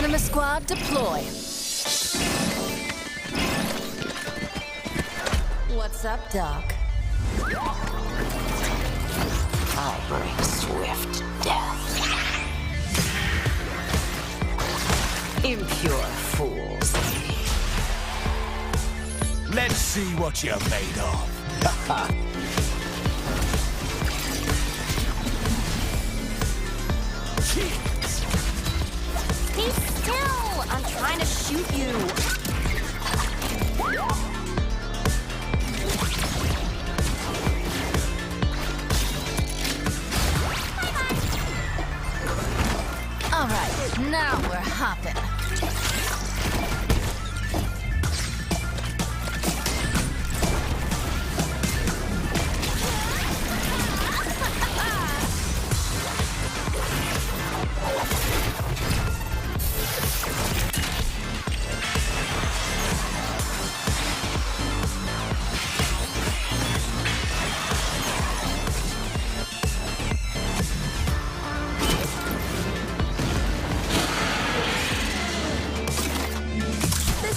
Enemy squad deploy. What's up, Doc? I'll bring swift death. Impure fools. Let's see what you're made of. Stay still! I'm trying to shoot you. All right, now we're hopping.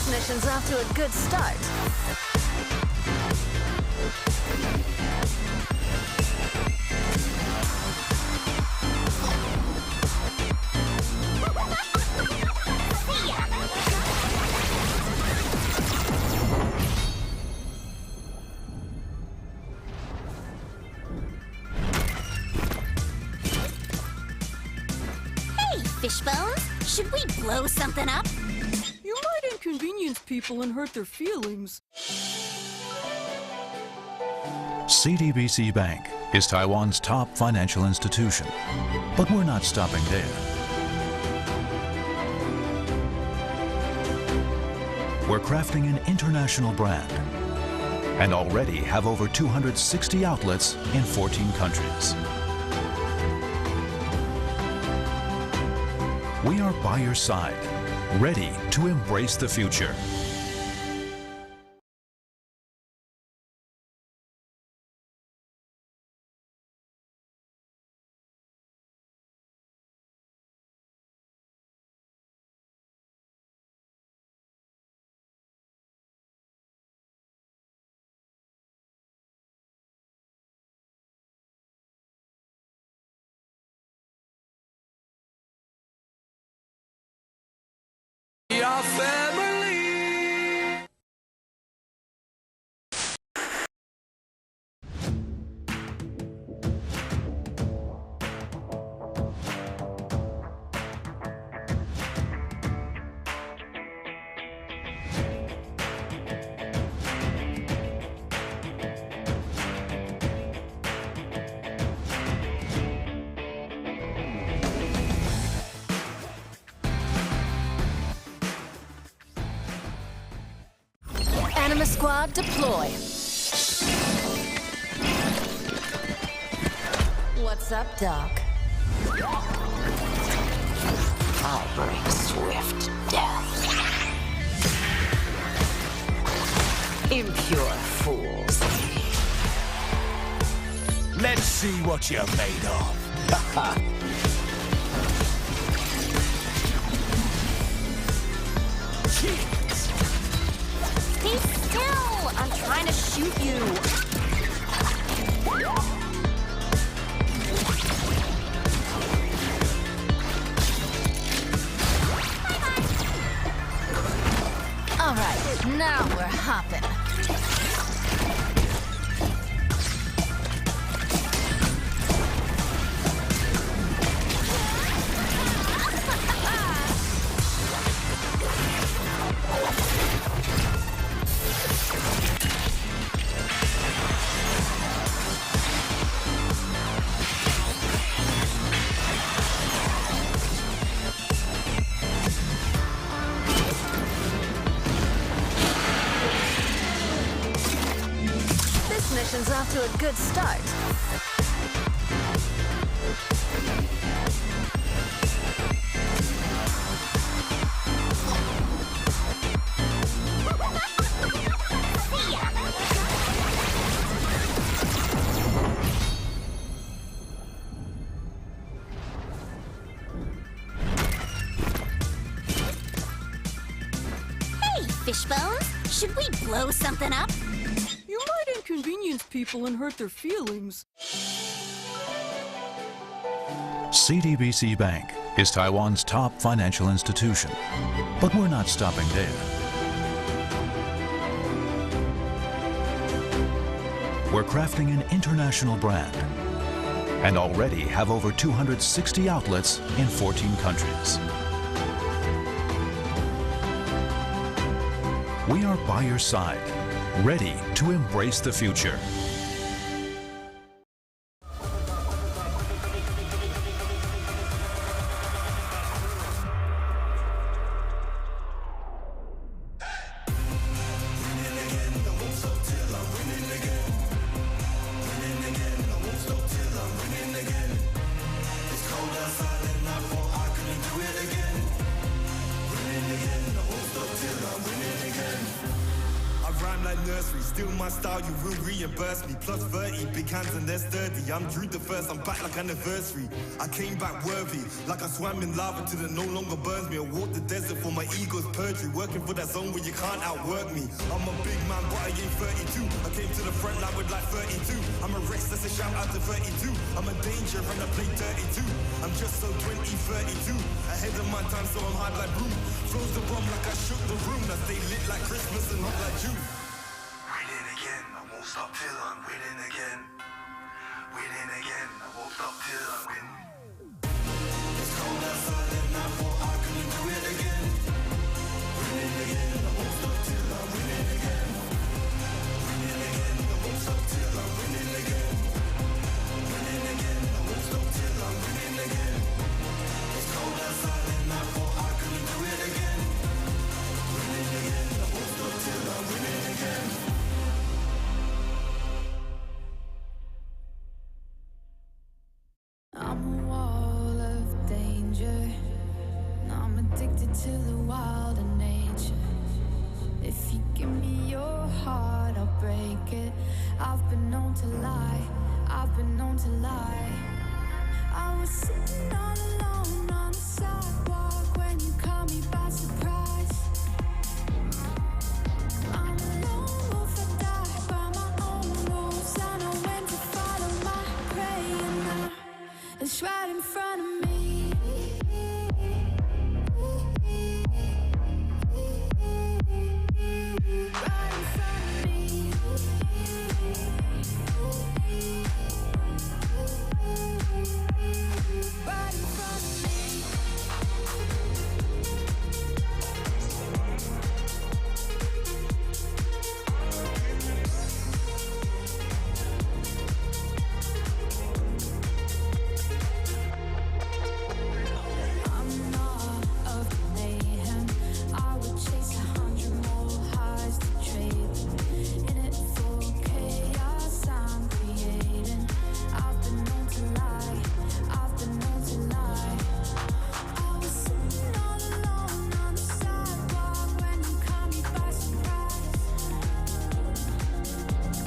Mission's off to a good start. Hey, Fishbones! Should we blow something up? You might inconvenience people and hurt their feelings. CTBC Bank is Taiwan's top financial institution, but we're not stopping there. We're crafting an international brand and already have over 260 outlets in 14 countries. We are by your side, ready to embrace the future. Your family. Enemy squad deploy. What's up, Doc? I'll bring swift death. Impure fools. Let's see what you're made of. Stay still! I'm trying to shoot you. All right, now we're hopping. Mission's off to a good start. Fishbones, should we blow something up? You might inconvenience people and hurt their feelings. CTBC Bank is Taiwan's top financial institution, but we're not stopping there. We're crafting an international brand and already have over 260 outlets in 14 countries. We are by your side, ready to embrace the future. Still my style, you will reimburse me. Plus 30, big hands and they're sturdy. I'm Drew the first, I'm back like anniversary. I came back worthy, like I swam in lava till it no longer burns me. I walked the desert for my ego's perjury. Working for that zone where you can't outwork me. I'm a big man, but I ain't 32. I came to the front line with like 32. I'm a Rex, that's a shout out to 32. I'm a danger and I play 32. I'm just so 20, 32. Ahead of my time, so I'm hard like broom. Flows the bomb like I shook the room. I stay lit like Christmas and hot like June. Stop till I'm winning again. Winning again. I won't stop till I win. It's cold outside and I thought I couldn't do it again. Winning again. I won't stop till I'm winning again. Winning again. I won't stop till I'm winning again. Winning again. I won't stop till I'm winning again. It's cold outside and I thought I couldn't do it again. Winning again. I won't stop till I'm winning again. I'm a wall of danger. I'm addicted to the wild and nature. If you give me your heart, I'll break it. I've been known to lie. I've been known to lie. I was sitting all alone on the sidewalk when you caught me by surprise. I'm a lone wolf, I die by my own rules. I know when to follow my prey, and now it's right in front of me. Right in front of me. Right in front of me. I'm not of the mayhem. I would chase 100 more highs to trade. In it for chaos I'm creating. I've been known to lie. I've been known to lie. I was sitting all alone on the sidewalk when you caught me by surprise.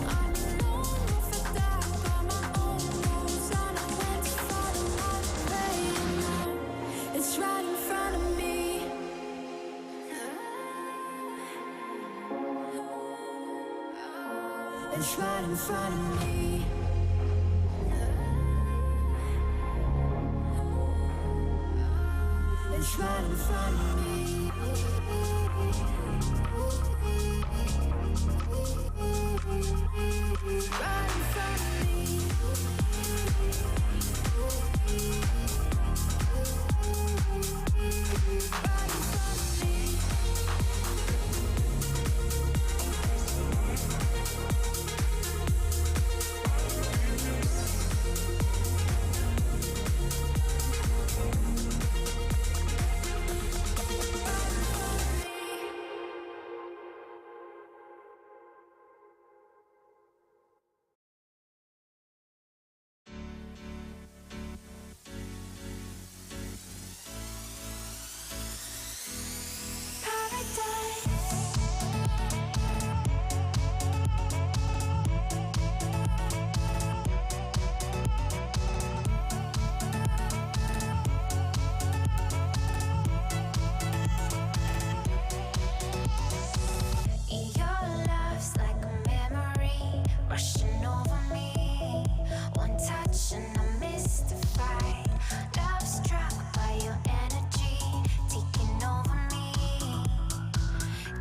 I'm a lone wolf, I die by my own rules. I know when to follow my prey, and now it's right in front of me. It's right in front of me. It's right in front of me. Right in front of me. Right in front of me.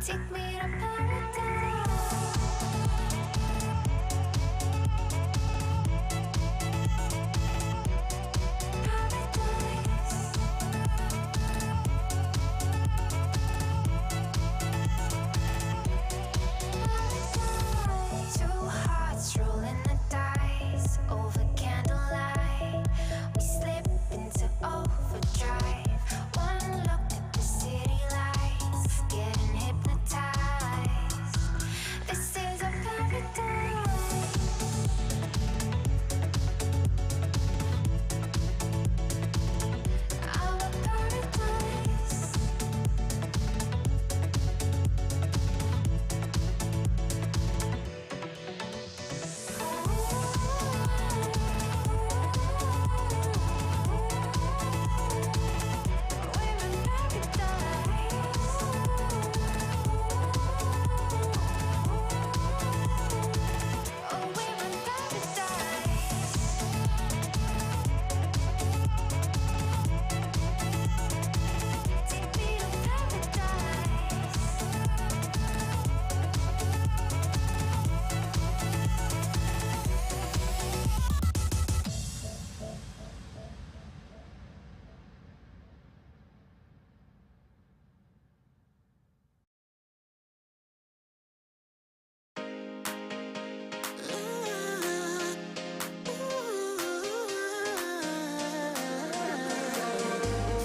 Take me to paradise. Two hearts rolling the dice over candlelight. We slip into overdrive. One look at the city lights, getting hypnotized. This is a paradise. Our paradise. We're in paradise. Oh, we're in paradise. Take me to paradise.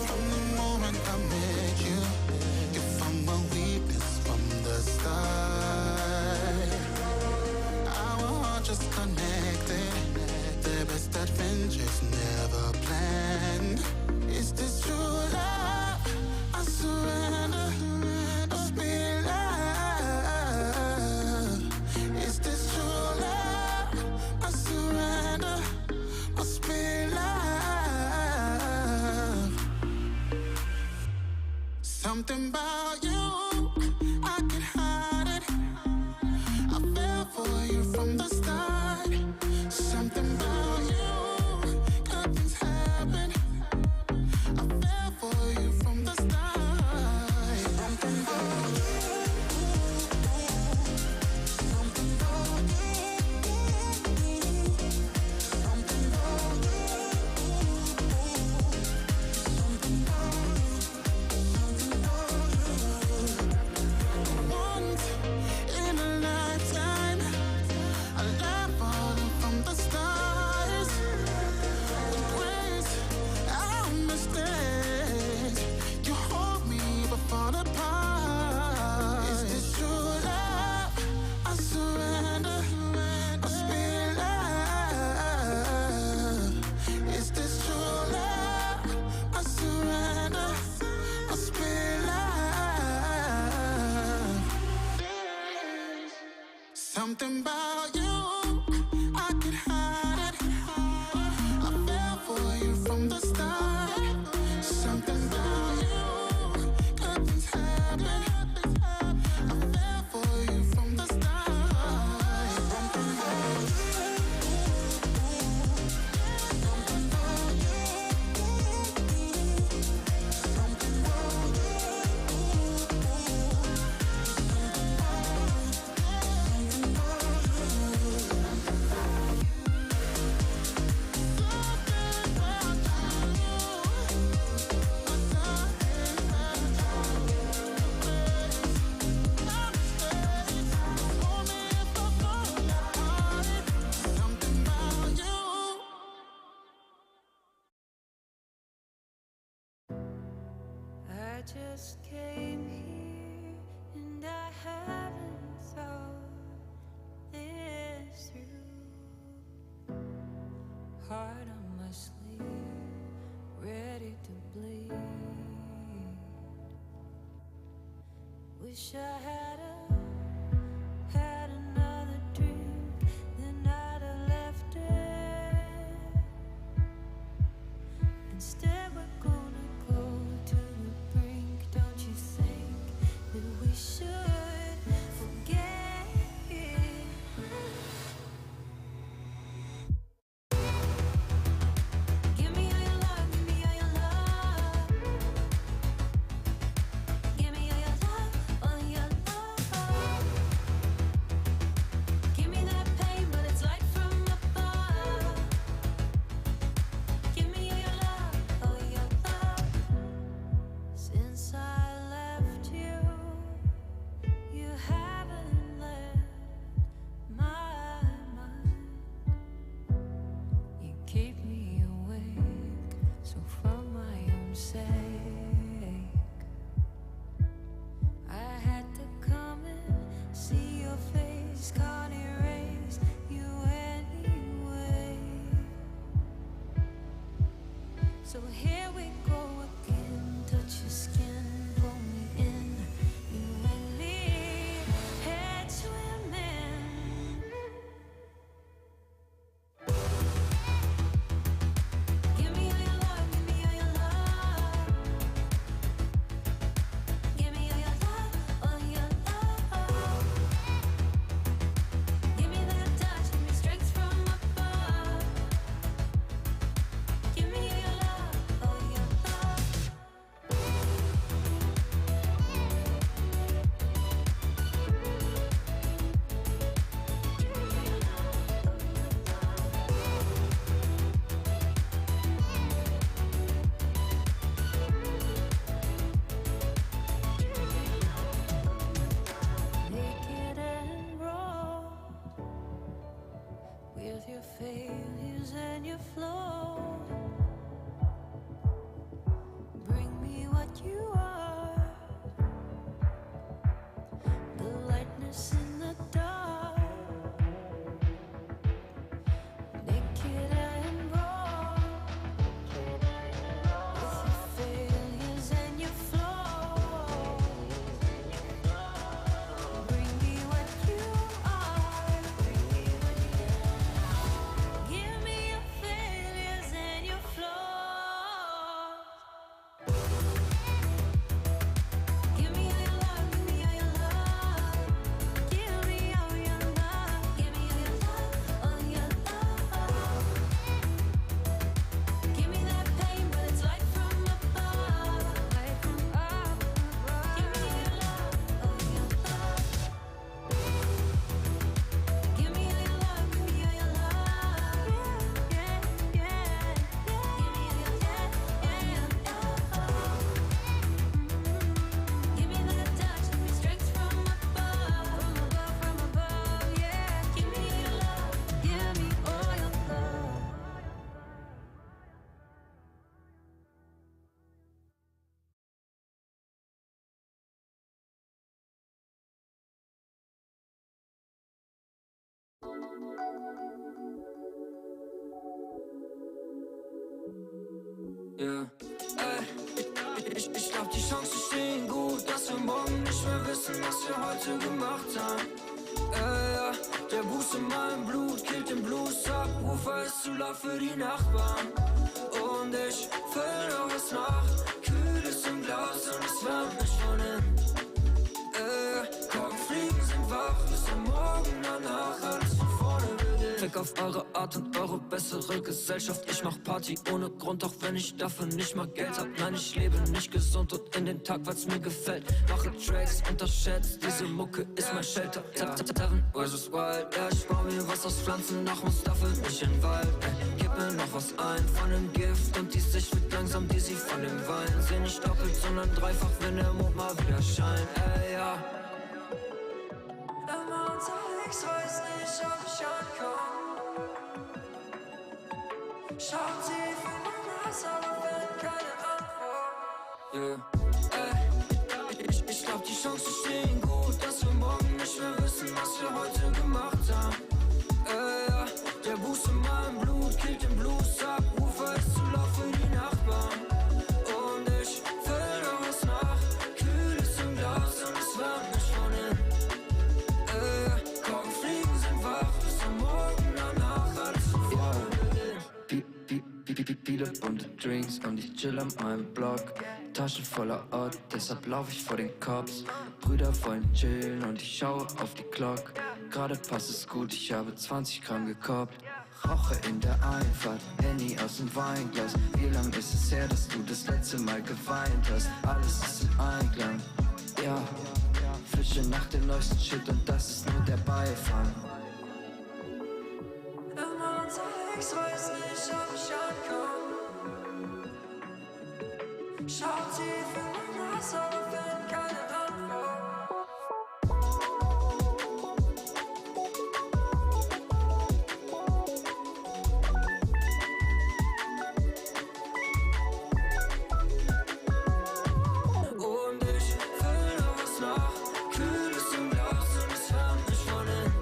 From the moment I met you, you found my weakness from the start. Our hearts just connected. The best adventures never planned. Is this true love? I surrender. I spill love. Is this true love? I surrender. I spill love. Something about you, I can hide it. I fell for you from the start. Something about you, good things happen. I fell for you from the start. Something about you, something about you, something about you, something about you. Once in a lifetime, I love falling from the stars. With grace, our mistakes, you hold me but fall apart. Is this true love? I surrender. I spill love. Is this true love? I surrender. I spill love. Something about you, I can hide it. I fell for you from the start. Something about you, good things happen. I fell for you from the start. Something about you, something about you, something about you, something about you. I just came here and I haven't thought this through. Heart on my sleeve, ready to bleed. Wish I had another drink, then I'd have left it. Instead we're gonna go to the brink. Don't you think that we should forget it? Give me all your love, give me all your love. Give me all your love, all your love. memories can't erase you anyway. So here we go again, touch your skin, pull me in, you and me, head swimming. Give me all your love, give me all your love. Give me all your love, all your love. Give me that touch, give me strength from above. Give me all your love, all your love. Naked and raw, with your failures and your flaws. Bring me what you are, the lightness in the dark. Naked and raw, with your failures and your flaws. Bring me what you are. Give me your failures and your flaws. Give me all your love, give me all your love. Give me all your love, give me all your love, all your love. Give me that pain, but it's light from above, light from up above. Give me your love, all your love. Give me all your love, give me all your love. Yeah, yeah, yeah. Give me all your love, Give me that touch, give me strength from above, from above, yeah. Give me all your love, give me all your love. Yeah. Ich glaub, die Chancen stehen gut, dass wir morgen nicht mehr wissen, was wir heute gemacht haben. Ja, der Boost in meinem Blut killt den Blues ab. Ufer ist zu laut für die Nachbarn. Und ich füll noch was nach. Kühles im Glas und es wärmt mich von innen. Korkenfliegen sind wach, bis am Morgen danach alles von vorne beginnt. Fick auf eure Art und eure bessere Gesellschaft. Ich mach Party ohne Grund, auch wenn ich dafür nicht mal Geld hab. Nein, ich lebe nicht gesund und in den Tag, weil's mir gefällt. Mache Tracks, unterschätzt, diese Mucke ist mein Shelter. Seven versus Wild, ja, ich bau mir was aus Pflanzen nach und staffe nicht in den Wald. Gib mir noch was ein von dem Gift und die Sicht wird langsam dizzy von dem Wein. Seh nicht doppelt, sondern dreifach, wenn der Mond mal wieder scheint, ja. Immer unterwegs, weiß nicht, ob ich ankomme. Schaut tief in mein Herz, aber findet keine Antwort. Yeah. Ich glaub, die Chancen stehen gut, dass wir morgen nicht mehr wissen, was wir heute gemacht haben. Ja, der Boost in meinem Blut killt den Blues ab. Ufer ist zu laut für die Nachbarn. Und ich füll noch was nach. Kühles im Glas und es wärmt mich von innen. Korkenfliegen sind wach, bis am Morgen danach alles von vorne beginnt. Viele bunte Drinks und ich chill an meinem Block. Tasche voller Ort, deshalb lauf ich vor den Cops. Brüder wollen chillen und ich schaue auf die Glock. Gerade passt es gut, ich habe 20 Gramm gekoppt. Rauche in der Einfahrt, Handy aus dem Weinglas. Wie lang ist es her, dass du das letzte Mal geweint hast? Alles ist im Einklang, ja. Fische nach dem neuesten Shit und das ist nur der Beifang. Immer unterwegs, weiß nicht, ob ich ankomme. Schaut tief in mein Herz, aber findet keine Antwort. Und ich füll noch was nach. Kühles im Glas und es wärmt mich von innen.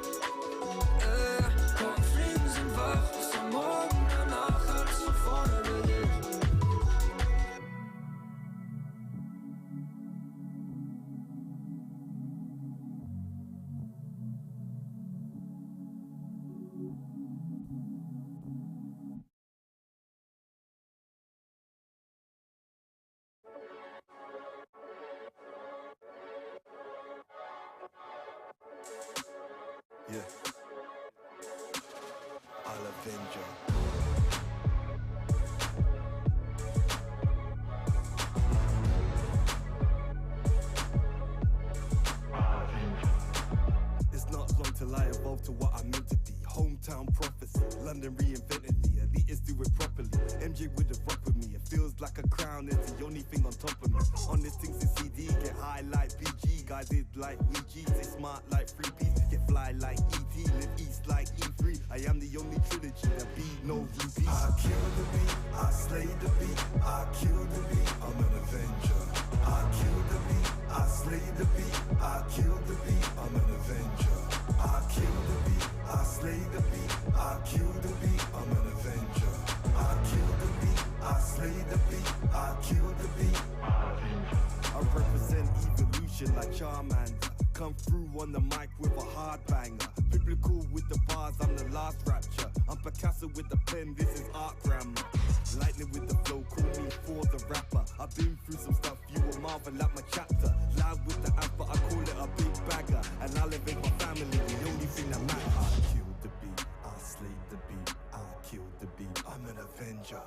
Yeah. I'll avenge you. It's not long till I evolve to what I'm meant to be. Hometown prophecy, London reinvented me. Elitists do it properly. MJ would have rocked with me. It feels like a crown is the only thing on top of me. Honest things in CD, get high like PG. Guys is like Ouija, stay smart like 3P. Get fly like ET, live east like E3. I am the only trilogy that beat no repeat. I kill the beat, I slay the beat, I kill the beat, I'm an avenger. I kill the beat, I slay the beat, I kill the beat, I'm an avenger. I kill the beat, I slay the beat, I kill the beat, I'm an avenger. I kill the beat, I slay the beat, I kill the beat. I represent evolution like Charmander. Come through on the mic with a hard banger. Biblical with the bars, I'm the last rapture. I'm Picasso with the pen, this is art grammar. Lightning with the flow, call me for the rapper. I've been through some stuff, you will marvel at my chapter. Loud with the amp, but I call it a big bagger. And I'll elevate my family, the only thing that matters. I killed the beat, I slayed the beat, I killed the beat, I'm an avenger.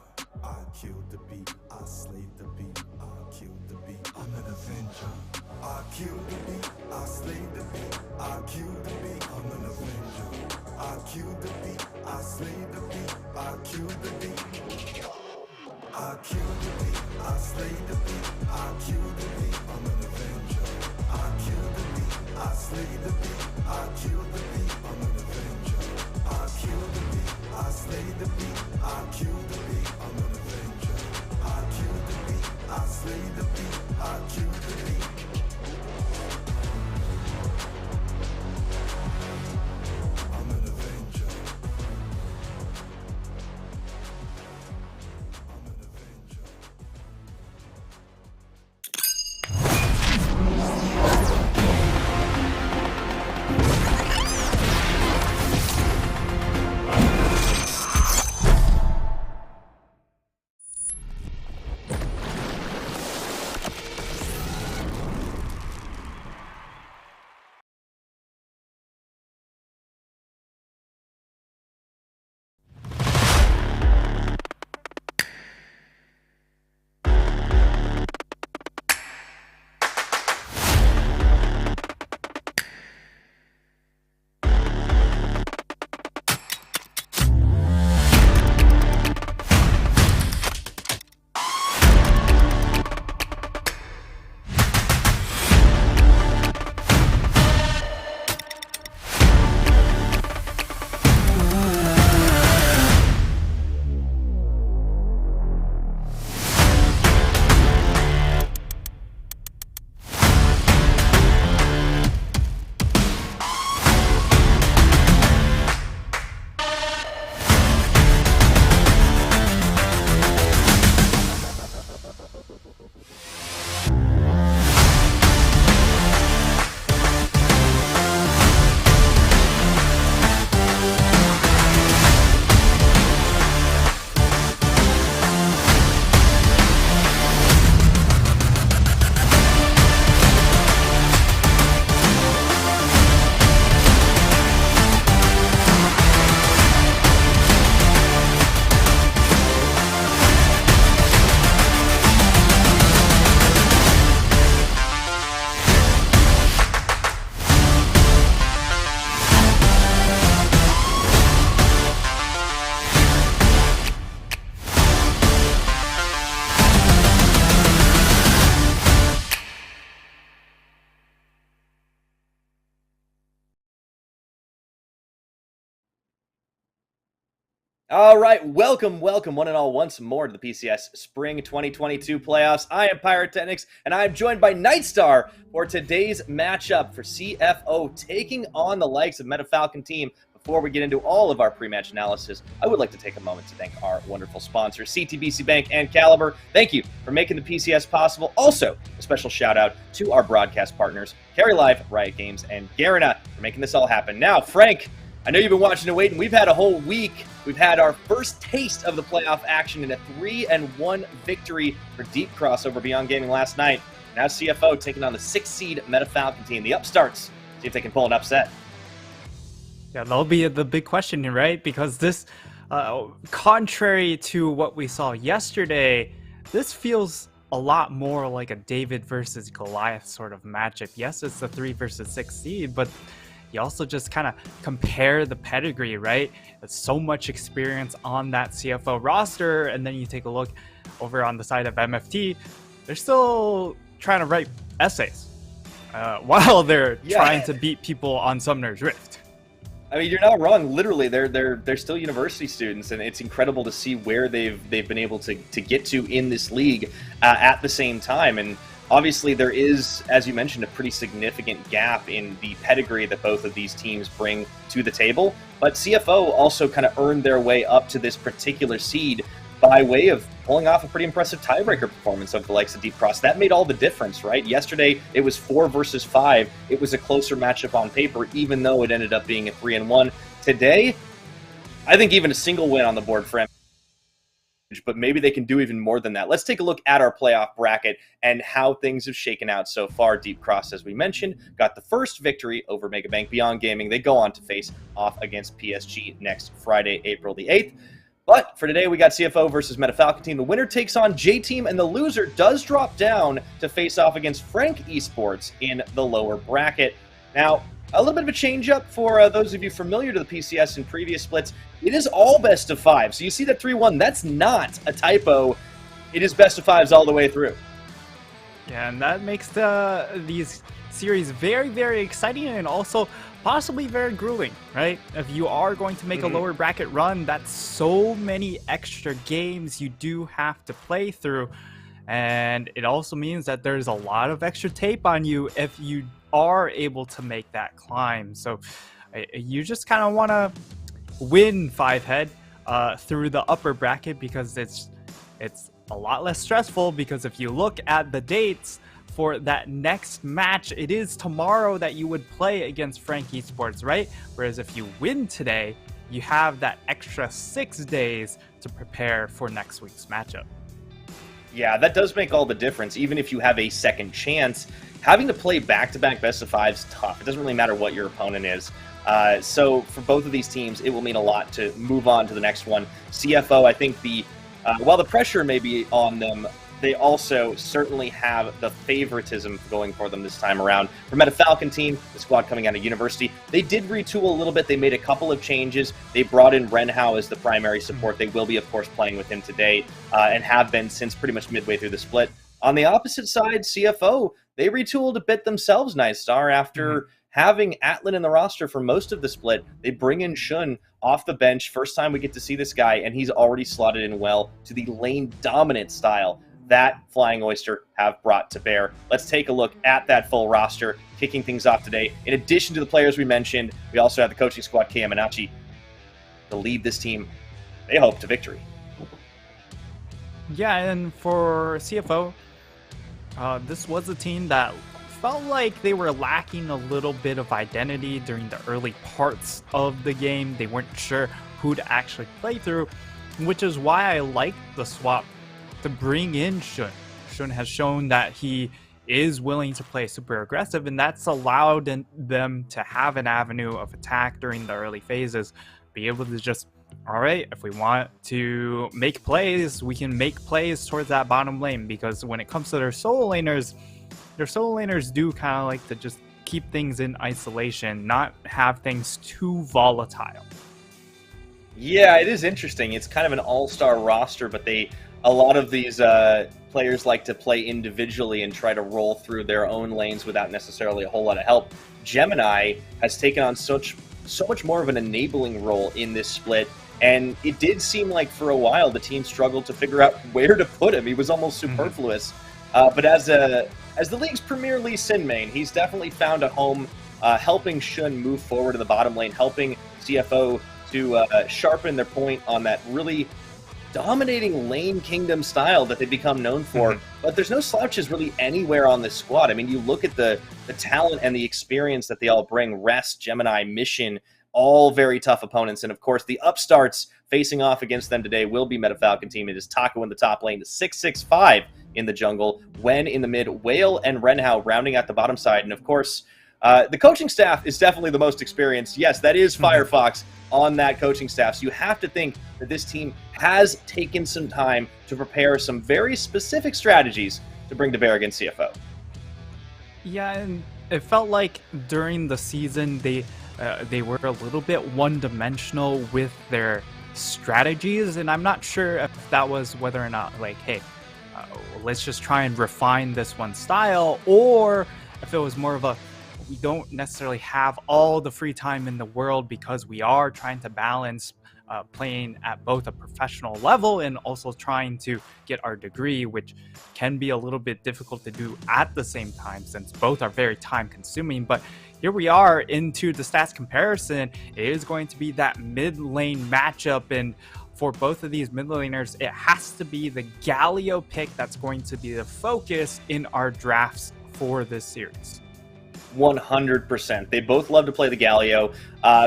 I killed the beat, I slayed the beat, I killed the beat, I'm an avenger. I killed the beat, I slayed the beat, I killed the beat, I'm an avenger. I killed the beat, I slayed the beat, I killed the beat. I killed the beat, I slayed the beat, I killed the beat, I'm an avenger. I killed the beat, I slayed the beat, I killed the beat, I'm an avenger. I killed the beat, I slayed the beat, I killed the beat, I'm an avenger. I killed the beat, I slayed the beat, I killed the beat. I'm an avenger. I'm an avenger. All right, welcome one and all once more to the PCS Spring 2022 playoffs. I am Pyrotechnics, and I am joined by Nightstar for today's matchup for CFO, taking on the likes of Meta Falcon team. Before we get into all of our pre-match analysis, I would like to take a moment to thank our wonderful sponsors, CTBC Bank and Caliber. Thank you for making the PCS possible. Also, a special shout out to our broadcast partners, Carry Live, Riot Games, and Garena for making this all happen. Now, Frank, I know you've been watching and waiting. We've had a whole week. We've had our first taste of the playoff action in a 3-1 victory for Deep Crossover Beyond Gaming last night. Now CFO taking on the 6th seed Meta Falcon team, the upstarts. See if they can pull an upset. Yeah, that'll be the big question here, right? Because this, contrary to what we saw yesterday, this feels a lot more like a David versus Goliath sort of matchup. Yes, it's the 3 versus 6 seed, but you also just kind of compare the pedigree, right? There's so much experience on that CFO roster, and then you take a look over on the side of MFT, they're still trying to write essays while they're trying to beat people on Summoner's Rift. I mean, you're not wrong. Literally, they're still university students, and it's incredible to see where they've been able to get to in this league at the same time. And obviously, there is, as you mentioned, a pretty significant gap in the pedigree that both of these teams bring to the table. But CFO also kind of earned their way up to this particular seed by way of pulling off a pretty impressive tiebreaker performance of the likes of Deep Cross. That made all the difference, right? Yesterday, it was 4 versus 5. It was a closer matchup on paper, even though it ended up being a 3-1. Today, I think even a single win on the board for MFT, but maybe they can do even more than that. Let's take a look at our playoff bracket and how things have shaken out so far. Deep Cross, as we mentioned, got the first victory over Megabank Beyond Gaming. They go on to face off against PSG next Friday, April the 8th. But for today, we got CFO versus MetaFalcon team. The winner takes on J-Team, and the loser does drop down to face off against Frank Esports in the lower bracket. Now, a little bit of a change-up for those of you familiar to the PCS in previous splits. It is all best of 5. So you see that 3-1, that's not a typo. It is best of 5s all the way through. Yeah, and that makes these series very, very exciting and also possibly very grueling, right? If you are going to make a lower bracket run, that's so many extra games you do have to play through. And it also means that there's a lot of extra tape on you if you are able to make that climb. So you just kind of want to win 5-head through the upper bracket, because it's a lot less stressful, because if you look at the dates for that next match, it is tomorrow that you would play against Frank Esports, right? Whereas if you win today, you have that extra 6 days to prepare for next week's matchup. Yeah, that does make all the difference. Even if you have a second chance, having to play back-to-back best of 5 is tough. It doesn't really matter what your opponent is. So for both of these teams, it will mean a lot to move on to the next one. CFO, I think while the pressure may be on them, they also certainly have the favoritism going for them this time around. For MetaFalcon team, the squad coming out of university, they did retool a little bit. They made a couple of changes. They brought in Renhao as the primary support. They will be, of course, playing with him today and have been since pretty much midway through the split. On the opposite side, CFO, they retooled a bit themselves, Nightstar, after having Atlan in the roster for most of the split. They bring in Shun off the bench. First time we get to see this guy, and he's already slotted in well to the lane dominant style that Flying Oyster have brought to bear. Let's take a look at that full roster, kicking things off today. In addition to the players we mentioned, we also have the coaching squad, Kayamanachi, to lead this team, they hope, to victory. Yeah, and for CFO, this was a team that felt like they were lacking a little bit of identity during the early parts of the game. They weren't sure who to actually play through, which is why I liked the swap to bring in Shun. Shun has shown that he is willing to play super aggressive, and that's allowed them to have an avenue of attack during the early phases, be able to just, all right, if we want to make plays, we can make plays towards that bottom lane, because when it comes to their solo laners do kind of like to just keep things in isolation, not have things too volatile. Yeah, it is interesting. It's kind of an all-star roster, but a lot of these players like to play individually and try to roll through their own lanes without necessarily a whole lot of help. Gemini has taken on so much more of an enabling role in this split, and it did seem like for a while the team struggled to figure out where to put him. He was almost superfluous. But as the league's premier Lee Sin main, he's definitely found a home, helping Shun move forward to the bottom lane, helping CFO to sharpen their point on that really dominating lane kingdom style that they've become known for. But there's no slouches really anywhere on this squad. I mean, you look at the talent and the experience that they all bring. Rest, Gemini, Mission, all very tough opponents. And of course, the upstarts facing off against them today will be MetaFalcon team. It is Taco in the top lane, the 665 in the jungle, Wen in the mid, Whale and Renhao rounding out the bottom side. And of course, The coaching staff is definitely the most experienced. Yes, that is Firefox on that coaching staff. So you have to think that this team has taken some time to prepare some very specific strategies to bring to bear against CFO. Yeah, and it felt like during the season they were a little bit one-dimensional with their strategies, and I'm not sure if that was whether or not like, hey, let's just try and refine this one style, or if it was more of a we don't necessarily have all the free time in the world because we are trying to balance playing at both a professional level and also trying to get our degree, which can be a little bit difficult to do at the same time since both are very time consuming. But here we are into the stats comparison. It is going to be that mid lane matchup, and for both of these mid laners, it has to be the Galio pick that's going to be the focus in our drafts for this series. 100%. They both love to play the Galio.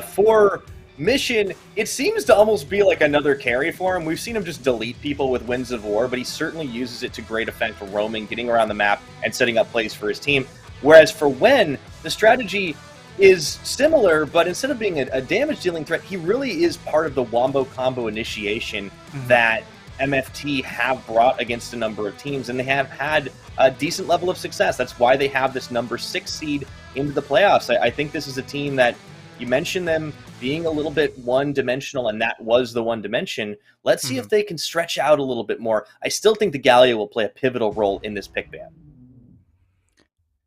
For Mission, it seems to almost be like another carry for him. We've seen him just delete people with Winds of War, but he certainly uses it to great effect for roaming, getting around the map, and setting up plays for his team. Whereas for Wen, the strategy is similar, but instead of being a damage-dealing threat, he really is part of the Wombo combo initiation that MFT have brought against a number of teams, and they have had a decent level of success. That's why they have this number 6 seed into the playoffs. I think this is a team that, you mentioned them being a little bit one-dimensional, and that was the one dimension. Let's see if they can stretch out a little bit more. I still think the Galio will play a pivotal role in this pick ban.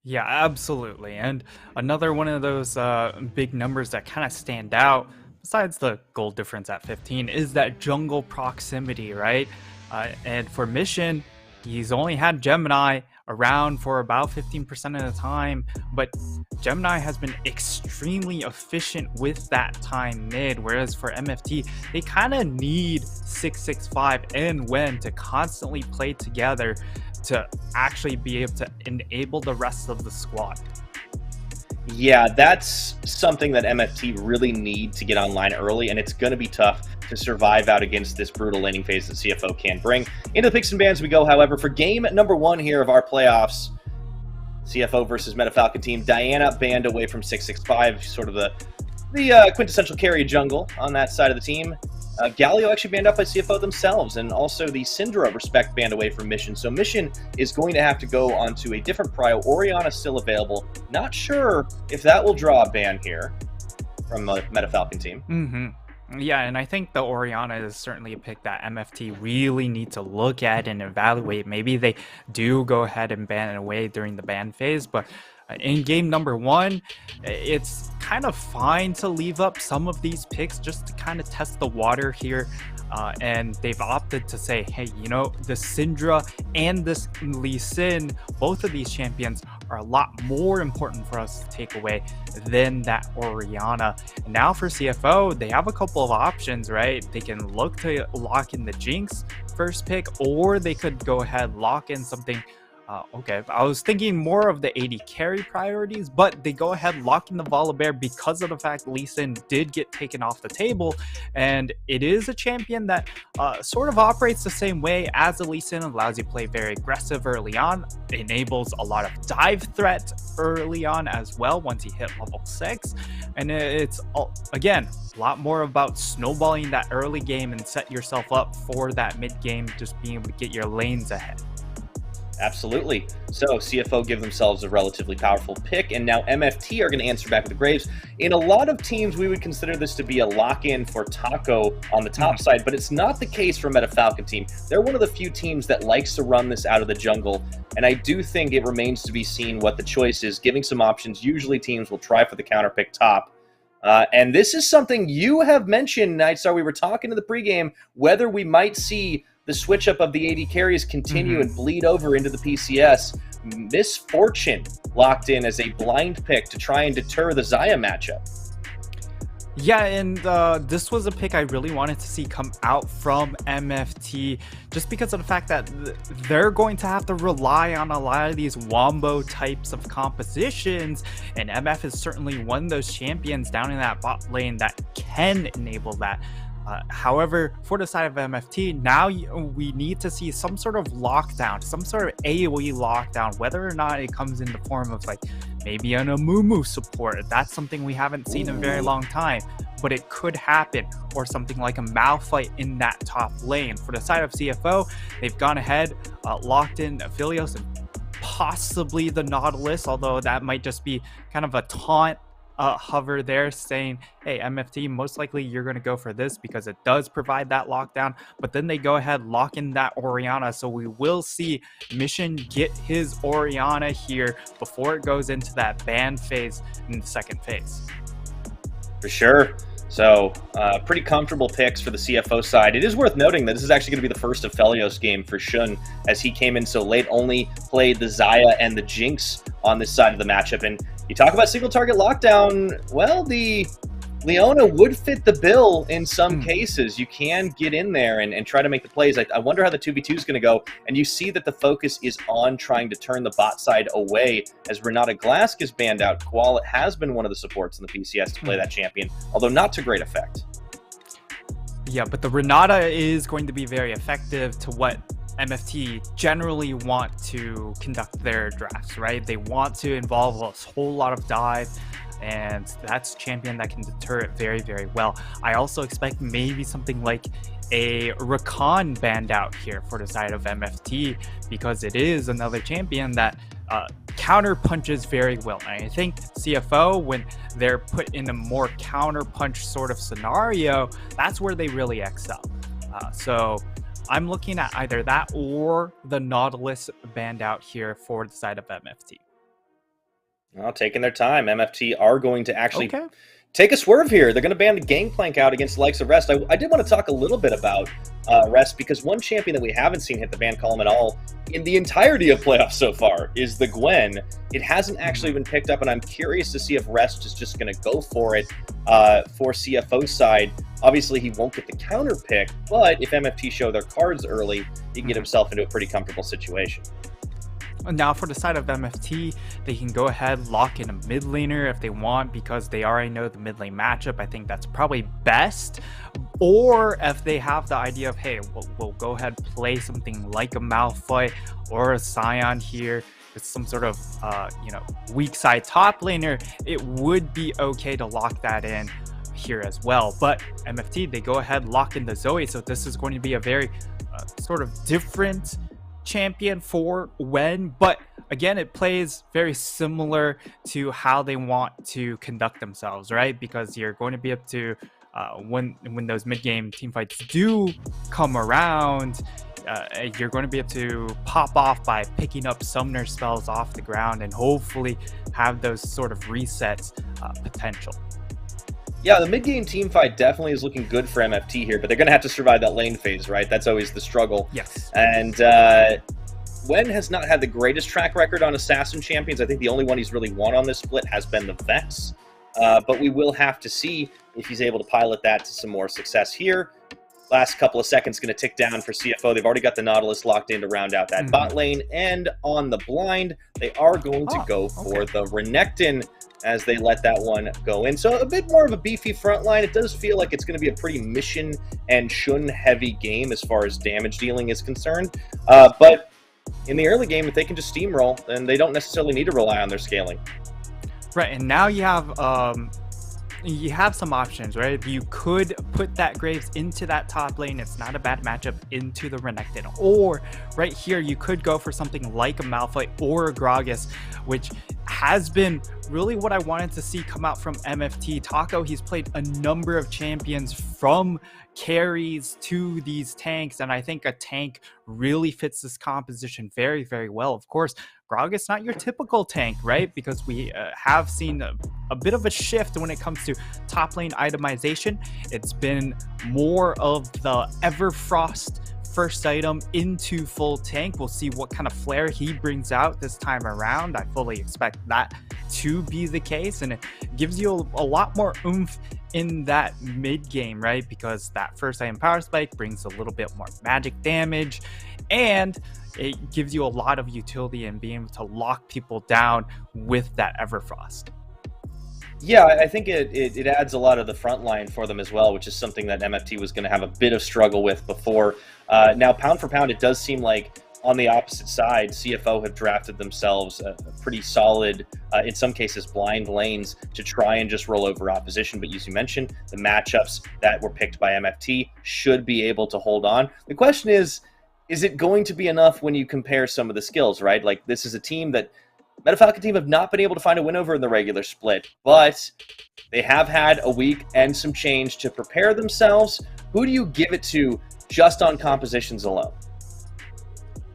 Yeah, absolutely. And another one of those big numbers that kind of stand out, besides the gold difference at 15, is that jungle proximity, right? And for Mission, he's only had Gemini around for about 15% of the time, but Gemini has been extremely efficient with that time mid, whereas for MFT, they kind of need 665 and Wen to constantly play together to actually be able to enable the rest of the squad. Yeah, that's something that MFT really need to get online early, and it's going to be tough to survive out against this brutal laning phase that CFO can bring. Into the picks and bans we go, however, for game number 1 here of our playoffs. CFO versus Meta Falcon team. Diana banned away from 665, sort of the quintessential carry jungle on that side of the team. Galio actually banned up by CFO themselves, and also the Syndra Respect banned away from Mission. So Mission is going to have to go onto a different prio. Orianna still available. Not sure if that will draw a ban here from the Meta Falcon team. Yeah, and I think the Orianna is certainly a pick that MFT really need to look at and evaluate. Maybe they do go ahead and ban it away during the ban phase, but in game number 1, it's kind of fine to leave up some of these picks just to kind of test the water here. And they've opted to say, hey, you know, the Syndra and this Lee Sin, both of these champions are a lot more important for us to take away than that Orianna. And now for CFO, they have a couple of options, right? They can look to lock in the Jinx first pick, or they could go ahead, lock in something. Okay, I was thinking more of the AD carry priorities, but they go ahead, lock in the Volibear because of the fact Lee Sin did get taken off the table, and it is a champion that sort of operates the same way as the Lee Sin, allows you to play very aggressive early on, enables a lot of dive threat early on as well once you hit level 6, and it's, again, a lot more about snowballing that early game and set yourself up for that mid game, just being able to get your lanes ahead. Absolutely. So CFO give themselves a relatively powerful pick, and now MFT are going to answer back with the Graves. In a lot of teams, we would consider this to be a lock-in for Taco on the top side, but it's not the case for Meta Falcon team. They're one of the few teams that likes to run this out of the jungle, and I do think it remains to be seen what the choice is, giving some options. Usually teams will try for the counter pick top. And this is something you have mentioned, Nightstar. We were talking in the pregame whether we might see the switch up of the AD carries continue and bleed over into the PCS. Misfortune locked in as a blind pick to try and deter the Xayah matchup. Yeah, and this was a pick I really wanted to see come out from MFT, just because of the fact that they're going to have to rely on a lot of these Wombo types of compositions, and MF is certainly one of those champions down in that bot lane that can enable that. However, for the side of MFT, now we need to see some sort of lockdown, some sort of AoE lockdown, whether or not it comes in the form of like maybe an Amumu support. That's something we haven't seen in a very long time, but it could happen. Or something like a Malphite in that top lane. For the side of CFO, they've gone ahead, locked in Aphelios and possibly the Nautilus, although that might just be kind of a taunt hover there, saying, hey, MFT, most likely you're going to go for this because it does provide that lockdown. But then they go ahead, lock in that Orianna, so we will see Mission get his Orianna here before it goes into that ban phase in the second phase. For sure. So, pretty comfortable picks for the CFO side. It is worth noting that this is actually going to be the first Aphelios game for Shun, as he came in so late, only played the Xayah and the Jinx on this side of the matchup. And you talk about single target lockdown, well, the Leona would fit the bill in some cases. You can get in there and try to make the plays. I wonder how the 2v2 is going to go. And you see that the focus is on trying to turn the bot side away as Renata Glask is banned out. Koala has been one of the supports in the PCS to play that champion, although not to great effect. Yeah, but the Renata is going to be very effective to what MFT generally want to conduct their drafts, right? They want to involve a whole lot of dive, and that's a champion that can deter it very, very well. I also expect maybe something like a Rakan banned out here for the side of MFT, because it is another champion that counter punches very well. And I think CFO, when they're put in a more counter punch sort of scenario, that's where they really excel. So I'm looking at either that or the Nautilus banned out here for the side of MFT. Well, taking their time. MFT are going to actually take a swerve here. They're going to ban the Gangplank out against the likes of Rest. I did want to talk a little bit about Rest, because one champion that we haven't seen hit the ban column at all in the entirety of playoffs so far is the Gwen. It hasn't actually been picked up, and I'm curious to see if Rest is just going to go for it for CFO side. Obviously, he won't get the counter pick, but if MFT show their cards early, he can get himself into a pretty comfortable situation. Now for the side of MFT, they can go ahead, lock in a mid laner if they want, because they already know the mid lane matchup. I think that's probably best. Or if they have the idea of, hey, we'll go ahead, play something like a Malphite or a Scion here, with some sort of weak side top laner, it would be okay to lock that in here as well. But MFT, they go ahead, lock in the Zoe, so this is going to be a very sort of different champion for Wen, but again, it plays very similar to how they want to conduct themselves, right? Because you're going to be able to when those mid-game team fights do come around, you're going to be able to pop off by picking up summoner spells off the ground and hopefully have those sort of resets potential. Yeah, the mid-game team fight definitely is looking good for MFT here, but they're going to have to survive that lane phase, right? That's always the struggle. Yes. And Wen has not had the greatest track record on Assassin champions. I think the only one he's really won on this split has been the Vex. But we will have to see if he's able to pilot that to some more success here. Last couple of seconds going to tick down for CFO. They've already got the Nautilus locked in to round out that bot lane. And on the blind, they are going to go for the Renekton as they let that one go in. So a bit more of a beefy front line. It does feel like it's going to be a pretty Mission and Shun heavy game as far as damage dealing is concerned. But in the early game, if they can just steamroll, then they don't necessarily need to rely on their scaling. Right, and now you have some options, right? You could put that Graves into that top lane. It's not a bad matchup into the Renekton. Or right here, you could go for something like a Malphite or a Gragas, which has been really what I wanted to see come out from MFT. Taco, he's played a number of champions from carries to these tanks, and I think a tank really fits this composition very, very well. Of course, Gragas not your typical tank, right? Because we have seen a bit of a shift when it comes to top lane itemization. It's been more of the Everfrost first item into full tank. We'll see what kind of flair he brings out this time around. I fully expect that to be the case, and it gives you a lot more oomph in that mid game, right? Because that first item power spike brings a little bit more magic damage, and it gives you a lot of utility in being able to lock people down with that Everfrost. Yeah, I think it adds a lot of the front line for them as well, which is something that MFT was going to have a bit of struggle with before. Now, pound for pound, it does seem like on the opposite side, CFO have drafted themselves a pretty solid, in some cases, blind lanes to try and just roll over opposition. But as you mentioned, the matchups that were picked by MFT should be able to hold on. The question is it going to be enough when you compare some of the skills, right? Like, this is a team that MetaFalcon team have not been able to find a win over in the regular split, but they have had a week and some change to prepare themselves. Who do you give it to just on compositions alone?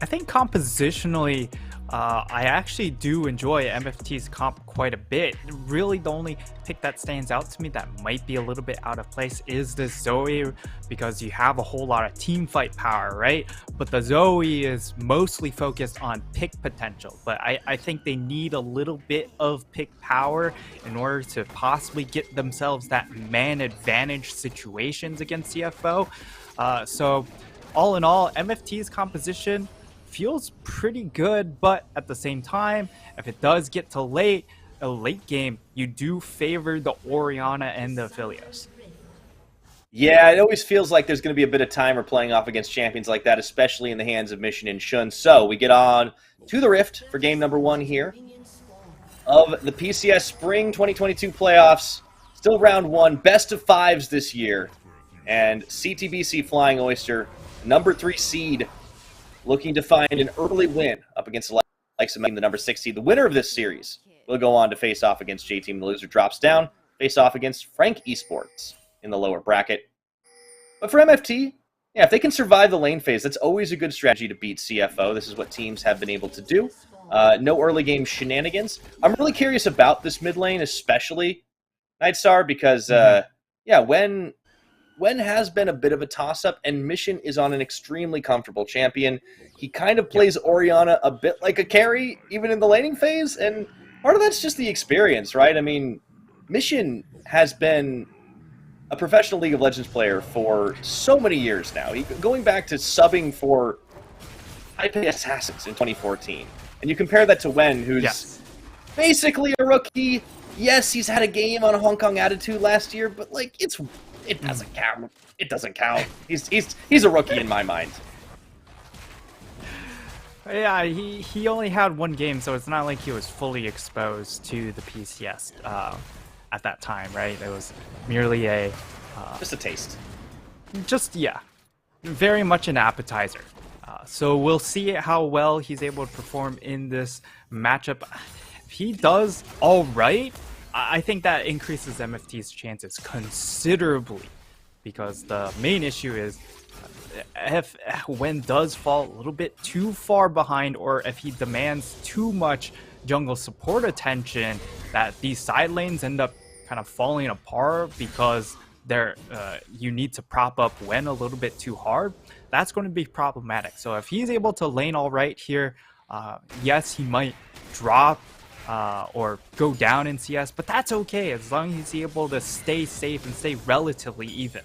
I think compositionally, I actually do enjoy MFT's comp quite a bit. Really, the only pick that stands out to me that might be a little bit out of place is the Zoe, because you have a whole lot of team fight power, right? But the Zoe is mostly focused on pick potential. But I think they need a little bit of pick power in order to possibly get themselves that man advantage situations against CFO. So all in all, MFT's composition feels pretty good, but at the same time, if it does get to a late game, you do favor the Orianna and the Aphelios. Yeah, it always feels like there's going to be a bit of timer playing off against champions like that, especially in the hands of Mission and Shun. So we get on to the Rift for game number 1 here of the PCS Spring 2022 playoffs. Still round 1, best of 5s this year. And CTBC Flying Oyster, number 3 seed, looking to find an early win up against the likes of the number 6 seed. The winner of this series will go on to face off against J-Team. The loser drops down, face off against Frank Esports in the lower bracket. But for MFT, yeah, if they can survive the lane phase, that's always a good strategy to beat CFO. This is what teams have been able to do. No early game shenanigans. I'm really curious about this mid lane, especially Nightstar, because yeah, when has been a bit of a toss-up, and Mission is on an extremely comfortable champion. He kind of plays Orianna a bit like a carry, even in the laning phase, and part of that's just the experience, right? I mean, Mission has been a professional League of Legends player for so many years now. Going back to subbing for high-pay Assassins in 2014. And you compare that to Wen, who's basically a rookie. Yes, he's had a game on Hong Kong Attitude last year, but, like, it doesn't count. It doesn't count. He's a rookie in my mind. Yeah, he only had one game, so it's not like he was fully exposed to the PCS at that time, right? It was merely a just a taste. Just, yeah, very much an appetizer. So we'll see how well he's able to perform in this matchup. If he does all right, I think that increases MFT's chances considerably, because the main issue is if Wen does fall a little bit too far behind, or if he demands too much jungle support attention, that these side lanes end up kind of falling apart because you need to prop up Wen a little bit too hard. That's going to be problematic. So if he's able to lane all right here, yes, he might drop or go down in CS, but that's okay as long as he's able to stay safe and stay relatively even.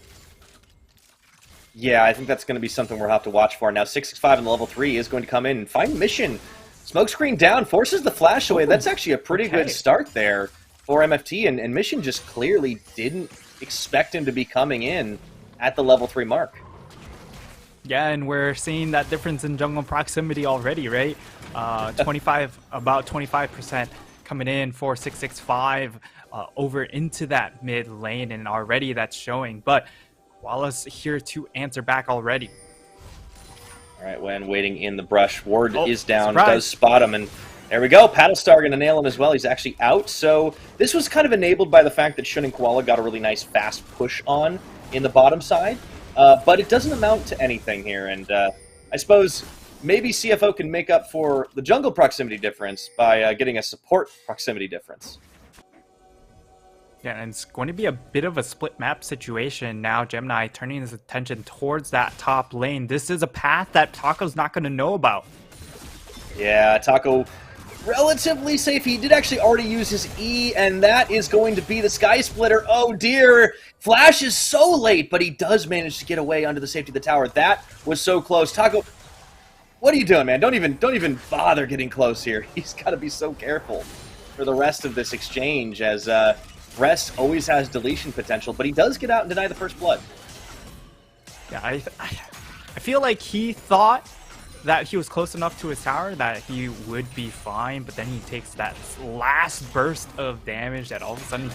Yeah, I think that's going to be something we'll have to watch for. Now, 665 in level 3 is going to come in and find Mission. Smokescreen down, forces the flash away. That's actually a pretty good start there for MFT, and Mission just clearly didn't expect him to be coming in at the level 3 mark. Yeah, and we're seeing that difference in jungle proximity already, right? About 25% coming in for 665 over into that mid lane, and already that's showing. But Wallace here to answer back already. All right, when waiting in the brush, Ward is down, surprise. Does spot him, and there we go. Paddlestar going to nail him as well. He's actually out, so this was kind of enabled by the fact that Shun and Koala got a really nice fast push on in the bottom side, but it doesn't amount to anything here, and I suppose maybe CFO can make up for the jungle proximity difference by getting a support proximity difference. Yeah, and it's going to be a bit of a split map situation now. Gemini turning his attention towards that top lane. This is a path that Taco's not going to know about. Yeah, Taco relatively safe. He did actually already use his E, and that is going to be the Sky Splitter. Oh dear! Flash is so late, but he does manage to get away under the safety of the tower. That was so close. Taco, what are you doing, man? Don't even bother getting close here. He's got to be so careful for the rest of this exchange, as Rest always has deletion potential, but he does get out and deny the first blood. Yeah, I feel like he thought that he was close enough to his tower that he would be fine, but then he takes that last burst of damage that all of a sudden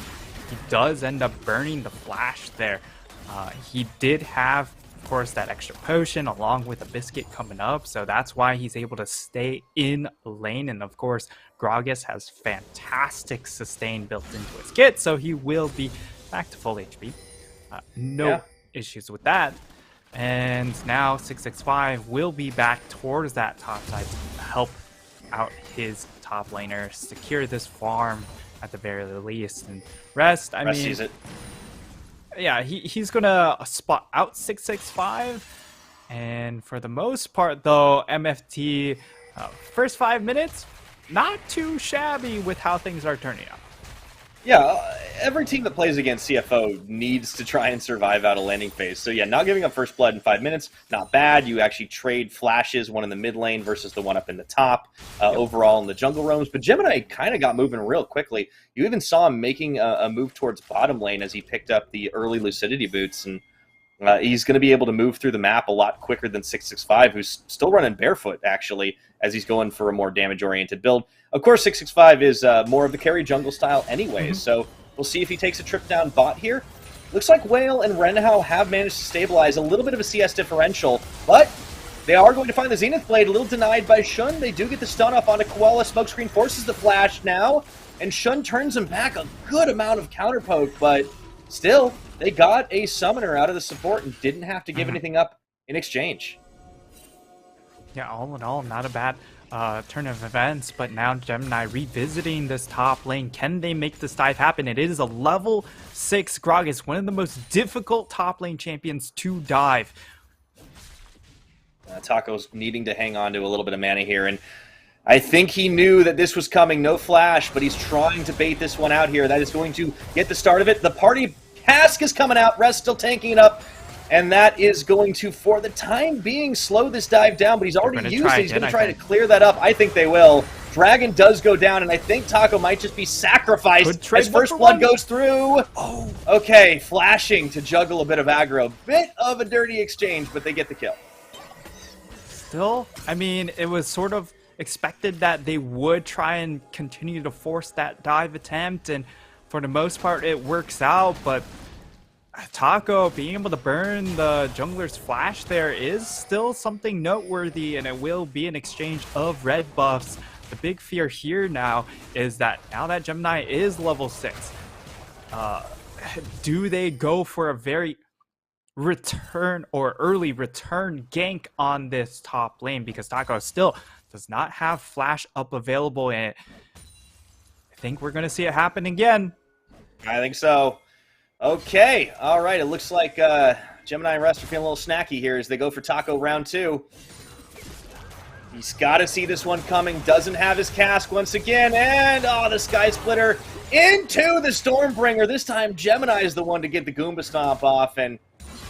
he does end up burning the flash there. He did have, of course, that extra potion along with a biscuit coming up, so that's why he's able to stay in lane. And of course, Gragas has fantastic sustain built into his kit, so he will be back to full HP. No issues with that. And now 665 will be back towards that top side to help out his top laner, secure this farm at the very least. And Rest, I mean, sees it. Yeah, he's gonna spot out 665. And for the most part, though, MFT, first 5 minutes, not too shabby with how things are turning out. Yeah, every team that plays against CFO needs to try and survive out a landing phase. So yeah, not giving up first blood in 5 minutes, not bad. You actually trade flashes, one in the mid lane versus the one up in the top, overall in the jungle roams. But Gemini kind of got moving real quickly. You even saw him making a move towards bottom lane as he picked up the early Lucidity boots, and he's going to be able to move through the map a lot quicker than 665, who's still running barefoot, actually, as he's going for a more damage-oriented build. Of course, 665 is more of the carry jungle style anyways, so we'll see if he takes a trip down bot here. Looks like Whale and Renhao have managed to stabilize a little bit of a CS differential, but they are going to find the Zenith Blade, a little denied by Shun. They do get the stun off onto Koala. Smokescreen forces the flash now, and Shun turns him back a good amount of counterpoke, but still, they got a summoner out of the support and didn't have to give anything up in exchange. Yeah, all in all, not a bad turn of events, but now Gemini revisiting this top lane. Can they make this dive happen? It is a level 6 Gragas, one of the most difficult top lane champions to dive. Taco's needing to hang on to a little bit of mana here, and I think he knew that this was coming. No flash, but he's trying to bait this one out here. That is going to get the start of it. The party cask is coming out. Rest still tanking it up. And that is going to, for the time being, slow this dive down, but he's already used it. He's going to try to clear that up. I think they will. Dragon does go down, and I think Taco might just be sacrificed as First Blood goes through. Oh, okay, flashing to juggle a bit of aggro. Bit of a dirty exchange, but they get the kill. Still, I mean, it was sort of expected that they would try and continue to force that dive attempt, and for the most part, it works out, but Taco being able to burn the jungler's flash there is still something noteworthy, and it will be an exchange of red buffs. The big fear here now is that now that Gemini is level 6, do they go for a very return or early return gank on this top lane? Because Taco still does not have flash up available, and I think we're going to see it happen again. I think so. Okay, all right. It looks like Gemini and Rest are feeling a little snacky here as they go for Taco round 2. He's got to see this one coming. Doesn't have his cask once again. And, the Sky Splitter into the Stormbringer. This time, Gemini is the one to get the Goomba Stomp off. And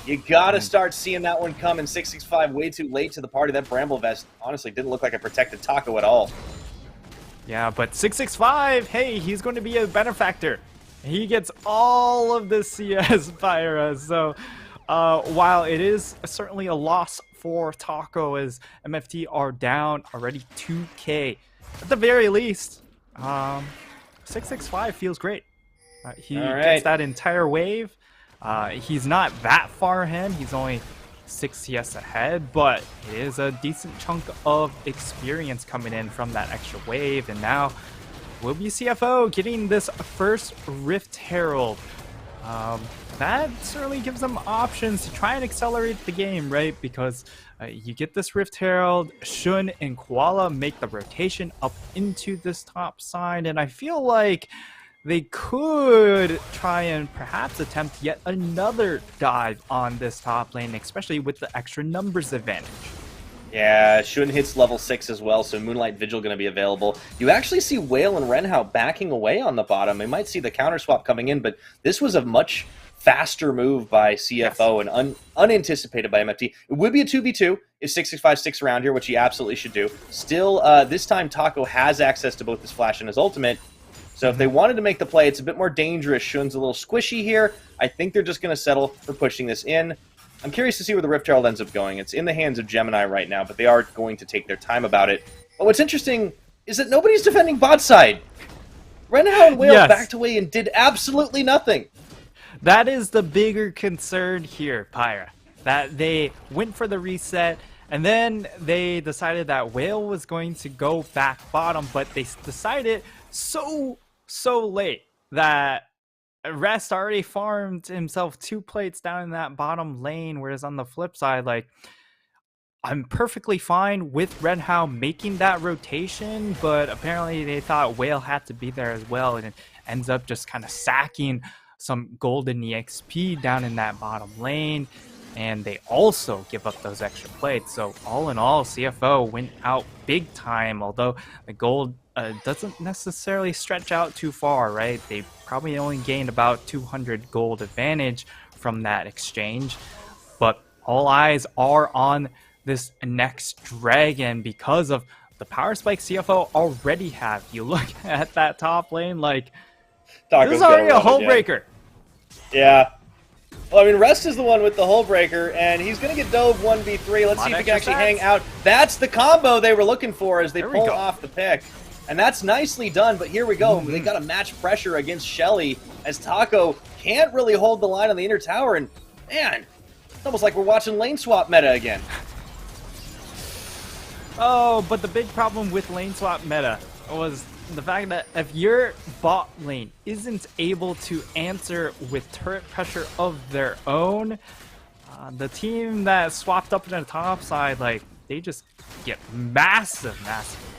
you got to start seeing that one coming. 665 way too late to the party. That Bramble Vest honestly didn't look like it protected Taco at all. Yeah, but 665, hey, he's going to be a benefactor. He gets all of the CS Pyra, so while it is certainly a loss for Taco as MFT are down already 2k, at the very least, 665 feels great. He gets that entire wave. He's not that far ahead. He's only 6 CS ahead, but it is a decent chunk of experience coming in from that extra wave, and now will be CFO getting this first Rift Herald. That certainly gives them options to try and accelerate the game, right? Because you get this Rift Herald, Shun and Koala make the rotation up into this top side, and I feel like they could try and perhaps attempt yet another dive on this top lane, especially with the extra numbers advantage. Yeah, Shun hits level 6 as well, so Moonlight Vigil going to be available. You actually see Whale and Renhao backing away on the bottom. They might see the counter swap coming in, but this was a much faster move by CFO and unanticipated by MFT. It would be a 2v2 if 665 sticks around here, which he absolutely should do. Still, this time Taco has access to both his flash and his ultimate, so if they wanted to make the play, it's a bit more dangerous. Shun's a little squishy here. I think they're just going to settle for pushing this in. I'm curious to see where the Rift Herald ends up going. It's in the hands of Gemini right now, but they are going to take their time about it. But what's interesting is that nobody's defending bot side. Renhao and Whale backed away and did absolutely nothing. That is the bigger concern here, Pyra. That they went for the reset, and then they decided that Whale was going to go back bottom, but they decided so late that Rest already farmed himself 2 plates down in that bottom lane, whereas on the flip side, like, I'm perfectly fine with Renhao making that rotation, but apparently they thought Whale had to be there as well, and it ends up just kind of sacking some golden EXP down in that bottom lane, and they also give up those extra plates. So all in all, CFO went out big time, although the gold doesn't necessarily stretch out too far, right? They probably only gained about 200 gold advantage from that exchange, but all eyes are on this next dragon because of the power spike CFO already have. You look at that top lane, like, this is already a hull breaker. Yeah. Well, I mean, Rest is the one with the hull breaker, and he's going to get dove 1v3. Let's see if he can actually hang out. That's the combo they were looking for as they pull off the pick. And that's nicely done, but here we go. They got to match pressure against Shelly as Taco can't really hold the line on the inner tower. And, man, it's almost like we're watching lane swap meta again. Oh, but the big problem with lane swap meta was the fact that if your bot lane isn't able to answer with turret pressure of their own, the team that swapped up in the top side, like, they just get massive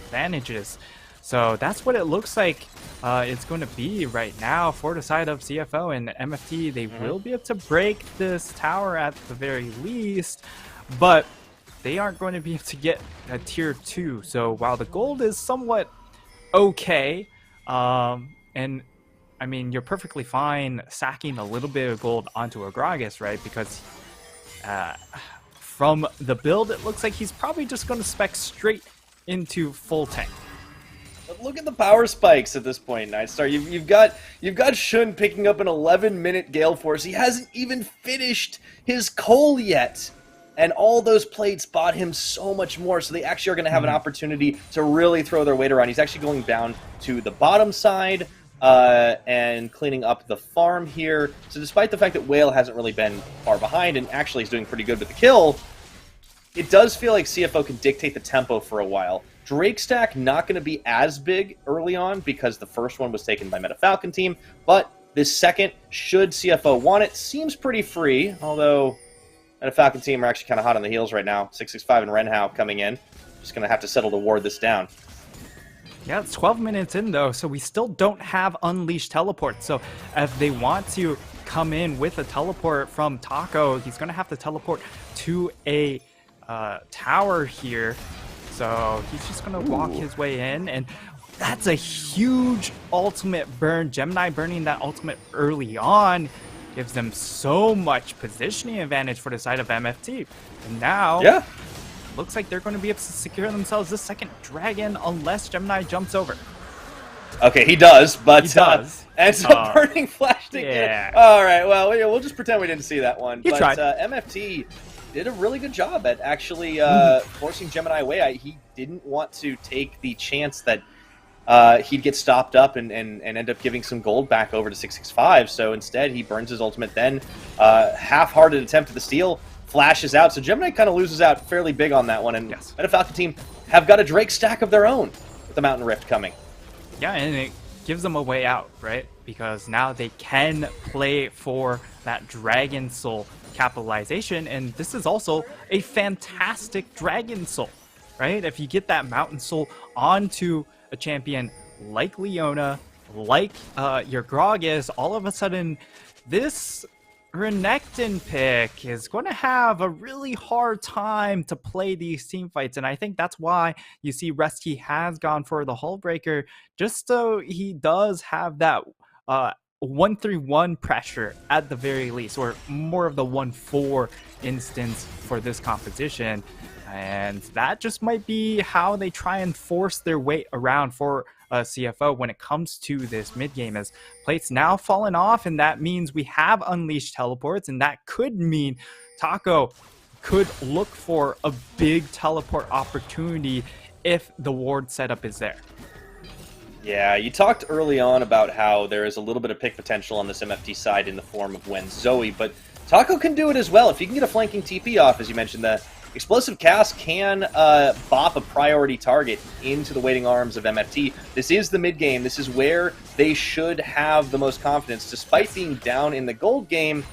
advantages. So that's what it looks like it's going to be right now for the side of CFO and MFT. They will be able to break this tower at the very least, but they aren't going to be able to get a tier 2. So while the gold is somewhat okay, and I mean, you're perfectly fine sacking a little bit of gold onto Aatrox, right? Because from the build, it looks like he's probably just going to spec straight into full tank. But look at the power spikes at this point, Nightstar. You've got Shun picking up an 11-minute Gale Force. He hasn't even finished his coal yet. And all those plates bought him so much more, so they actually are going to have an opportunity to really throw their weight around. He's actually going down to the bottom side and cleaning up the farm here. So despite the fact that Whale hasn't really been far behind and actually is doing pretty good with the kill, it does feel like CFO can dictate the tempo for a while. Drake stack not going to be as big early on because the first one was taken by Meta Falcon team, but this second, should CFO want it, seems pretty free, although Meta Falcon team are actually kind of hot on the heels right now. 665 and Renhao coming in. Just going to have to settle to ward this down. Yeah, it's 12 minutes in, though, so we still don't have Unleashed teleport. So if they want to come in with a teleport from Taco, he's going to have to teleport to a tower here. So he's just going to walk his way in, and that's a huge ultimate burn. Gemini burning that ultimate early on gives them so much positioning advantage for the side of MFT. And now, looks like they're going to be able to secure themselves this second dragon unless Gemini jumps over. Okay, he does, but he does. And so burning flash to get. All right, well, we'll just pretend we didn't see that one. He tried. MFT did a really good job at actually forcing Gemini away. He didn't want to take the chance that he'd get stopped up and end up giving some gold back over to 665. So instead, he burns his ultimate. Then half-hearted attempt at the steal flashes out. So Gemini kind of loses out fairly big on that one. And Meta Falcon team have got a Drake stack of their own with the Mountain Rift coming. Yeah, and it gives them a way out, right? Because now they can play for that Dragon Soul capitalization, and this is also a fantastic Dragon Soul, right? If you get that Mountain Soul onto a champion like Leona, like your Gragas, all of a sudden this Renekton pick is going to have a really hard time to play these team fights, and I think that's why you see Resky has gone for the Hull Breaker, just so he does have that 1-3-1 pressure at the very least, or more of the 1-4 instance for this composition. And that just might be how they try and force their way around for CFO when it comes to this mid game, as plates now fallen off, and that means we have unleashed teleports, and that could mean Taco could look for a big teleport opportunity if the ward setup is there. Yeah, you talked early on about how there is a little bit of pick potential on this MFT side in the form of Wen Zoe, but Taco can do it as well. If you can get a flanking TP off, as you mentioned, the Explosive Cast can bop a priority target into the waiting arms of MFT. This is the mid game. This is where they should have the most confidence. Despite being down in the gold game,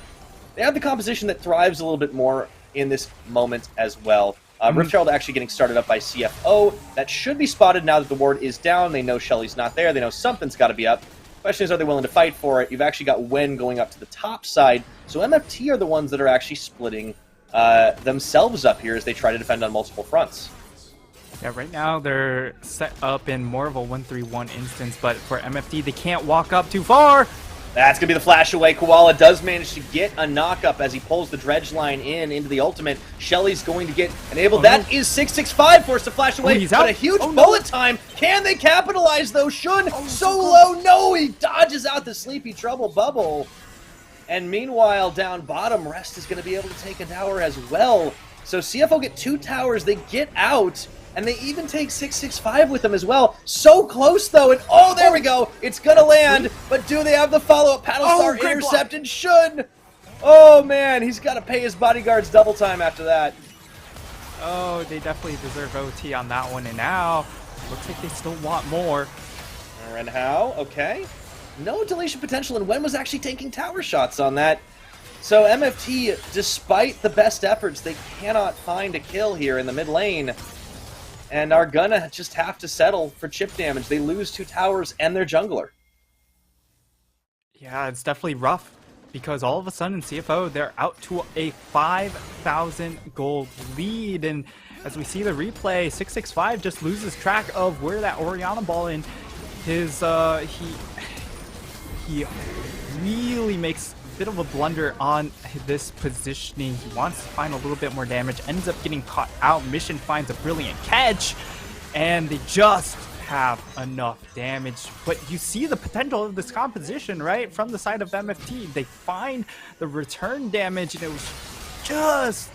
they have the composition that thrives a little bit more in this moment as well. Riftchild actually getting started up by CFO. That should be spotted now that the ward is down. They know Shelly's not there. They know something's got to be up. Question is, are they willing to fight for it? You've actually got Wen going up to the top side. So MFT are the ones that are actually splitting themselves up here as they try to defend on multiple fronts. Yeah, right now they're set up in more of a 1-3-1 instance, but for MFT, they can't walk up too far. That's going to be the flash away. Koala does manage to get a knock-up as he pulls the dredge line into the ultimate. Shelly's going to get enabled. That is 665 forced to flash away, but a huge bullet time. Can they capitalize, though? Shun so low. No, he dodges out the Sleepy Trouble bubble. And meanwhile, down bottom, Rest is going to be able to take a tower as well. So CFO get 2 towers. They get out. And they even take 665 with them as well. So close, though. And oh, there we go. It's going to land. But do they have the follow-up? Paddlestar intercepted Shun. Oh, man. He's got to pay his bodyguards double time after that. Oh, they definitely deserve OT on that one. And now, looks like they still want more. And how? Okay. No deletion potential. And Wen was actually taking tower shots on that. So MFT, despite the best efforts, they cannot find a kill here in the mid lane. And are gonna just have to settle for chip damage. They lose 2 towers and their jungler. Yeah, it's definitely rough because all of a sudden CFO, they're out to a 5,000 gold lead. And as we see the replay, 665 just loses track of where that Orianna ball in his, he really makes a bit of a blunder on this positioning. He wants to find a little bit more damage, ends up getting caught out. Mission finds a brilliant catch, and they just have enough damage. But you see the potential of this composition, right? From the side of MFT, they find the return damage, and it was just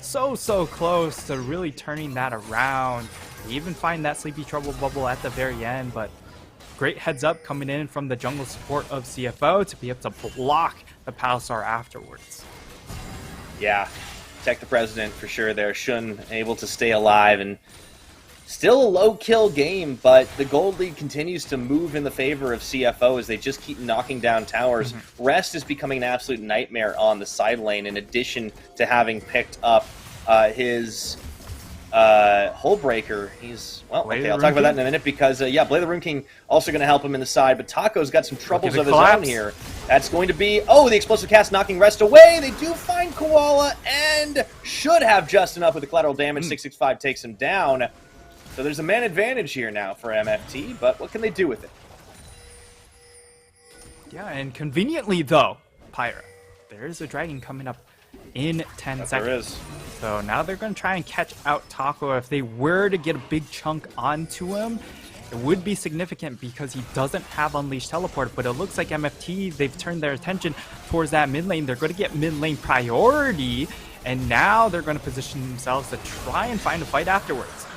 so close to really turning that around. They even find that Sleepy Trouble bubble at the very end, but great heads up coming in from the jungle support of CFO to be able to block the Paddlestar afterwards. Yeah, protect the president for sure there. Shun able to stay alive, and still a low kill game, but the gold lead continues to move in the favor of CFO as they just keep knocking down towers. Rest is becoming an absolute nightmare on the side lane, in addition to having picked up his Hullbreaker. He's, well, okay, I'll talk about that in a minute because, yeah, Blade of the Rune King also going to help him in the side, but Taco's got some troubles of his own here. That's going to be, oh, the Explosive Cast knocking Rest away. They do find Koala and should have just enough with the collateral damage. 665 takes him down. So there's a man advantage here now for MFT, but what can they do with it? Yeah, and conveniently, though, Pyra, there is a dragon coming up in 10 seconds. There is. So now they're going to try and catch out Taco. If they were to get a big chunk onto him, it would be significant because he doesn't have Unleashed Teleport. But it looks like MFT, they've turned their attention towards that mid lane. They're going to get mid lane priority, and now they're going to position themselves to try and find a fight afterwards.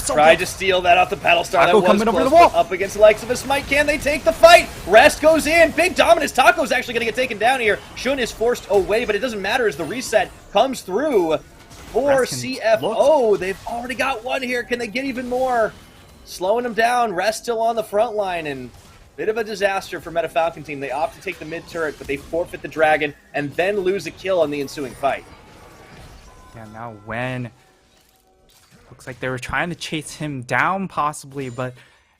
Tried to steal that off the Paddlestar. That was coming close, over the wall. up against the likes of a Smite. Can they take the fight? Rest goes in. Big dominance. Taco's actually going to get taken down here. Shun is forced away, but it doesn't matter as the reset comes through for CFO. They've already got one here. Can they get even more? Slowing them down. Rest still on the front line, and bit of a disaster for Meta Falcon team. They opt to take the mid turret, but they forfeit the dragon and then lose a kill on the ensuing fight. Yeah, now when... Looks like they were trying to chase him down, possibly, but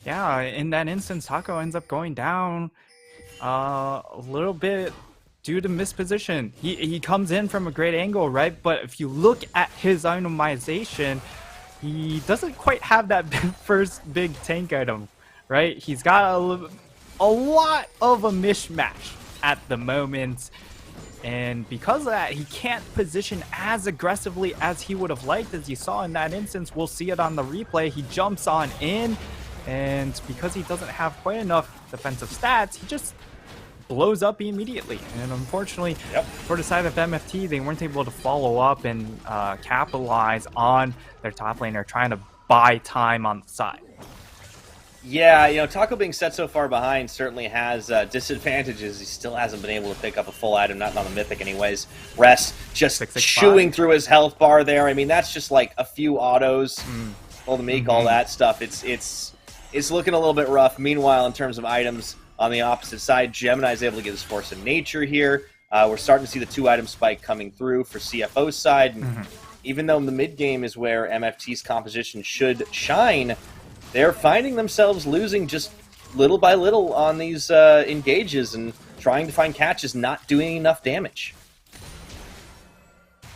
yeah, in that instance, Taco ends up going down a little bit due to misposition. He comes in from a great angle, right? But if you look at his itemization, he doesn't quite have that first big tank item, right? He's got a lot of a mishmash at the moment. And because of that, he can't position as aggressively as he would have liked, as you saw in that instance. We'll see it on the replay. He jumps on in, And because he doesn't have quite enough defensive stats, he just blows up immediately. And unfortunately, for the side of MFT, they weren't able to follow up and capitalize on their top laner, trying to buy time on the side. Yeah, you know, Taco being set so far behind certainly has disadvantages. He still hasn't been able to pick up a full item, not on the Mythic anyways. Rest just 665. chewing through his health bar there. I mean, that's just like a few autos, all the meek, all that stuff. It's looking a little bit rough. Meanwhile, in terms of items on the opposite side, Gemini's able to get his Force of Nature here. We're starting to see the 2-item spike coming through for CFO's side. And even though the mid game is where MFT's composition should shine, they're finding themselves losing just little by little on these engages and trying to find catches, not doing enough damage.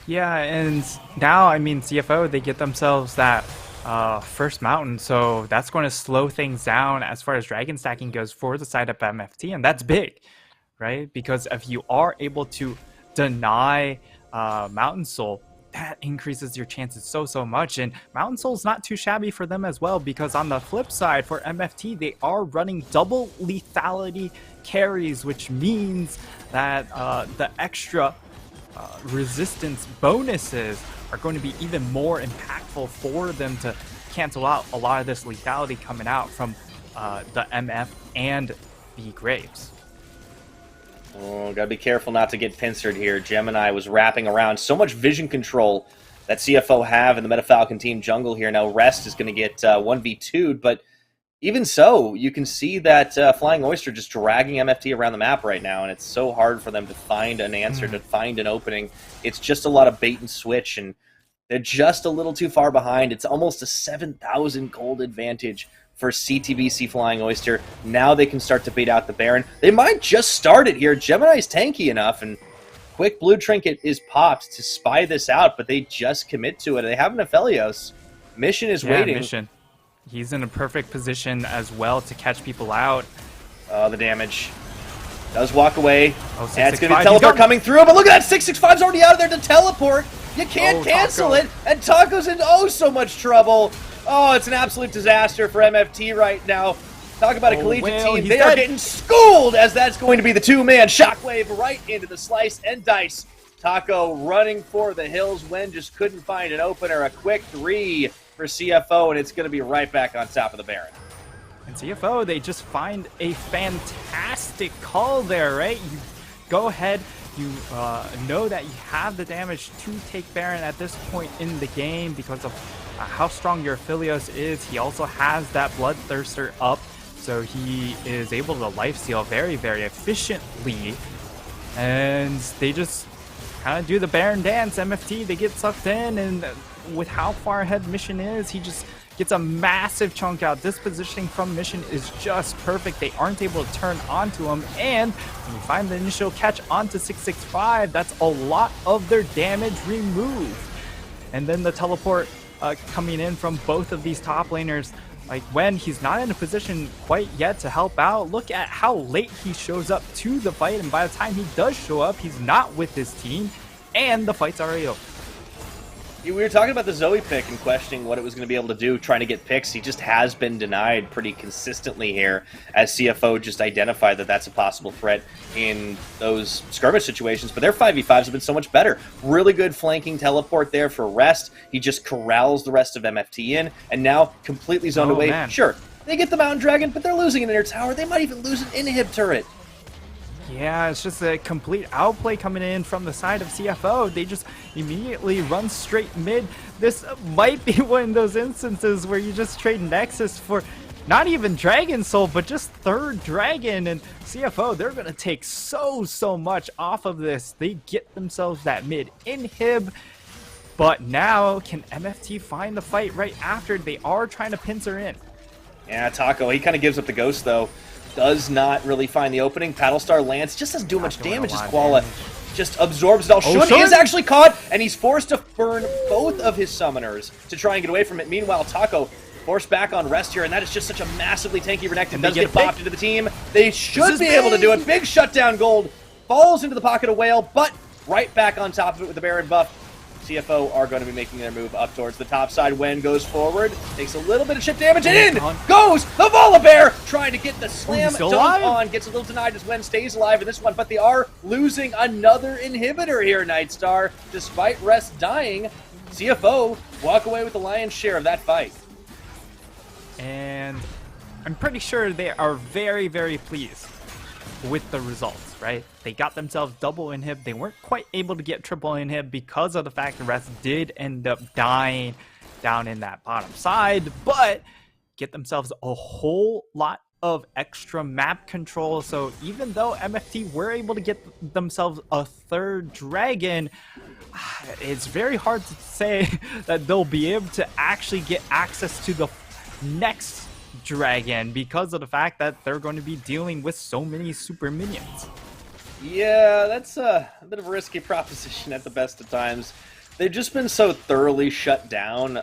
Yeah, and now, I mean, CFO, they get themselves that first mountain, so that's going to slow things down as far as dragon stacking goes for the side of MFT, and that's big, right? Because if you are able to deny Mountain Soul, that increases your chances so much. And Mountain Soul's not too shabby for them as well, because on the flip side for MFT, they are running double lethality carries, which means that the extra resistance bonuses are going to be even more impactful for them to cancel out a lot of this lethality coming out from the MF and the Graves. Oh, gotta be careful not to get pincered here. Gemini was wrapping around. So much vision control that CFO have in the Meta Falcon team jungle here. Now Rest is going to get 1v2'd, but even so, you can see that Flying Oyster just dragging MFT around the map right now, and it's so hard for them to find an answer, to find an opening. It's just a lot of bait and switch, and they're just a little too far behind. It's almost a 7,000 gold advantage for CTBC Flying Oyster. Now they can start to beat out the Baron. They might just start it here. Gemini's tanky enough, and quick blue trinket is popped to spy this out, but they just commit to it. They have an Aphelios. Mission is waiting. Mission. He's in a perfect position as well to catch people out. Oh, the damage. Does walk away. Oh, and it's going to be teleport coming through, but look at that, 665's already out of there to teleport. You can't cancel it, and Taco's in so much trouble. Oh, it's an absolute disaster for MFT right now. Talk about a collegiate team. They are getting schooled, as that's going to be the 2-man shockwave right into the slice and dice. Taco running for the hills. Wen just couldn't find an opener. A quick 3 for CFO, and it's going to be right back on top of the Baron. And CFO, they just find a fantastic call there, right? You go ahead, you know that you have the damage to take Baron at this point in the game because of how strong your Aphelios is. He also has that Bloodthirster up, so he is able to lifesteal very efficiently. And they just kind of do the Baron dance. MFT, they get sucked in, and with how far ahead Mission is, he just gets a massive chunk out. This positioning from Mission is just perfect. They aren't able to turn onto him, and when you find the initial catch onto 665, that's a lot of their damage removed. And then the teleport coming in from both of these top laners, like when he's not in a position quite yet to help out. Look at how late he shows up to the fight, and by the time he does show up, he's not with his team, and the fight's already over. We were talking about the Zoe pick and questioning what it was going to be able to do, trying to get picks. He just has been denied pretty consistently here, as CFO just identified that that's a possible threat in those skirmish situations. But their 5v5s have been so much better. Really good flanking teleport there for Rest. He just corrals the rest of MFT in, and now completely zoned away. Man. Sure, they get the Mountain Dragon, but they're losing an inner tower. They might even lose an inhib turret. Yeah, it's just a complete outplay coming in from the side of CFO. They just immediately run straight mid. This might be one of those instances where you just trade Nexus for not even Dragon Soul, but just third Dragon. And CFO, they're going to take so much off of this. They get themselves that mid inhib. But now, can MFT find the fight right after? They are trying to pincer in. Yeah, Taco, he kind of gives up the ghost, though. Does not really find the opening. Paddlestar lands, just doesn't do much damage as Koala just absorbs it all. Shun is actually caught, and he's forced to burn both of his summoners to try and get away from it. Meanwhile, Taco forced back on Rest here, and that is just such a massively tanky Renekton. Does get popped into the team. They should be able to do it. Big shutdown gold falls into the pocket of Whale, but right back on top of it with the Baron buff. CFO are going to be making their move up towards the top side. Wen goes forward, takes a little bit of chip damage, and in goes the Volibear, trying to get the slam dunk on. Gets a little denied as Wen stays alive in this one, but they are losing another inhibitor here, Nightstar. Despite Rest dying, CFO walk away with the lion's share of that fight. And I'm pretty sure they are very, very pleased with the results, right? They got themselves double inhib. They weren't quite able to get triple inhib because of the fact that Rest did end up dying down in that bottom side, but get themselves a whole lot of extra map control. So even though MFT were able to get themselves a third dragon, it's very hard to say that they'll be able to actually get access to the next dragon because of the fact that they're going to be dealing with so many super minions. Yeah, that's a bit of a risky proposition at the best of times. They've just been so thoroughly shut down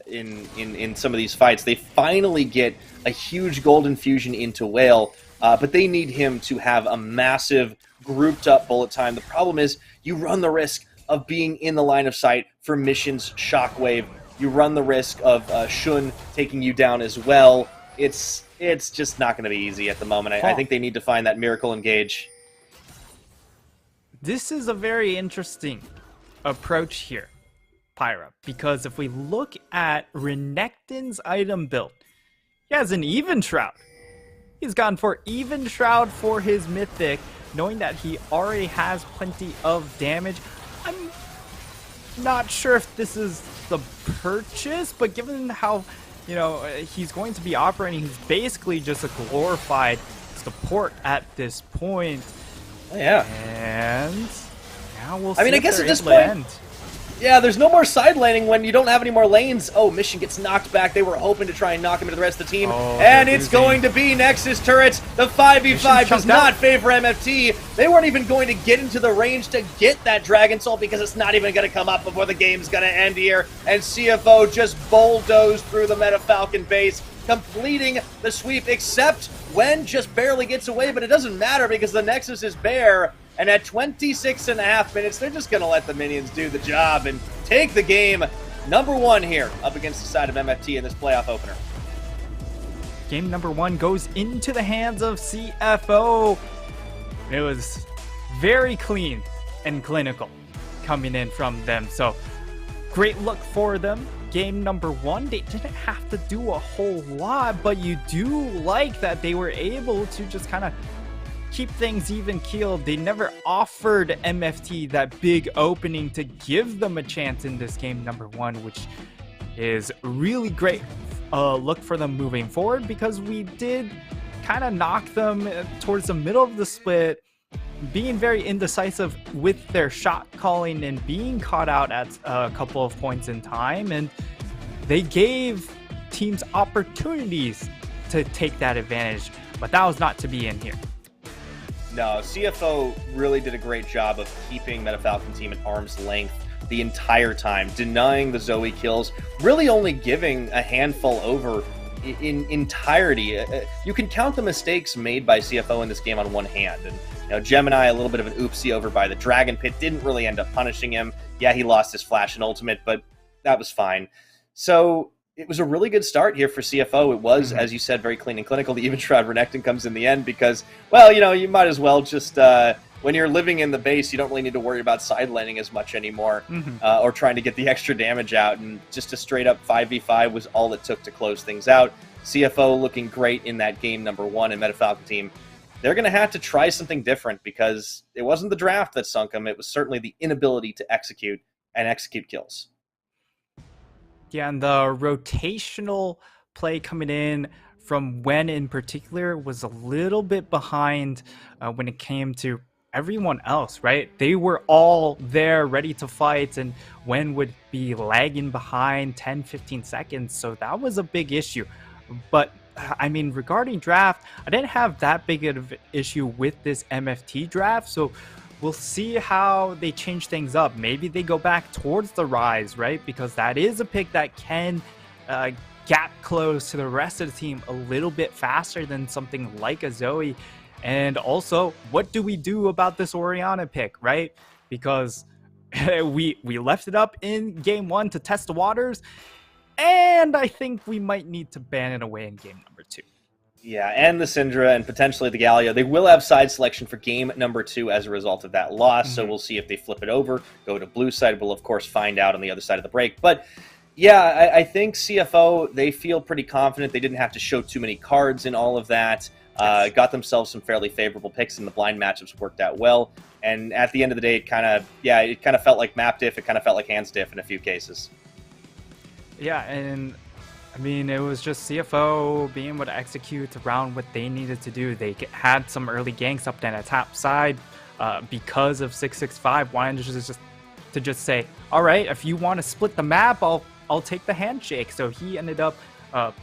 in some of these fights. They finally get a huge golden fusion into Whale, but they need him to have a massive grouped up bullet time. The problem is you run the risk of being in the line of sight for Mission's Shockwave. You run the risk of Shun taking you down as well. It's just not going to be easy at the moment. I think they need to find that miracle engage. This is a very interesting approach here, Pyra, because if we look at Renekton's item build, he has an Even Shroud. He's gone for Even Shroud for his Mythic, knowing that he already has plenty of damage. I'm not sure if this is the purchase, but given how, you know, he's going to be operating, he's basically just a glorified support at this point. Yeah. And now we'll see. I mean, I guess at this point, yeah, there's no more side laning when you don't have any more lanes. Oh, Mission gets knocked back. They were hoping to try and knock him into the rest of the team. And it's going to be Nexus Turrets. The 5v5 does not favor MFT. They weren't even going to get into the range to get that Dragon Soul because it's not even going to come up before the game's going to end here. And CFO just bulldozed through the Meta Falcon base, completing the sweep, except Wen just barely gets away, but it doesn't matter because the Nexus is bare. And at 26.5 minutes, they're just going to let the minions do the job and take the game number one here up against the side of MFT in this playoff opener. Game number one goes into the hands of CFO. It was very clean and clinical coming in from them. So great look for them. Game number one, they didn't have to do a whole lot, but you do like that they were able to just kind of keep things even keeled. They never offered MFT that big opening to give them a chance in this game number one, which is really great look for them moving forward, because we did kind of knock them towards the middle of the split, being very indecisive with their shot calling and being caught out at a couple of points in time, and they gave teams opportunities to take that advantage, but that was not to be in here. No, CFO really did a great job of keeping Meta Falcon team at arm's length the entire time, denying the Zoe kills, really only giving a handful over in entirety. You can count the mistakes made by CFO in this game on one hand. And you know, Gemini, a little bit of an oopsie over by the Dragon Pit, didn't really end up punishing him. Yeah, he lost his flash and ultimate, but that was fine. So it was a really good start here for CFO. It was, as you said, very clean and clinical. The Even Shroud Renekton comes in the end because, well, you know, you might as well just, when you're living in the base, you don't really need to worry about side laning as much anymore, or trying to get the extra damage out. And just a straight up 5v5 was all it took to close things out. CFO looking great in that game number one, and Meta Falcon team, they're going to have to try something different because it wasn't the draft that sunk them. It was certainly the inability to execute kills. Yeah, and the rotational play coming in from Wen in particular was a little bit behind when it came to everyone else, right? They were all there ready to fight, and Wen would be lagging behind 10-15 seconds, so that was a big issue. But I mean, regarding draft, I didn't have that big of an issue with this MFT draft, so we'll see how they change things up. Maybe they go back towards the Rise, right? Because that is a pick that can gap close to the rest of the team a little bit faster than something like a Zoe. And also, what do we do about this Orianna pick, right? Because we left it up in game 1 to test the waters, and I think we might need to ban it away in game number 2. Yeah, and the Syndra and potentially the Galio. They will have side selection for game number 2 as a result of that loss, so we'll see if they flip it over, go to blue side. We'll, of course, find out on the other side of the break. But, yeah, I think CFO, they feel pretty confident. They didn't have to show too many cards in all of that. Got themselves some fairly favorable picks, and the blind matchups worked out well. And at the end of the day, it kind of felt like map diff. It kind of felt like hands diff in a few cases. Yeah, and I mean, it was just CFO being able to execute around what they needed to do. They had some early ganks up on the top side because of 665. Wanted to just say, all right, if you want to split the map, I'll take the handshake. So he ended up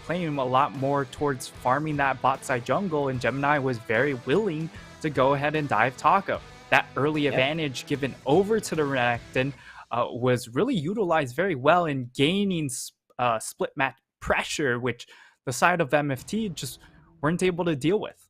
playing a lot more towards farming that bot side jungle, and Gemini was very willing to go ahead and dive Taco. That early advantage given over to the Renekton was really utilized very well in gaining split map pressure, which the side of MFT just weren't able to deal with.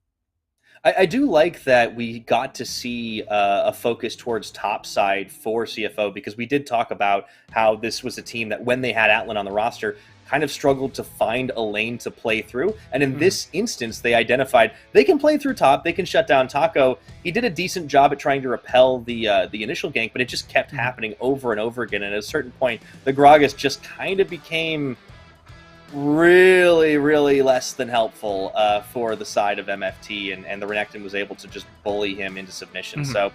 I do like that we got to see a focus towards top side for CFO, because we did talk about how this was a team that when they had Atlan on the roster kind of struggled to find a lane to play through. And in this instance, they identified they can play through top, they can shut down Taco. He did a decent job at trying to repel the initial gank, but it just kept happening over and over again. And at a certain point, the Gragas just kind of became really, really less than helpful for the side of MFT, and the Renekton was able to just bully him into submission. So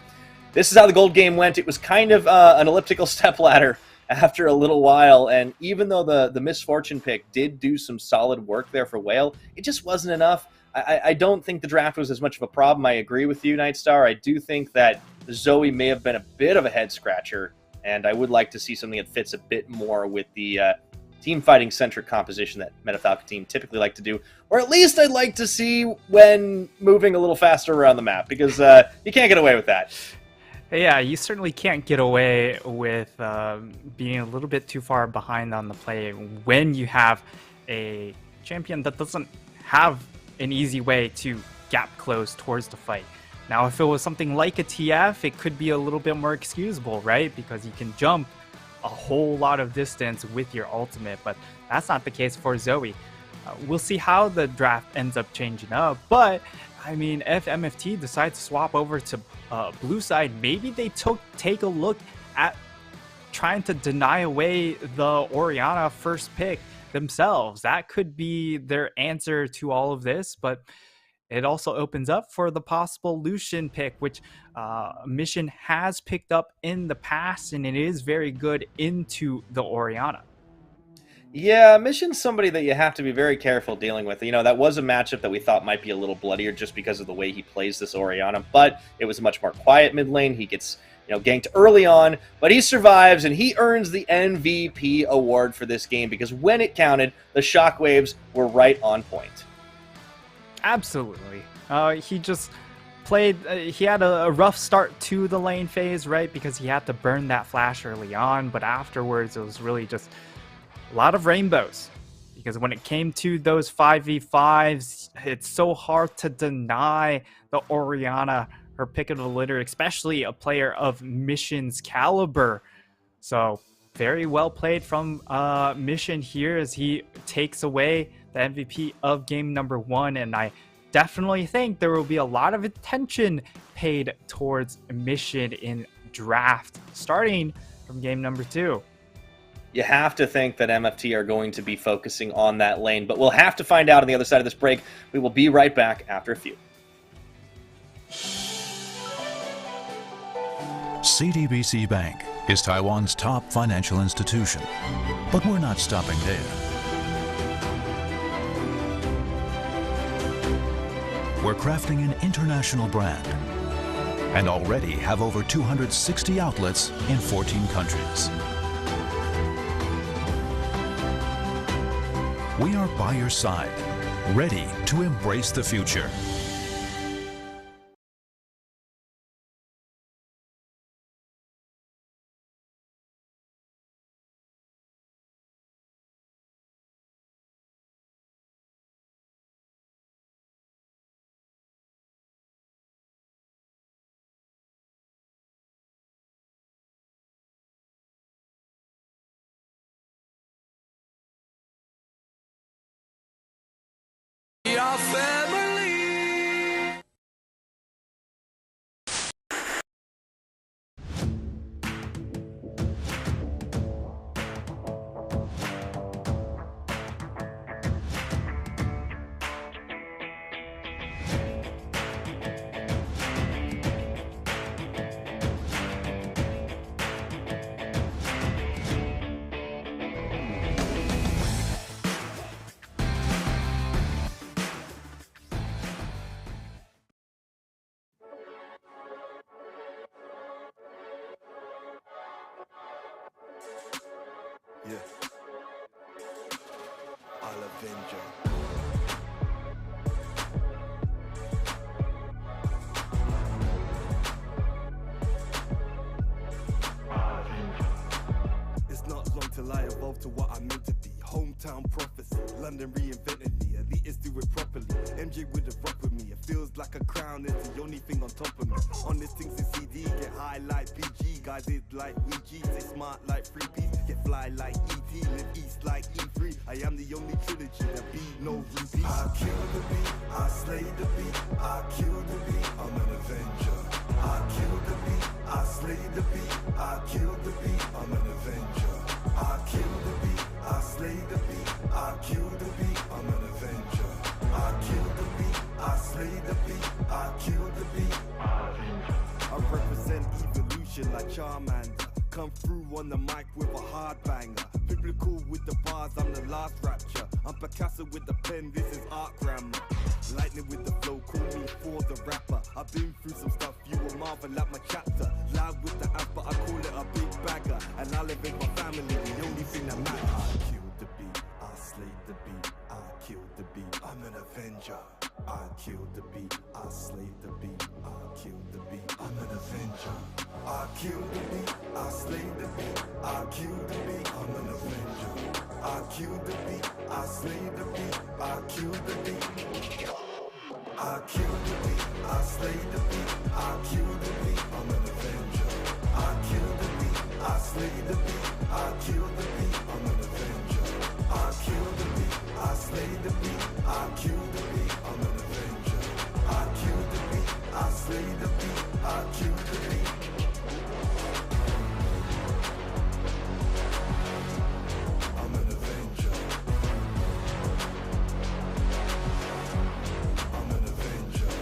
this is how the gold game went. It was kind of an elliptical stepladder after a little while, and even though the Misfortune pick did do some solid work there for Whale, it just wasn't enough. I don't think the draft was as much of a problem. I agree with you, Nightstar. I do think that Zoe may have been a bit of a head-scratcher, and I would like to see something that fits a bit more with the team fighting centric composition that Metafalcon team typically like to do, or at least I'd like to see when moving a little faster around the map, because you can't get away with that. Yeah, you certainly can't get away with being a little bit too far behind on the play when you have a champion that doesn't have an easy way to gap close towards the fight. Now, if it was something like a TF, it could be a little bit more excusable, right? Because you can jump a whole lot of distance with your ultimate, but that's not the case for Zoe. We'll see how the draft ends up changing up, but I mean, if MFT decides to swap over to blue side, maybe they take a look at trying to deny away the Orianna first pick themselves. That could be their answer to all of this, but it also opens up for the possible Lucian pick, which Mission has picked up in the past, and it is very good into the Orianna. Yeah, Mission's somebody that you have to be very careful dealing with. You know, that was a matchup that we thought might be a little bloodier just because of the way he plays this Orianna, but it was a much more quiet mid lane. He gets, ganked early on, but he survives, and he earns the MVP award for this game, because when it counted, the shockwaves were right on point. Absolutely. He just played, he had a rough start to the lane phase, right? Because he had to burn that flash early on, but afterwards it was really just a lot of rainbows. Because when it came to those 5v5s, it's so hard to deny the Orianna her pick of the litter, especially a player of Mission's caliber. So very well played from Mission here as he takes away the MVP of game number 1, and I definitely think there will be a lot of attention paid towards Mission in draft starting from game number 2. You have to think that MFT are going to be focusing on that lane, but we'll have to find out on the other side of this break. We will be right back after a few. CTBC Bank is Taiwan's top financial institution, but we're not stopping there. We're crafting an international brand and already have over 260 outlets in 14 countries. We are by your side, ready to embrace the future. are family. Yeah. I'll avenge you. It's not long till I evolve to what I'm meant to be. Hometown prophecy, London reinvented me. Elitists do it properly. MJ would have rocked with me. It feels like a crown is the only thing on top of me. Honest things in CD, get high like PG. Guys, it's like Ouija, stay smart like 3P. Get fly like ET, live east like E3. I am the only trilogy that beat no repeat. I kill the beat, I slay the beat, I kill the beat, I'm an avenger. I kill the beat, I slay the beat, I kill the beat, I'm an avenger. I kill the beat, I slay the beat, I kill the beat, I'm an avenger. I kill the beat, I slay the beat, I kill the beat. I represent evolution like Charmander. Come through on the mic with a hard banger. Biblical with the bars, I'm the last rapture. I'm Picasso with the pen, this is art grammar. Lightning with the flow, call me for the rapper. I've been through some stuff, you will marvel at my chapter. Loud with the amp, but I call it a big bagger. And I'll elevate my family, the only thing that matters. I killed the beat, I slayed the beat, I killed the beat, I'm an avenger. I killed the beat, I slayed the beat, I killed the beat, I'm an avenger. I killed the beat, I slayed the beat, I killed the beat, I'm an avenger. I killed the beat, I slayed the beat, I killed the beat. I killed the beat, I slayed the beat, I killed the beat, I'm an avenger. I killed the beat, I slayed the beat, I killed the beat, I'm an avenger. I killed the beat, I slayed the beat, I killed the beat, I'm an avenger. I killed the beat, I slayed the beat, I killed the beat. I'm an avenger. I'm an avenger.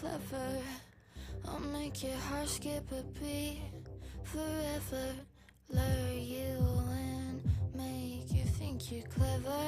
clever. I'll make your heart skip a beat forever. Lure you in, make you think you're clever.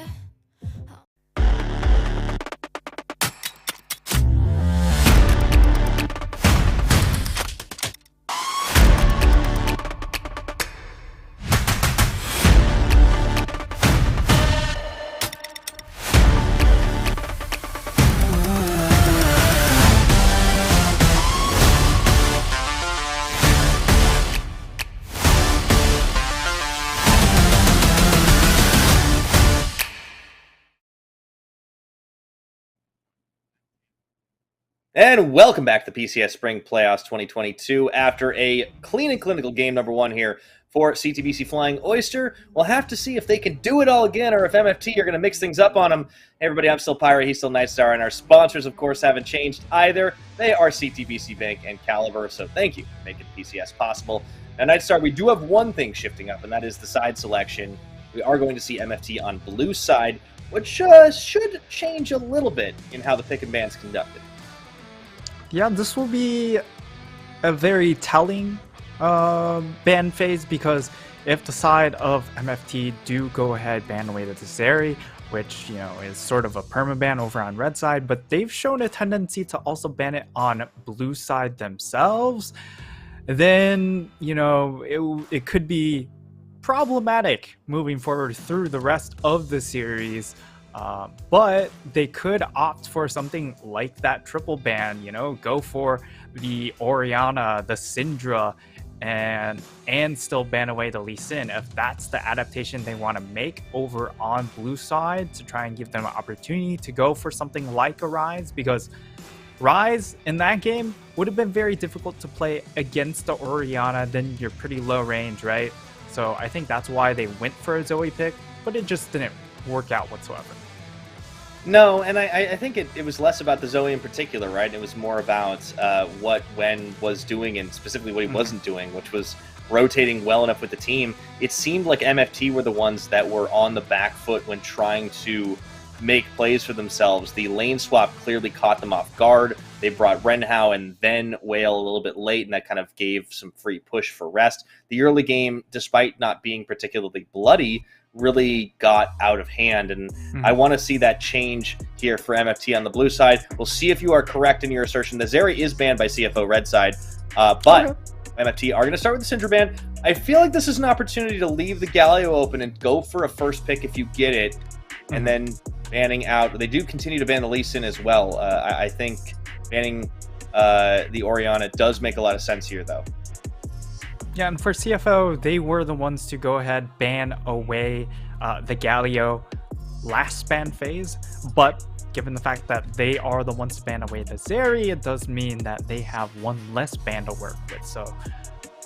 And welcome back to the PCS Spring Playoffs 2022. After a clean and clinical game number 1 here for CTBC Flying Oyster, we'll have to see if they can do it all again or if MFT are going to mix things up on them. Hey everybody, I'm still Pirate, he's still Nightstar, and our sponsors, of course, haven't changed either. They are CTBC Bank and Caliber, so thank you for making PCS possible. Now, Nightstar, we do have one thing shifting up, and that is the side selection. We are going to see MFT on blue side, which should change a little bit in how the pick and ban's conducted. Yeah, this will be a very telling ban phase, because if the side of MFT do go ahead ban away the Zeri, which, you know, is sort of a permaban over on red side, but they've shown a tendency to also ban it on blue side themselves, then, you know, it could be problematic moving forward through the rest of the series. But they could opt for something like that triple ban, you know, go for the Orianna, the Syndra, and still ban away the Lee Sin if that's the adaptation they want to make over on blue side, to try and give them an opportunity to go for something like a Rise, because Rise in that game would have been very difficult to play against the Orianna. Then you're pretty low range, right? So I think that's why they went for a Zoe pick, but it just didn't work out whatsoever. No, and I think it was less about the Zoe in particular, right? It was more about what Wen was doing, and specifically what he wasn't doing, which was rotating well enough with the team. It seemed like MFT were the ones that were on the back foot when trying to make plays for themselves. The lane swap clearly caught them off guard. They brought Renhao and then Whale a little bit late, and that kind of gave some free push for rest. The early game, despite not being particularly bloody, really got out of hand, and I want to see that change here for MFT on the blue side. We'll see if you are correct in your assertion. The Zeri is banned by CFO red side, but MFT are going to start with the Syndra ban. I feel like this is an opportunity to leave the Galio open and go for a first pick if you get it, and then banning out. They do continue to ban the Lee Sin as well. I think banning the Orianna does make a lot of sense here, though. Yeah, and for CFO, they were the ones to go ahead, ban away the Galio last ban phase, but given the fact that they are the ones to ban away the Zeri, it does mean that they have one less ban to work with. So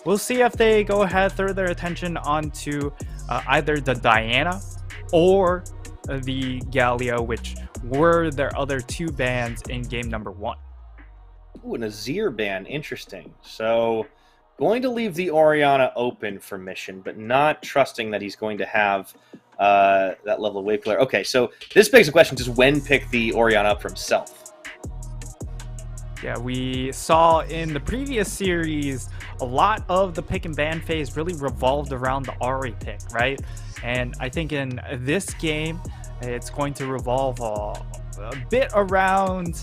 we'll see if they go ahead, throw their attention onto either the Diana or the Galio, which were their other 2 bans in game number 1. Ooh, an Azir ban, interesting. So going to leave the Orianna open for mission, but not trusting that he's going to have that level of wave clear. Okay, so this begs the question, does Wen pick the Orianna up for himself? Yeah, we saw in the previous series, a lot of the pick and ban phase really revolved around the Ahri pick, right? And I think in this game, it's going to revolve a bit around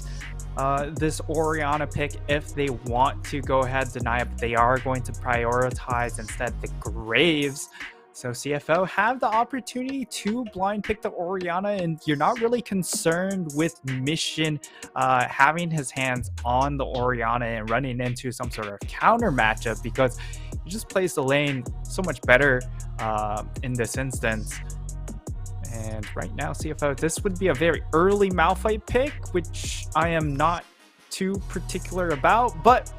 this Orianna pick if they want to go ahead deny it, but they are going to prioritize instead the Graves. So CFO have the opportunity to blind pick the Orianna, and you're not really concerned with Mission having his hands on the Orianna and running into some sort of counter matchup, because he just plays the lane so much better in this instance. And right now, CFO, this would be a very early Malphite pick, which I am not too particular about, but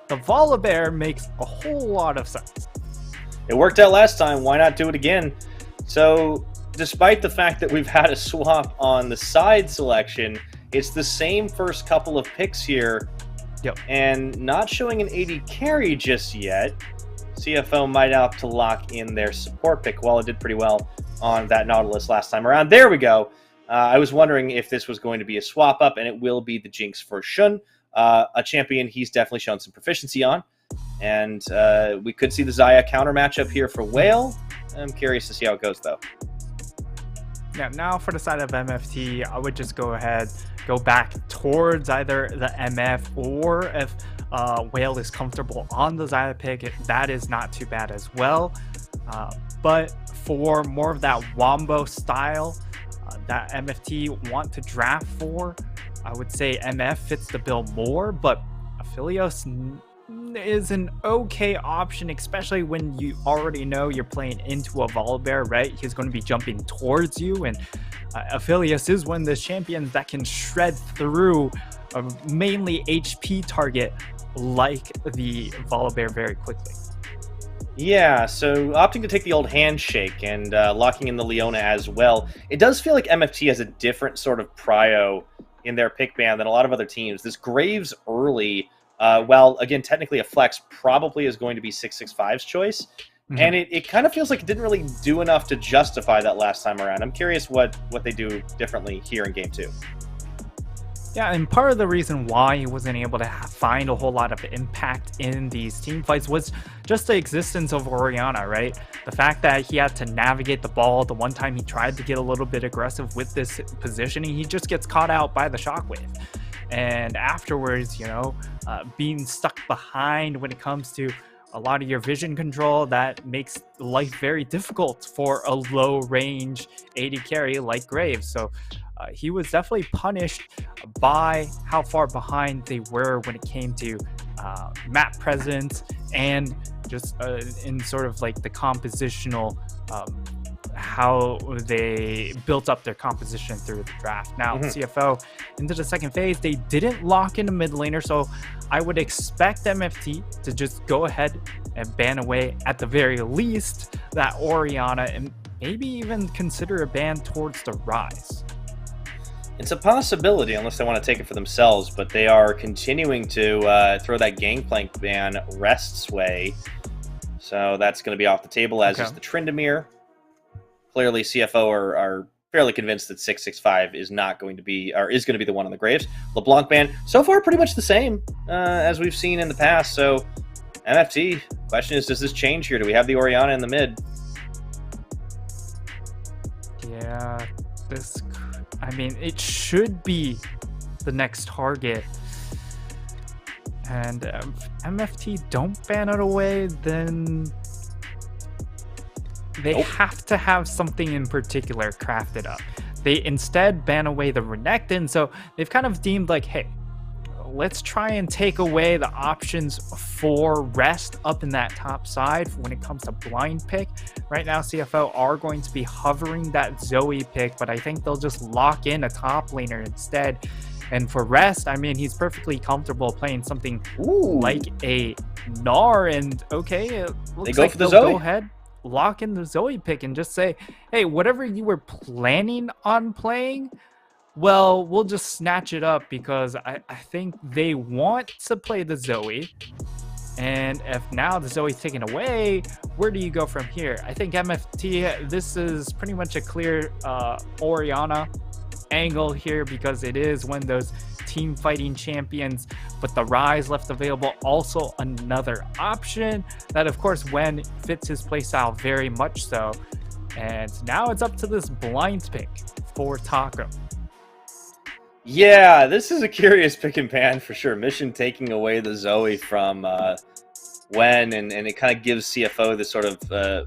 the Volibear makes a whole lot of sense. It worked out last time, why not do it again? So, despite the fact that we've had a swap on the side selection, it's the same first couple of picks here, and not showing an AD carry just yet. CFO might have to lock in their support pick. Well, it did pretty well on that Nautilus last time around. There we go. I was wondering if this was going to be a swap up, and it will be the Jinx for Shun a champion he's definitely shown some proficiency on. And we could see the Xayah counter matchup here for Whale. I'm curious to see how it goes, though. Yeah, now for the side of MFT, I would just go back towards either the MF, or if Whale is comfortable on the Xayah pick, that is not too bad as well. But for more of that Wombo style that MFT want to draft for, I would say MF fits the bill more, but Aphelios is an okay option, especially when you already know you're playing into a Volibear, right? He's going to be jumping towards you, and Aphelios is one of the champions that can shred through a mainly HP target like the Volibear very quickly. Yeah, so opting to take the old handshake and locking in the Leona as well. It does feel like MFT has a different sort of prio in their pick band than a lot of other teams. This Graves early, while again technically a flex, probably is going to be 665's choice. And it kind of feels like it didn't really do enough to justify that last time around. I'm curious what they do differently here in Game 2. Yeah, and part of the reason why he wasn't able to find a whole lot of impact in these team fights was just the existence of Orianna, right? The fact that he had to navigate the ball. The one time he tried to get a little bit aggressive with this positioning, he just gets caught out by the Shockwave. And afterwards, you know, being stuck behind when it comes to a lot of your vision control, that makes life very difficult for a low range AD carry like Graves. So he was definitely punished by how far behind they were when it came to map presence and just in sort of like the compositional, how they built up their composition through the draft. Now, CFO into the second phase, they didn't lock in a mid laner, so I would expect MFT to just go ahead and ban away at the very least that Orianna, and maybe even consider a ban towards the Rise. It's a possibility, unless they want to take it for themselves, but they are continuing to throw that Gangplank ban Rest's way. So that's going to be off the table, as is the Tryndamere. Clearly, CFO are fairly convinced that 665 is not going to be, or is going to be the one on the Graves. LeBlanc ban, so far pretty much the same as we've seen in the past. So MFT, question is, does this change here? Do we have the Orianna in the mid? Yeah, I mean, it should be the next target. And MFT don't ban it away, then they have to have something in particular crafted up. They instead ban away the Renekton, so they've kind of deemed like, hey, let's try and take away the options for Rest up in that top side when it comes to blind pick. Right now, CFO are going to be hovering that Zoe pick, but I think they'll just lock in a top laner instead. And for Rest, I mean, he's perfectly comfortable playing something like a Gnar, and okay, it looks like they'll go ahead, lock in the Zoe pick and just say, hey, whatever you were planning on playing, well, we'll just snatch it up, because I think they want to play the Zoe. And if now the Zoe's taken away, where do you go from here? I think MFT, this is pretty much a clear Orianna angle here, because it is one of those team fighting champions, but the Rise left available, also another option that of course when fits his playstyle very much so. And now it's up to this blind pick for Taco. Yeah, this is a curious pick and pan for sure. Mission taking away the Zoe from Wen, and it kind of gives CFO this sort of a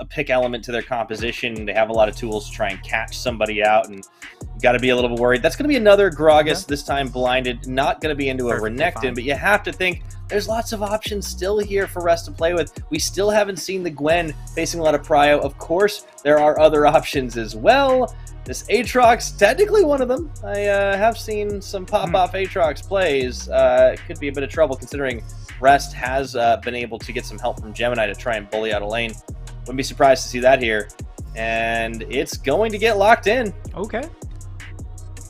pick element to their composition. They have a lot of tools to try and catch somebody out, and you got to be a little bit worried. That's going to be another Gragas, this time blinded, not going to be into a Renekton, but you have to think there's lots of options still here for Rest to play with. We still haven't seen the Gwen facing a lot of prio. Of course, there are other options as well. This Aatrox, technically one of them. I have seen some pop-off Aatrox plays. Could be a bit of trouble considering Rest has been able to get some help from Gemini to try and bully out a lane. Wouldn't be surprised to see that here. And it's going to get locked in. Okay.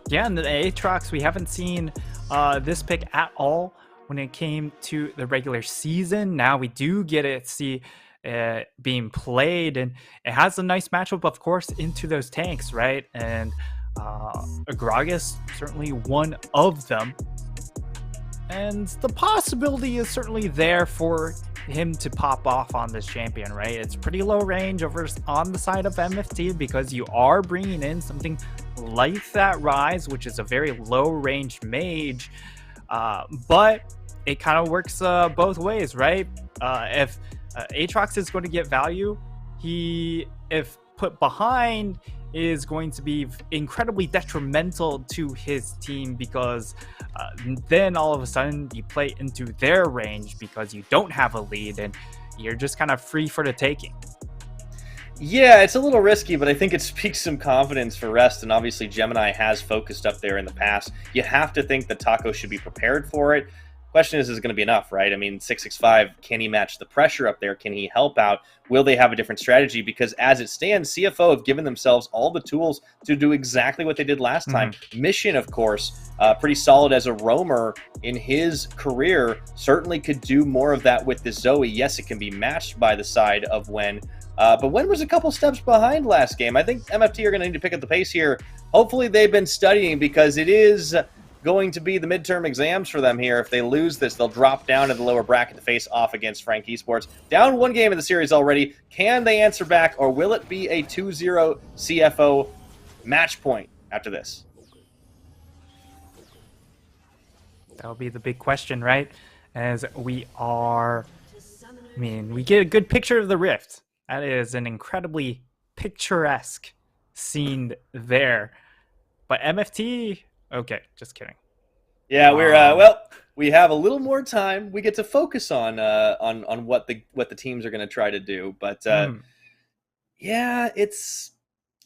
Yeah, and the Aatrox, we haven't seen this pick at all when it came to the regular season. Now we do get to see being played, and it has a nice matchup, of course, into those tanks, right? And Gragas, certainly one of them. And the possibility is certainly there for him to pop off on this champion, right? It's pretty low range over on the side of MFT because you are bringing in something like that Rise, which is a very low range mage, but it kind of works both ways, right? If Aatrox is going to get value, if put behind, is going to be incredibly detrimental to his team because then all of a sudden you play into their range because you don't have a lead and you're just kind of free for the taking. Yeah, it's a little risky, but I think it speaks some confidence for Rest, and obviously Gemini has focused up there in the past. You have to think that Taco should be prepared for it. Question is it going to be enough, right? I mean, 665, can he match the pressure up there? Can he help out? Will they have a different strategy? Because as it stands, CFO have given themselves all the tools to do exactly what they did last time. Mission, of course, pretty solid as a roamer in his career, certainly could do more of that with the Zoe. Yes, it can be matched by the side of Wen, but Wen was a couple steps behind last game. I think MFT are going to need to pick up the pace here. Hopefully they've been studying because it is going to be the midterm exams for them here. If they lose this, they'll drop down to the lower bracket to face off against Frank Esports. Down one game in the series already. Can they answer back, or will it be a 2-0 CFO match point after this? That'll be the big question, right? As we get a good picture of the Rift. That is an incredibly picturesque scene there. But MFT, okay, just kidding. Yeah, we have a little more time. We get to focus on what the teams are going to try to do. But yeah, it's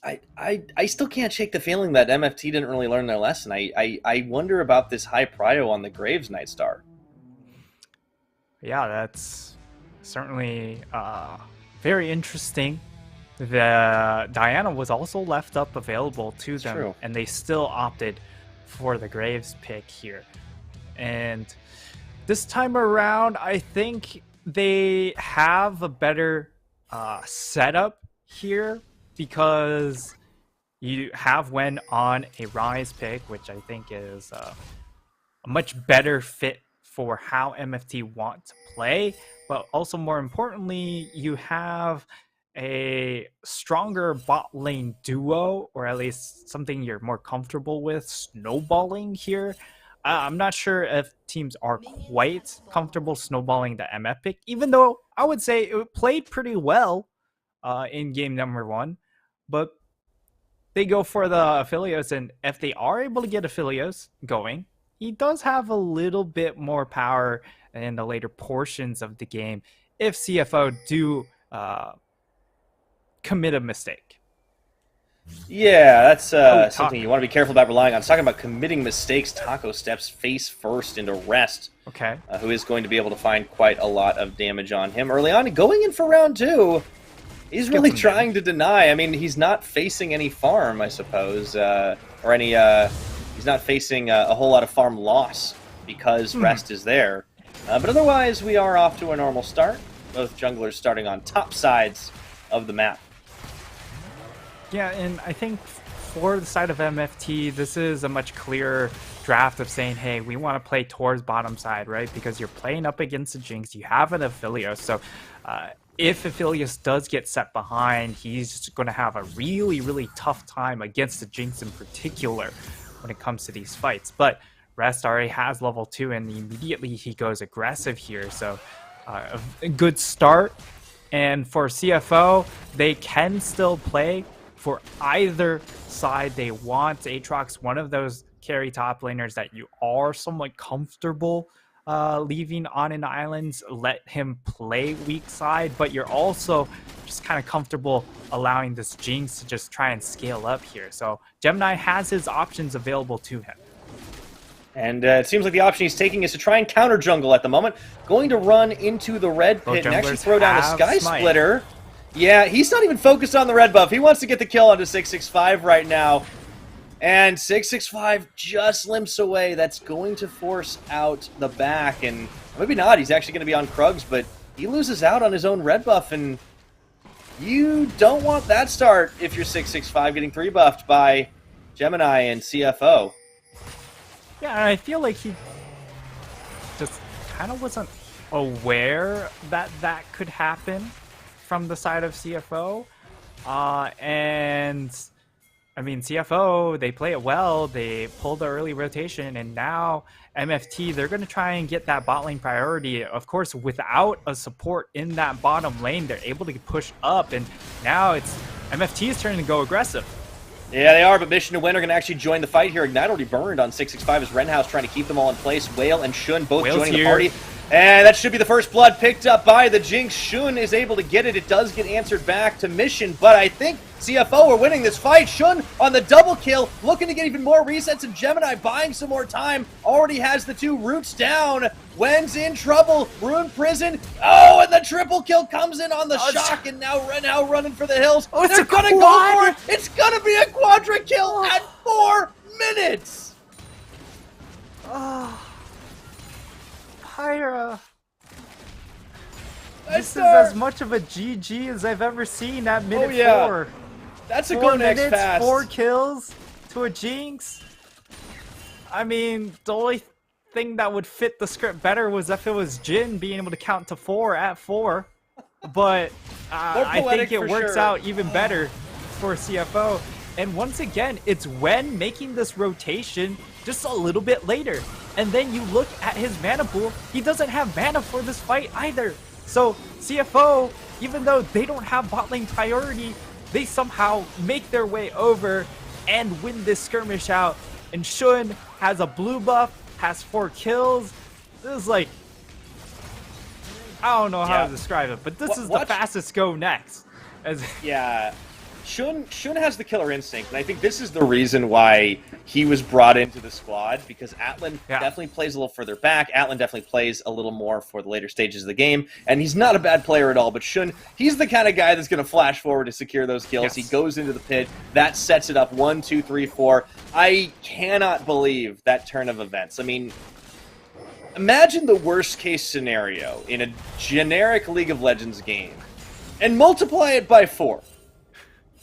I still can't shake the feeling that MFT didn't really learn their lesson. I wonder about this high prio on the Graves Nightstar. Yeah, that's certainly very interesting. The Diana was also left up available to them, and they still opted for the Graves pick here. And this time around, I think they have a better setup here because you have Wen on a Rise pick, which I think is a much better fit for how MFT want to play. But also more importantly, you have a stronger bot lane duo, or at least something you're more comfortable with snowballing here. I'm not sure if teams are quite comfortable snowballing the MF pick, even though I would say it played pretty well in game number 1. But they go for the Aphelios, and if they are able to get Aphelios going, he does have a little bit more power in the later portions of the game if CFO do commit a mistake. Yeah, that's something you want to be careful about relying on. Talking about committing mistakes, Taco steps face first into Rest, who is going to be able to find quite a lot of damage on him early on. Going in for round 2, he's really trying to deny. I mean, he's not facing any farm, I suppose, or any. He's not facing a whole lot of farm loss because Rest is there. But otherwise, we are off to a normal start. Both junglers starting on top sides of the map. Yeah, and I think for the side of MFT, this is a much clearer draft of saying, hey, we want to play towards bottom side, right? Because you're playing up against the Jinx. You have an Aphelios. So if Aphelios does get set behind, he's going to have a really, really tough time against the Jinx in particular when it comes to these fights. But Rest already has level 2, and immediately he goes aggressive here. So a good start. And for CFO, they can still play for either side they want. Aatrox, one of those carry top laners that you are somewhat comfortable leaving on an island. Let him play weak side, but you're also just kind of comfortable allowing this Jinx to just try and scale up here. So Gemini has his options available to him. And it seems like the option he's taking is to try and counter jungle at the moment. Going to run into the red pit and actually throw down a Sky Splitter. Yeah, he's not even focused on the red buff. He wants to get the kill onto 665 right now. And 665 just limps away. That's going to force out the back. And maybe not. He's actually going to be on Krugs, but he loses out on his own red buff. And you don't want that start if you're 665 getting 3-buffed by Gemini and CFO. Yeah, I feel like kind of wasn't aware that that could happen from the side of CFO. And I mean, CFO, they play it well. They pull the early rotation, and now MFT, they're going to try and get that bot lane priority. Of course, without a support in that bottom lane, they're able to push up, and now it's MFT's turn to go aggressive. Yeah, they are, but Mission to Win are going to actually join the fight here. Ignite already burned on 665 as Renhouse trying to keep them all in place. Whale and Shun both Whale's joining here. the party. And that should be the first blood picked up by the Jinx. Shun is able to get it. It does get answered back to Mission, but I think CFO are winning this fight. Shun on the double kill, looking to get even more resets, and Gemini buying some more time. Already has the 2 roots down. Wen's in trouble. Rune Prison. Oh, and the triple kill comes in on the shock, and now Renhow running for the hills. Oh, it's They're a gonna go quad. for it. It's gonna be a quadra kill at 4 minutes. Oh, Pyra. This is Nice as much of a GG as I've ever seen at minute yeah. 4. That's a 4 go next minutes, fast. 4 kills to a Jinx. I mean, the only thing that would fit the script better was if it was Jin being able to count to 4 at 4. But I think it works out even better for CFO. And once again, it's Wen making this rotation just a little bit later. And then you look at his mana pool, he doesn't have mana for this fight either. So CFO, even though they don't have bot lane priority, they somehow make their way over and win this skirmish out. And Shun has a blue buff, has 4 kills. This is like, I don't know how to describe it, but this is the fastest go next. Yeah. Shun has the killer instinct, and I think this is the reason why he was brought into the squad, because Atlan definitely plays a little further back. Atlan definitely plays a little more for the later stages of the game, and he's not a bad player at all, but Shun, he's the kind of guy that's going to flash forward to secure those kills. He goes into the pit. That sets it up 1, 2, 3, 4. I cannot believe that turn of events. I mean, imagine the worst case scenario in a generic League of Legends game and multiply it by 4.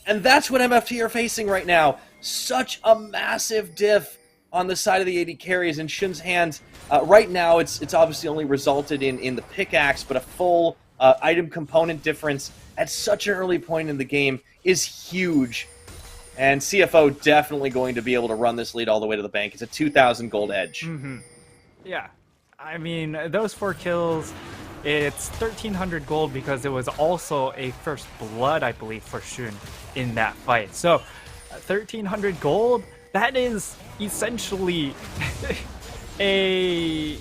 And that's what MFT are facing right now. Such a massive diff on the side of the AD carries in Shun's hands. Right now, it's obviously only resulted in the pickaxe, but a full item component difference at such an early point in the game is huge. And CFO definitely going to be able to run this lead all the way to the bank. It's a 2,000 gold edge. Yeah. I mean, those 4 kills, it's 1,300 gold because it was also a first blood, I believe, for Shun in that fight. So, 1,300 gold, that is essentially a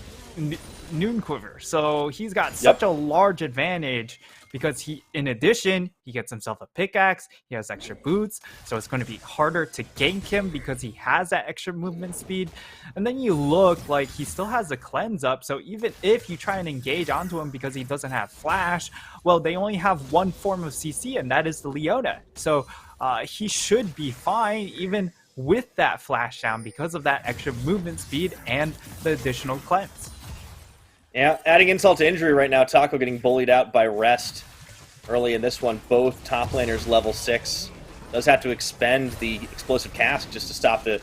noon quiver. So he's got such a large advantage because in addition, he gets himself a pickaxe, he has extra boots, so it's going to be harder to gank him because he has that extra movement speed. And then you look like he still has a cleanse up, so even if you try and engage onto him because he doesn't have flash, well, they only have one form of CC, and that is the Leona. So he should be fine even with that flash down because of that extra movement speed and the additional cleanse. Yeah, adding insult to injury right now, Taco getting bullied out by Rest early in this one. Both top laners level 6. Does have to expend the explosive cask just to stop the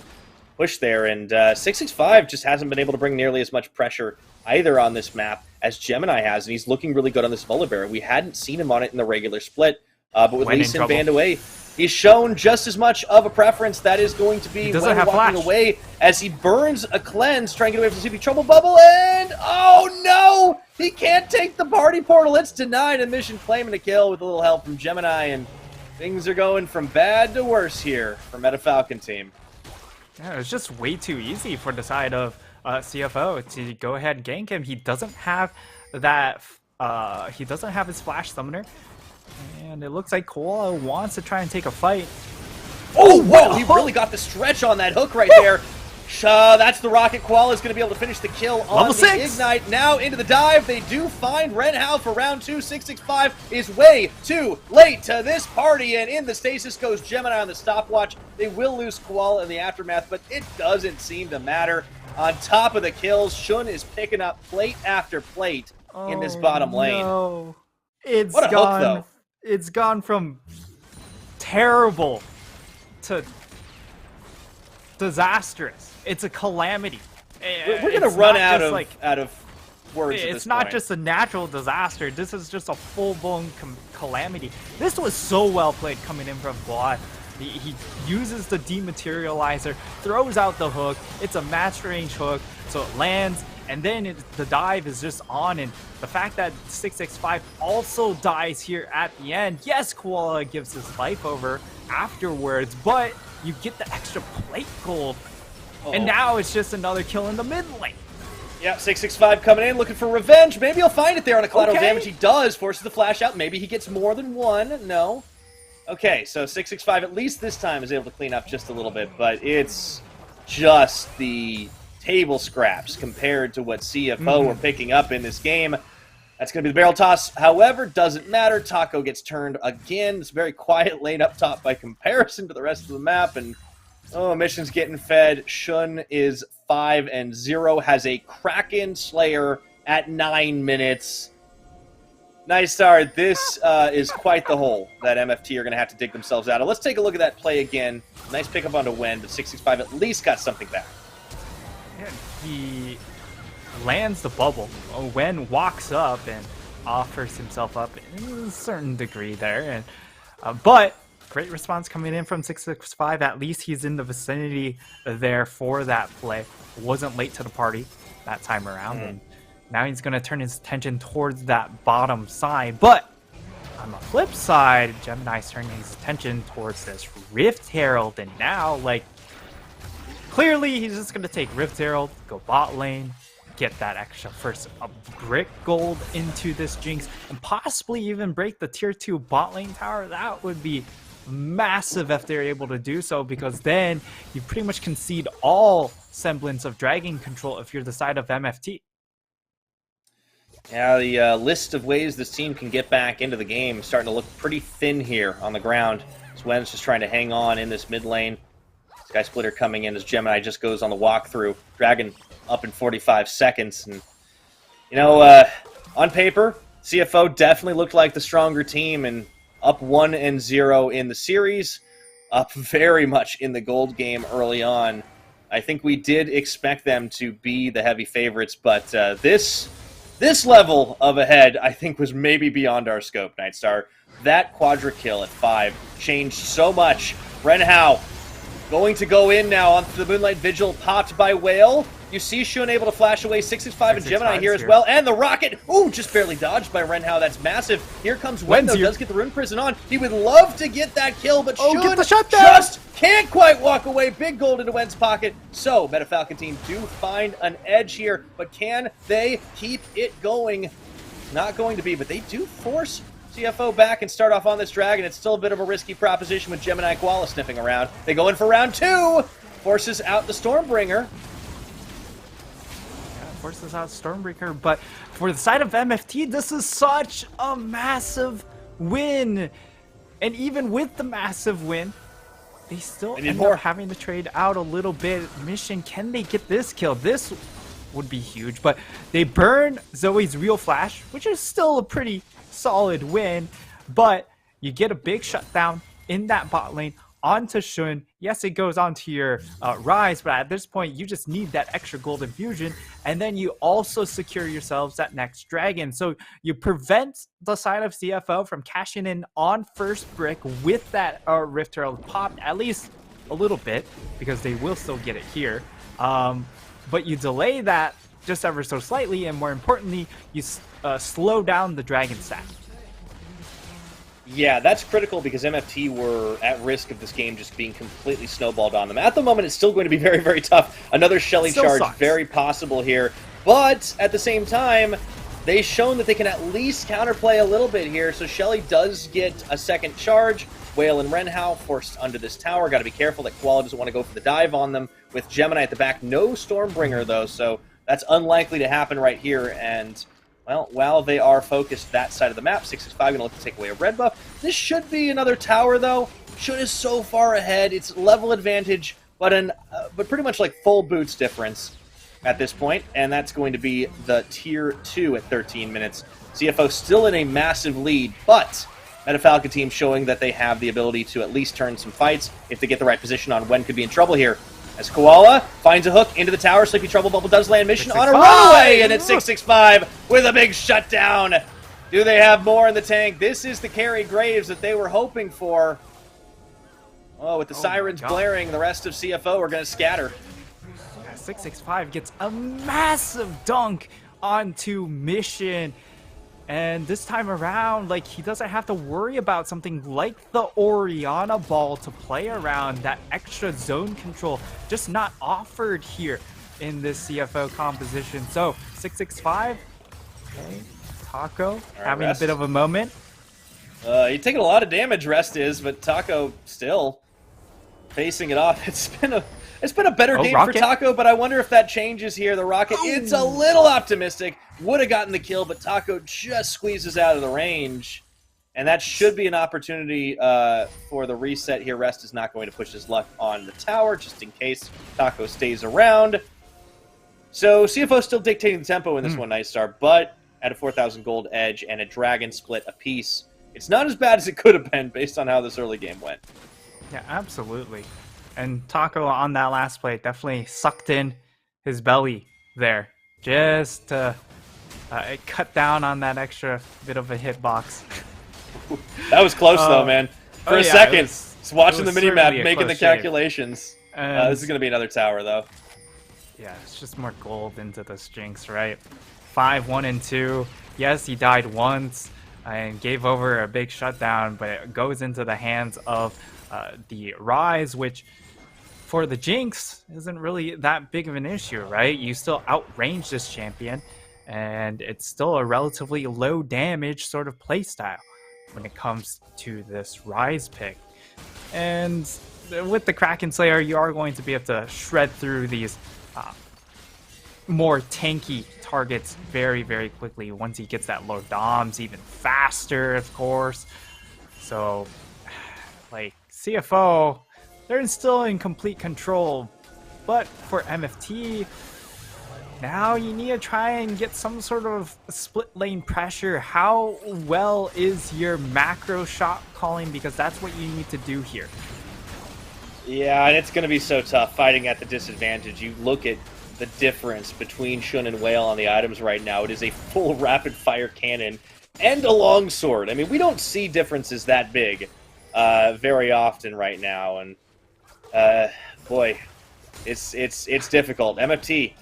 push there. And 665 just hasn't been able to bring nearly as much pressure either on this map as Gemini has. And he's looking really good on this Volibear. We hadn't seen him on it in the regular split. But with Lee Sin banned away, he's shown just as much of a preference. That is going to be when walking away as he burns a cleanse, trying to get away from the CP Trouble Bubble, and oh no! He can't take the party portal. It's denied, and Mission claiming a kill with a little help from Gemini, and things are going from bad to worse here for Meta Falcon team. Yeah, it was just way too easy for the side of CFO to go ahead and gank him. He doesn't have that. He doesn't have his flash summoner. And it looks like Koala wants to try and take a fight. Oh, wow! He really got the stretch on that hook right there. That's the rocket. Koala is going to be able to finish the kill on the Ignite. Now into the dive. They do find Renhow for round 2. 665 is way too late to this party. And in the stasis goes Gemini on the stopwatch. They will lose Koala in the aftermath, but it doesn't seem to matter. On top of the kills, Shun is picking up plate after plate in this bottom lane. No. It's what a gone. hook, though. It's gone from terrible to disastrous. It's a calamity. We're gonna run out of words at It's this not point. just a natural disaster. This is just a full-blown calamity. This was so well played coming in from Quad. He uses the dematerializer, throws out the hook. It's a match range hook, so it lands, and then the dive is just on. And the fact that 665 also dies here at the end. Yes, Koala gives his life over afterwards, but you get the extra plate gold. And now it's just another kill in the mid lane. Yeah, 665 coming in, looking for revenge. Maybe he'll find it there on a collateral Okay. damage. He does, forces the flash out. Maybe he gets more than one. No. Okay, so 665 at least this time is able to clean up just a little bit, but it's just the table scraps compared to what CFO were picking up in this game. That's going to be the barrel toss. However, doesn't matter. Taco gets turned again. It's a very quiet lane up top by comparison to the rest of the map, and Mission's getting fed. Shun is 5-0, has a Kraken Slayer at 9 minutes. Nice start. This is quite the hole that MFT are going to have to dig themselves out of. Let's take a look at that play again. Nice pickup onto Wen, but 665 at least got something back. Yeah, he lands the bubble. Wen walks up and offers himself up in a certain degree there. And but great response coming in from 665. At least he's in the vicinity there for that play. Wasn't late to the party that time around. And now he's going to turn his attention towards that bottom side. But on the flip side, Gemini's turning his attention towards this Rift Herald. And now, like, clearly he's just going to take Rift Herald, go bot lane, get that extra first brick gold into this Jinx, and possibly even break the tier 2 bot lane tower. That would be massive if they're able to do so, because then you pretty much concede all semblance of dragon control if you're the side of MFT. Yeah, the list of ways this team can get back into the game is starting to look pretty thin here on the ground. Swen's just trying to hang on in this mid lane. Sky Splitter coming in as Gemini just goes on the walkthrough. Dragon up in 45 seconds. And, you know, on paper, CFO definitely looked like the stronger team and up 1-0 in the series. Up very much in the gold game early on. I think we did expect them to be the heavy favorites, but this level of ahead, I think, was maybe beyond our scope, Nightstar. That quadra kill at 5 changed so much. Ren Hao going to go in now onto the Moonlight Vigil, popped by Whale. You see Shun able to flash away 665 and Gemini here as well. And the rocket, ooh, just barely dodged by Ren Hao. That's massive. Here comes Wen, though, does get the Rune Prison on. He would love to get that kill, but Shun get the shutdown! just can't quite walk away. Big gold into Wen's pocket. So, Meta Falcon team do find an edge here, but can they keep it going? Not going to be, but they do force CFO back and start off on this dragon. It's still a bit of a risky proposition with Gemini Koala sniffing around. They go in for round 2. Forces out the Stormbringer. Forces out Stormbreaker, but for the side of MFT, this is such a massive win. And even with the massive win, they still end up having to trade out a little bit. Mission, can they get this kill? This would be huge, but they burn Zoe's Real Flash, which is still a pretty solid win, but you get a big shutdown in that bot lane onto Shun. Yes, it goes onto your Rise, but at this point, you just need that extra gold infusion, and then you also secure yourselves that next dragon. So you prevent the side of CFO from cashing in on first brick with that Rift Herald popped, at least a little bit, because they will still get it here. But you delay that just ever so slightly, and more importantly, you slow down the dragon stack. Yeah, that's critical because MFT were at risk of this game just being completely snowballed on them. At the moment, it's still going to be very, very tough. Another Shelly charge, very possible here. But at the same time, they've shown that they can at least counterplay a little bit here. So Shelly does get a second charge. Whale and Ren Hao forced under this tower. Got to be careful that Koala doesn't want to go for the dive on them with Gemini at the back. No Stormbringer, though, so that's unlikely to happen right here. And, well, while they are focused that side of the map, 665 going to look to take away a red buff. This should be another tower, though. Shun is so far ahead. It's level advantage, but pretty much like full boots difference at this point, and that's going to be the tier 2 at 13 minutes. CFO still in a massive lead, but Meta Falcon team showing that they have the ability to at least turn some fights if they get the right position on when could be in trouble here. As Koala finds a hook into the tower, Sleepy Trouble Bubble does land mission on a 665. runaway, and it's 665 with a big shutdown. Do they have more in the tank? This is the carry Graves that they were hoping for. Oh, with the sirens blaring, the rest of CFO are going to scatter. 665 gets a massive dunk onto Mission. And this time around, like, he doesn't have to worry about something like the Oriana ball to play around. That extra zone control just not offered here in this CFO composition. So 665, okay, Taco having Rest. a bit of a moment. He's taking a lot of damage, Rest is, but Taco still facing it off. It's been a better game Rocket. for Taco, but I wonder if that changes here. The Rocket, it's a little optimistic. Would have gotten the kill, but Taco just squeezes out of the range. And that should be an opportunity for the reset here. Rest is not going to push his luck on the tower, just in case Taco stays around. So CFO still dictating the tempo in this one, Nightstar, but at a 4,000 gold edge and a Dragon split apiece. It's not as bad as it could have been based on how this early game went. Yeah, absolutely. And Taco on that last play definitely sucked in his belly there. Just to cut down on that extra bit of a hitbox. That was close though, man. For a second, just watching the mini-map, certainly a making the close shave. calculations. This is going to be another tower though. Yeah, it's just more gold into the Jinx, right? 5, 1, and 2. Yes, he died once and gave over a big shutdown, but it goes into the hands of the Rise, which for the Jinx isn't really that big of an issue, right? You still outrange this champion, and it's still a relatively low damage sort of playstyle when it comes to this Rise pick. And with the Kraken Slayer, you are going to be able to shred through these more tanky targets very, very quickly once he gets that low doms, even faster, of course. So, like, CFO, they're still in complete control, but for MFT, now you need to try and get some sort of split lane pressure. How well is your macro shot calling? Because that's what you need to do here. Yeah, and it's going to be so tough fighting at the disadvantage. You look at the difference between Shun and Whale on the items right now. It is a full rapid fire cannon and a longsword. I mean, we don't see differences that big very often right now, and boy, it's difficult. MFT,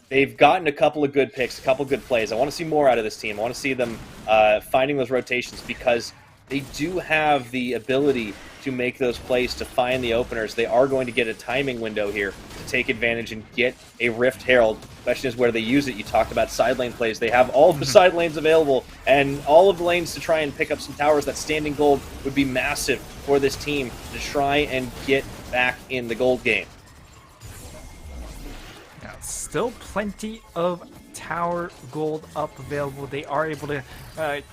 they've gotten a couple of good picks, a couple of good plays. I want to see more out of this team. I want to see them finding those rotations, because they do have the ability to make those plays, to find the openers. They are going to get a timing window here to take advantage and get a Rift Herald. Question is where they use it. You talked about side lane plays. They have all of the side lanes available and all of the lanes to try and pick up some towers. That standing gold would be massive for this team to try and get back in the gold game. Now, still plenty of tower gold up available. They are able to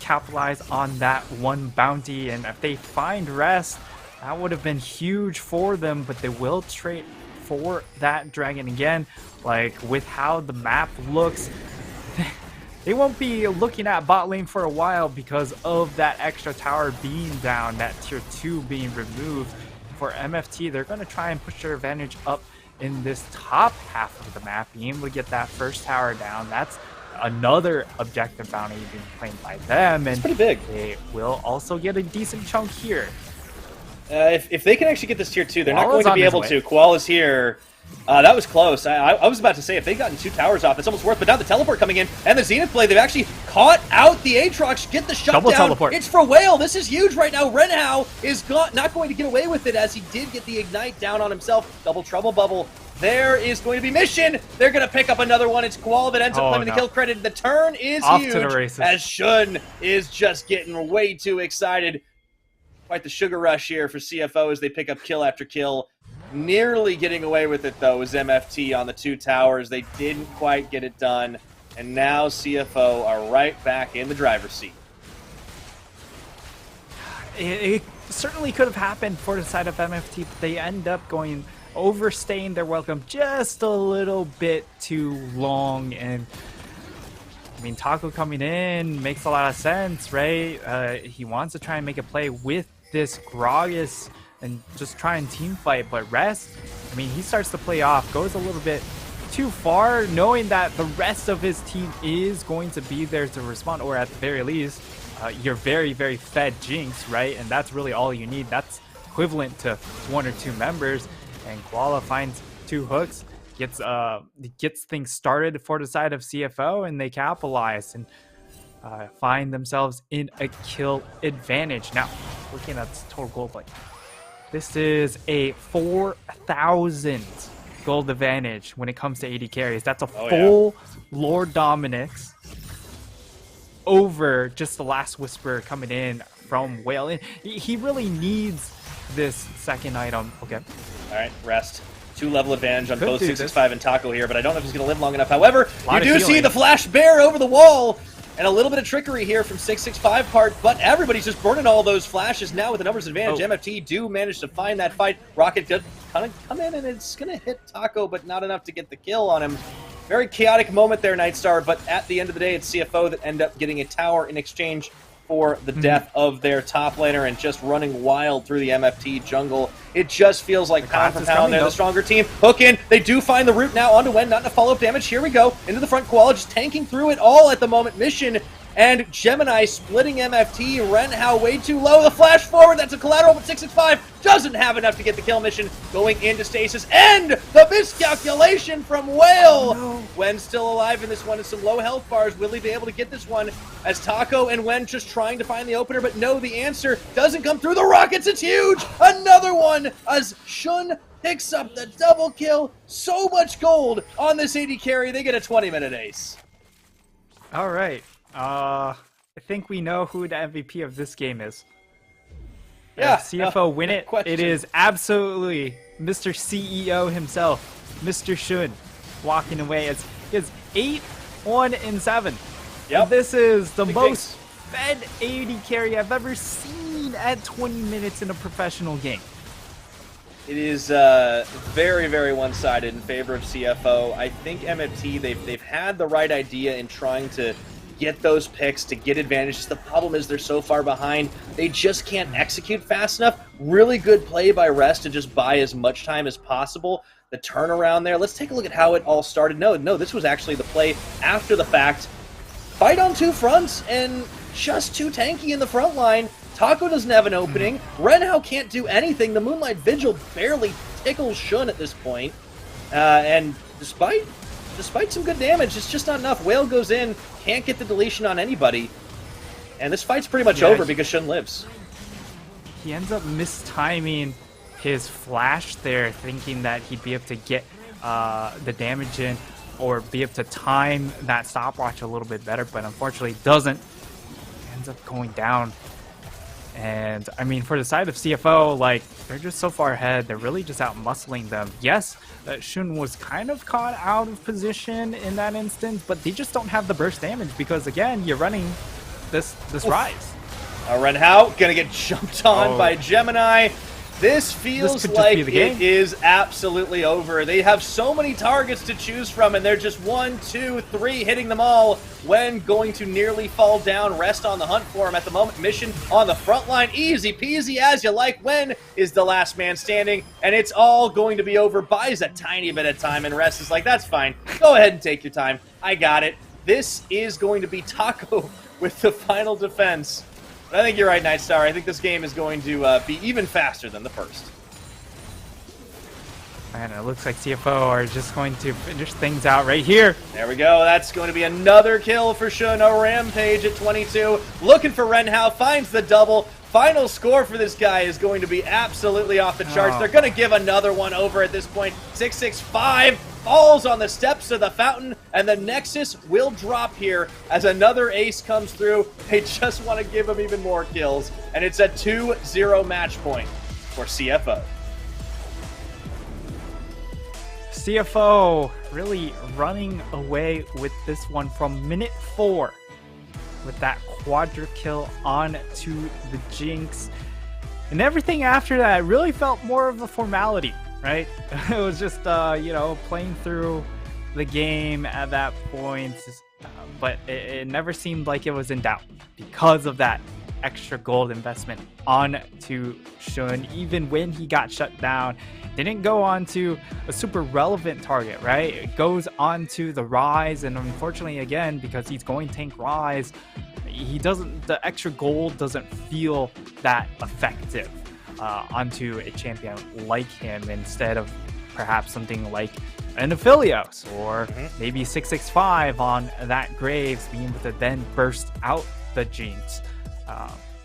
capitalize on that one bounty, and if they find Rest, that would have been huge for them, but they will trade for that dragon again. Like, with how the map looks, they won't be looking at bot lane for a while because of that extra tower being down, that tier 2 being removed. For MFT, they're going to try and push their advantage up in this top half of the map, being able to get that first tower down. That's another objective bounty being claimed by them, and it's pretty big. They will also get a decent chunk here. If they can actually get this tier 2, they're not going to be able to. Koala's here. That was close. I was about to say, if they've gotten 2 towers off, it's almost worth, but now the teleport coming in, and the Zenith play, they've actually caught out the Aatrox, get the shutdown. Double teleport. It's for Whale. This is huge right now. Renhao is not going to get away with it, as he did get the Ignite down on himself. Double Trouble Bubble. There is going to be Mission. They're going to pick up another one. It's Koala that ends up claiming the kill credit. The turn is off huge, to the races, as Shun is just getting way too excited. Quite the sugar rush here for CFO as they pick up kill after kill. Nearly getting away with it, though, was MFT on the 2 towers. They didn't quite get it done, and now CFO are right back in the driver's seat. It certainly could have happened for the side of MFT, but they end up overstaying their welcome just a little bit too long. And I mean, Taco coming in makes a lot of sense, right? He wants to try and make a play with this Gragas and just try and team fight, but Rest, I mean, he starts to play off, goes a little bit too far, knowing that the rest of his team is going to be there to respond, or at the very least, you're very, very fed Jinx, right? And that's really all you need. That's equivalent to 1 or 2 members. And Koala finds 2 hooks, gets things started for the side of CFO, and they capitalize and find themselves in a kill advantage. Now, looking at total gold, like this is a 4,000 gold advantage when it comes to AD carries. That's a full Lord Dominic's over just the last Whisper coming in from Whale. And he really needs this second item. Okay. All right, rest. 2-level advantage on both 665 and Taco here, but I don't know if he's going to live long enough. However, you do see the flash bear over the wall, and a little bit of trickery here from 665 part, but everybody's just burning all those flashes now with the numbers advantage. MFT do manage to find that fight. Rocket does kind of come in, and it's going to hit Taco, but not enough to get the kill on him. Very chaotic moment there, Nightstar, but at the end of the day, it's CFO that end up getting a tower in exchange for the death of their top laner and just running wild through the MFT jungle. It just feels like pound for pound, they're the stronger team. Hook in, they do find the root now onto Wen, not enough follow-up damage. Here we go, into the front. Koala just tanking through it all at the moment. Mission and Gemini splitting MFT. Renhao way too low. The flash forward, that's a collateral, but 665 doesn't have enough to get the kill. Mission going into stasis, and the miscalculation from Whale. Wen still alive in this one, and some low health bars. Will he be able to get this one as Taco and Wen just trying to find the opener, but no, the answer doesn't come through. The rockets, it's huge. Another one as Shun picks up the double kill. So much gold on this AD carry. They get a 20-minute ace. All right. I think we know who the MVP of this game is. Yeah. CFO win it. It is absolutely Mr. CEO himself, Mr. Shun, walking away as he is 8-1-7. Yep. This is the most fed AD carry I've ever seen at 20 minutes in a professional game. It is very, very one-sided in favor of CFO. I think MFT, they've had the right idea in trying to get those picks, to get advantages. The problem is they're so far behind, they just can't execute fast enough. Really good play by Rest to just buy as much time as possible. The turnaround there, let's take a look at how it all started. No, this was actually the play after the fact. Fight on 2 fronts, and just too tanky in the front line. Taco doesn't have an opening. Renhao can't do anything. The Moonlight Vigil barely tickles Shun at this point. And despite some good damage, it's just not enough. Whale goes in, can't get the deletion on anybody. And this fight's pretty much over because Shun lives. He ends up mistiming his flash there, thinking that he'd be able to get the damage in or be able to time that stopwatch a little bit better, but unfortunately doesn't. He ends up going down. And I mean, for the side of CFO, like, they're just so far ahead. They're really just out muscling them. Yes, Shun was kind of caught out of position in that instance, but they just don't have the burst damage because, again, you're running this Rise. Renhao gonna get jumped on by Gemini. This feels like it is absolutely over. They have so many targets to choose from, and they're just 1, 2, 3 hitting them all. When going to nearly fall down, Rest on the hunt for him at the moment. Mission on the front line, easy peasy as you like. When is the last man standing, and it's all going to be over. Buys a tiny bit of time, and Rest is like, that's fine. Go ahead and take your time. I got it. This is going to be Taco with the final defense. I think you're right, Nightstar. I think this game is going to be even faster than the first. And it looks like CFO are just going to finish things out right here. There we go. That's going to be another kill for Shun. A rampage at 22. Looking for Renhao. Finds the double. Final score for this guy is going to be absolutely off the charts. They're going to give another one over at this point. 665 falls on the steps of the fountain, and the Nexus will drop here as another ace comes through. They just want to give him even more kills, and it's a 2-0 match point for CFO. CFO really running away with this one from minute 4 with that quadra kill on to the Jinx. And everything after that really felt more of a formality, right? It was just, you know, playing through the game at that point, but it never seemed like it was in doubt because of that extra gold investment onto Shun, even when he got shut down. Didn't go on to a super relevant target, right? It goes on to the Rise, and unfortunately, again, because he's going tank Rise, the extra gold doesn't feel that effective onto a champion like him, instead of perhaps something like an Aphelios or maybe 665 on that Graves, being able to then burst out the Jinx.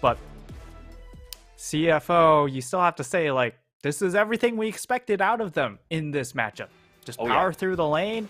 But CFO, you still have to say, like, this is everything we expected out of them in this matchup. Just power through the lane,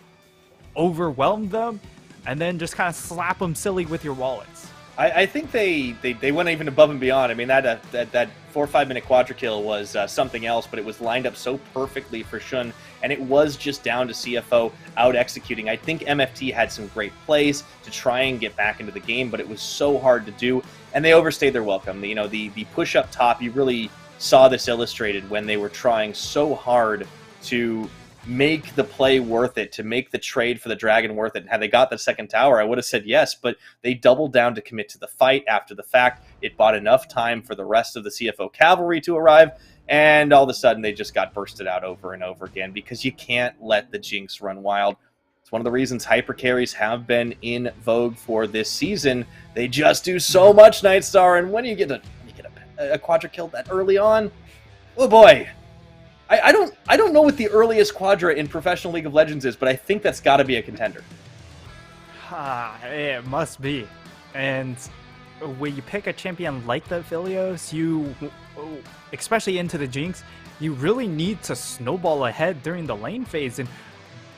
overwhelm them, and then just kind of slap them silly with your wallets. I think they went even above and beyond. I mean, that 4 or 5 minute quadra kill was something else, but it was lined up so perfectly for Shun, and it was just down to CFO out executing. I think MFT had some great plays to try and get back into the game, but it was so hard to do, and they overstayed their welcome. You know, the push up top, you really saw this illustrated when they were trying so hard to make the play worth it, to make the trade for the dragon worth it. Had they got the second tower, I would have said yes, but they doubled down to commit to the fight after the fact. It bought enough time for the rest of the CFO cavalry to arrive, and all of a sudden they just got bursted out over and over again, because you can't let the Jinx run wild. It's one of the reasons hyper carries have been in vogue for this season. They just do so much, Nightstar, and when you get a quadra kill that early on, oh boy. I don't know what the earliest quadra in professional League of Legends is, but I think that's got to be a contender. It must be. And when you pick a champion like the Aphelios, you, especially into the Jinx, you really need to snowball ahead during the lane phase. And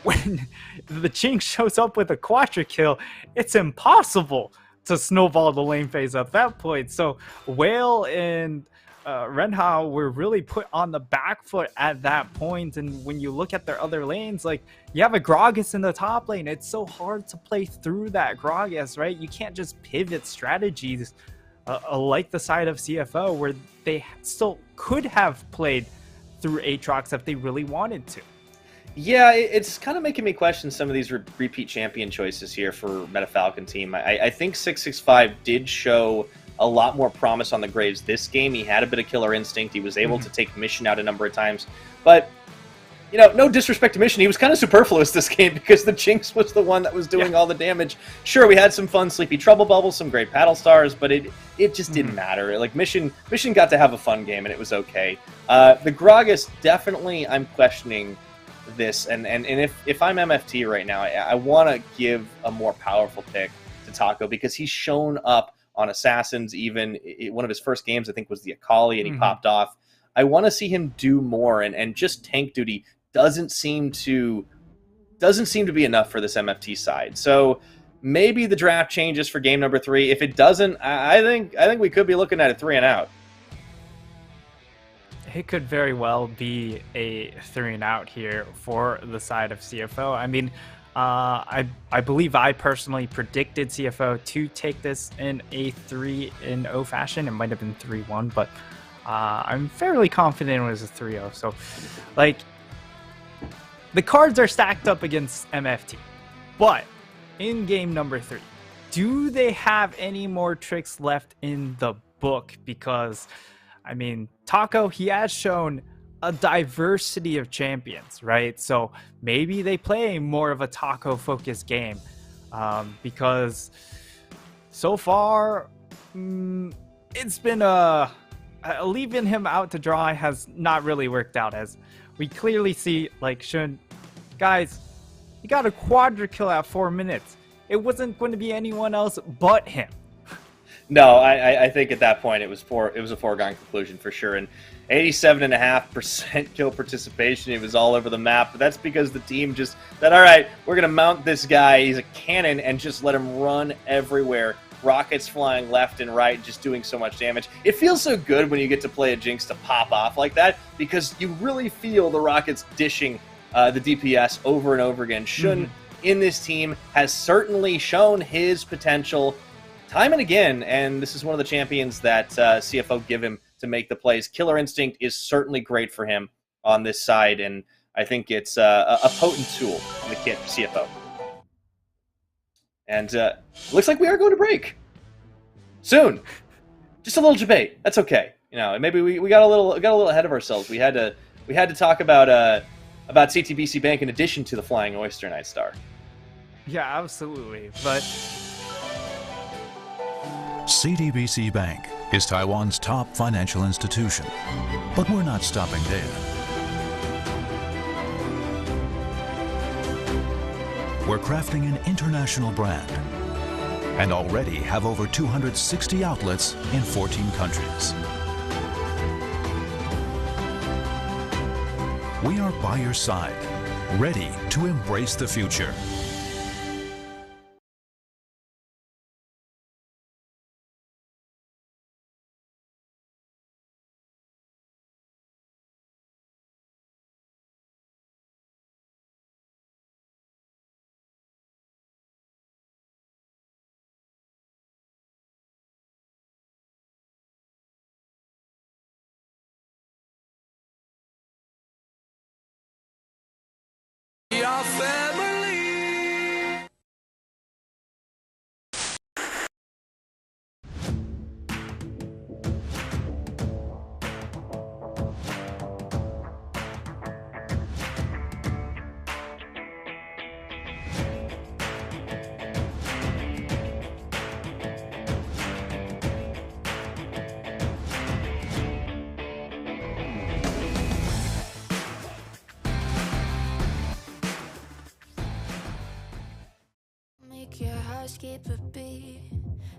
when the Jinx shows up with a quadra kill, it's impossible to snowball the lane phase at that point. So Whale and Renha were really put on the back foot at that point, and when you look at their other lanes, like, you have a Gragas in the top lane. It's so hard to play through that Gragas, right? You can't just pivot strategies like the side of CFO, where they still could have played through Aatrox if they really wanted to. Yeah, it's kind of making me question some of these repeat champion choices here for Meta Falcon team. I think 665 did show a lot more promise on the Graves this game. He had a bit of killer instinct. He was able to take Mission out a number of times. But, you know, no disrespect to Mission, he was kind of superfluous this game, because the Jinx was the one that was doing all the damage. Sure, we had some fun Sleepy Trouble Bubbles, some great paddle stars, but it just didn't matter. Like, Mission got to have a fun game, and it was okay. The Gragas, definitely, I'm questioning this, and if I'm MFT right now, I want to give a more powerful pick to Taco, because he's shown up on Assassins. Even one of his first games, I think, was the Akali, and he popped off. I want to see him do more, and just tank duty doesn't seem to be enough for this MFT side. So maybe the draft changes for game number 3. If it doesn't, I think we could be looking at a 3 and out. It could very well be a 3 and out here for the side of CFO. I mean, I believe I personally predicted CFO to take this in a 3-0 fashion. It might have been 3-1, but I'm fairly confident it was a 3-0. So, like, the cards are stacked up against MFT. But in game number 3, do they have any more tricks left in the book? Because, I mean, Taco, he has shown a diversity of champions, right? So maybe they play more of a Taco focused game, because so far it's been leaving him out to dry has not really worked out, as we clearly see, like, Shun, guys, he got a quadra kill at 4 minutes. It wasn't going to be anyone else but him. No, I think at that point it was a foregone conclusion for sure. And 87.5% kill participation. It was all over the map. But that's because the team just said, all right, we're going to mount this guy. He's a cannon, and just let him run everywhere. Rockets flying left and right, just doing so much damage. It feels so good when you get to play a Jinx to pop off like that, because you really feel the Rockets dishing the DPS over and over again. Shun in this team has certainly shown his potential time and again, and this is one of the champions that CFO give him to make the plays. Killer Instinct is certainly great for him on this side, and I think it's a potent tool in the kit for CFO. And looks like we are going to break soon. just a little debate. That's okay. You know, maybe we got a little ahead of ourselves. We had to talk about CTBC Bank in addition to the Flying Oyster, Nightstar. Yeah, absolutely. But CTBC Bank is Taiwan's top financial institution, but we're not stopping there. We're crafting an international brand and already have over 260 outlets in 14 countries. We are by your side, ready to embrace the future. We are family. Make your heart skip a beat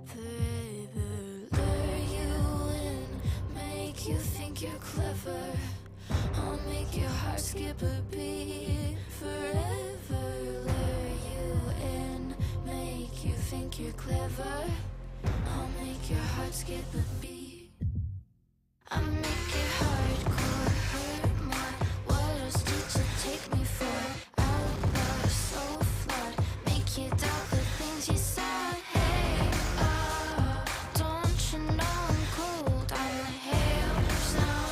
forever. Lure you in, make you think you're clever. I'll make your heart skip a beat forever. Lure you in, make you think you're clever. I'll make your heart skip a beat. I'll make it hardcore, hurt my. What else did you take me for? Outlaw, so flawed, make you doubt the things you said. Hey, don't you know I'm cold? I'm a hail snow.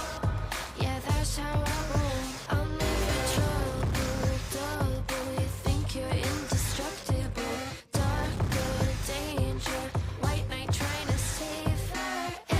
Yeah, that's how I roll. I'm never trouble, double. You think you're indestructible. Darker danger, white knight trying to save her.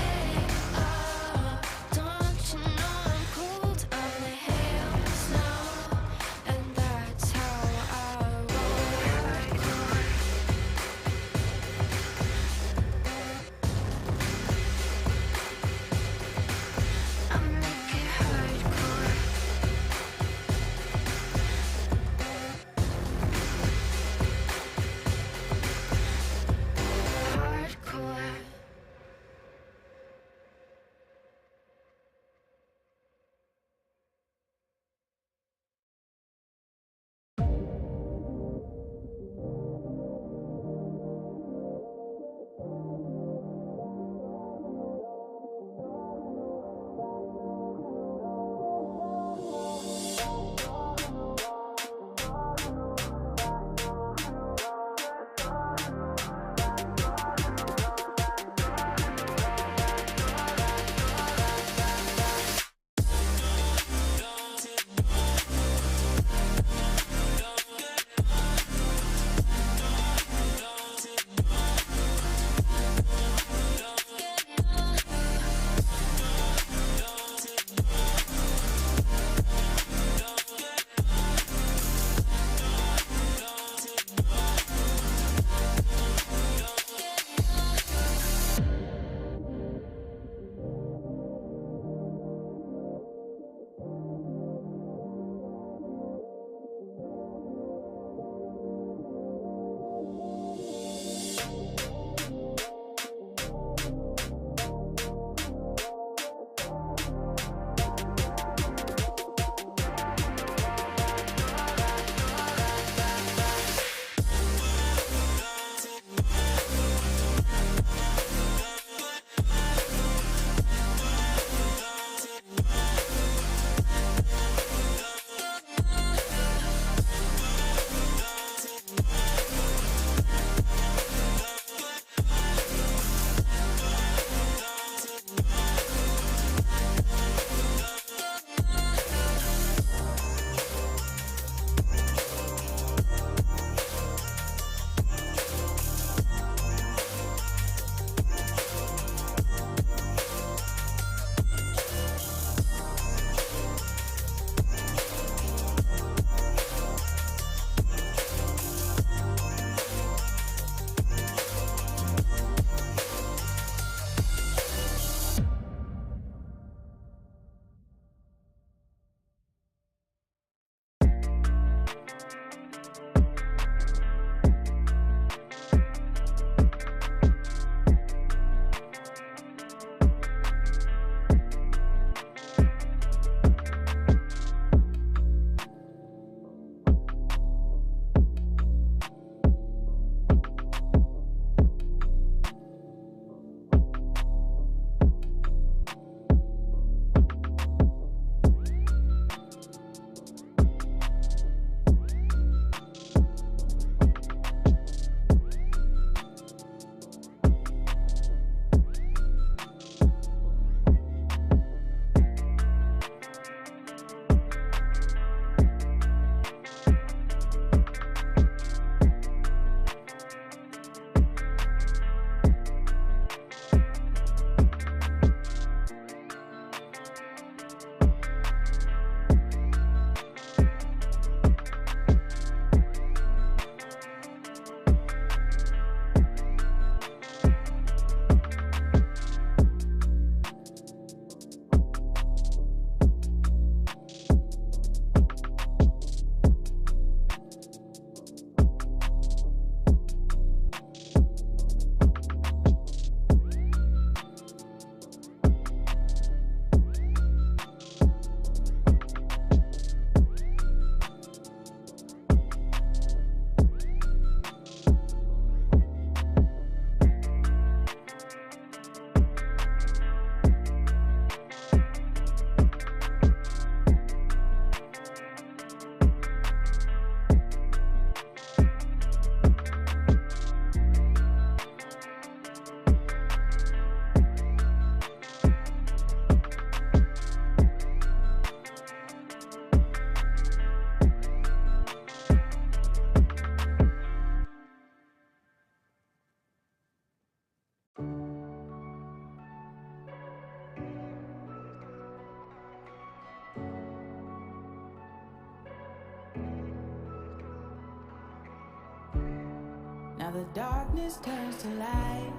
Now the darkness turns to light.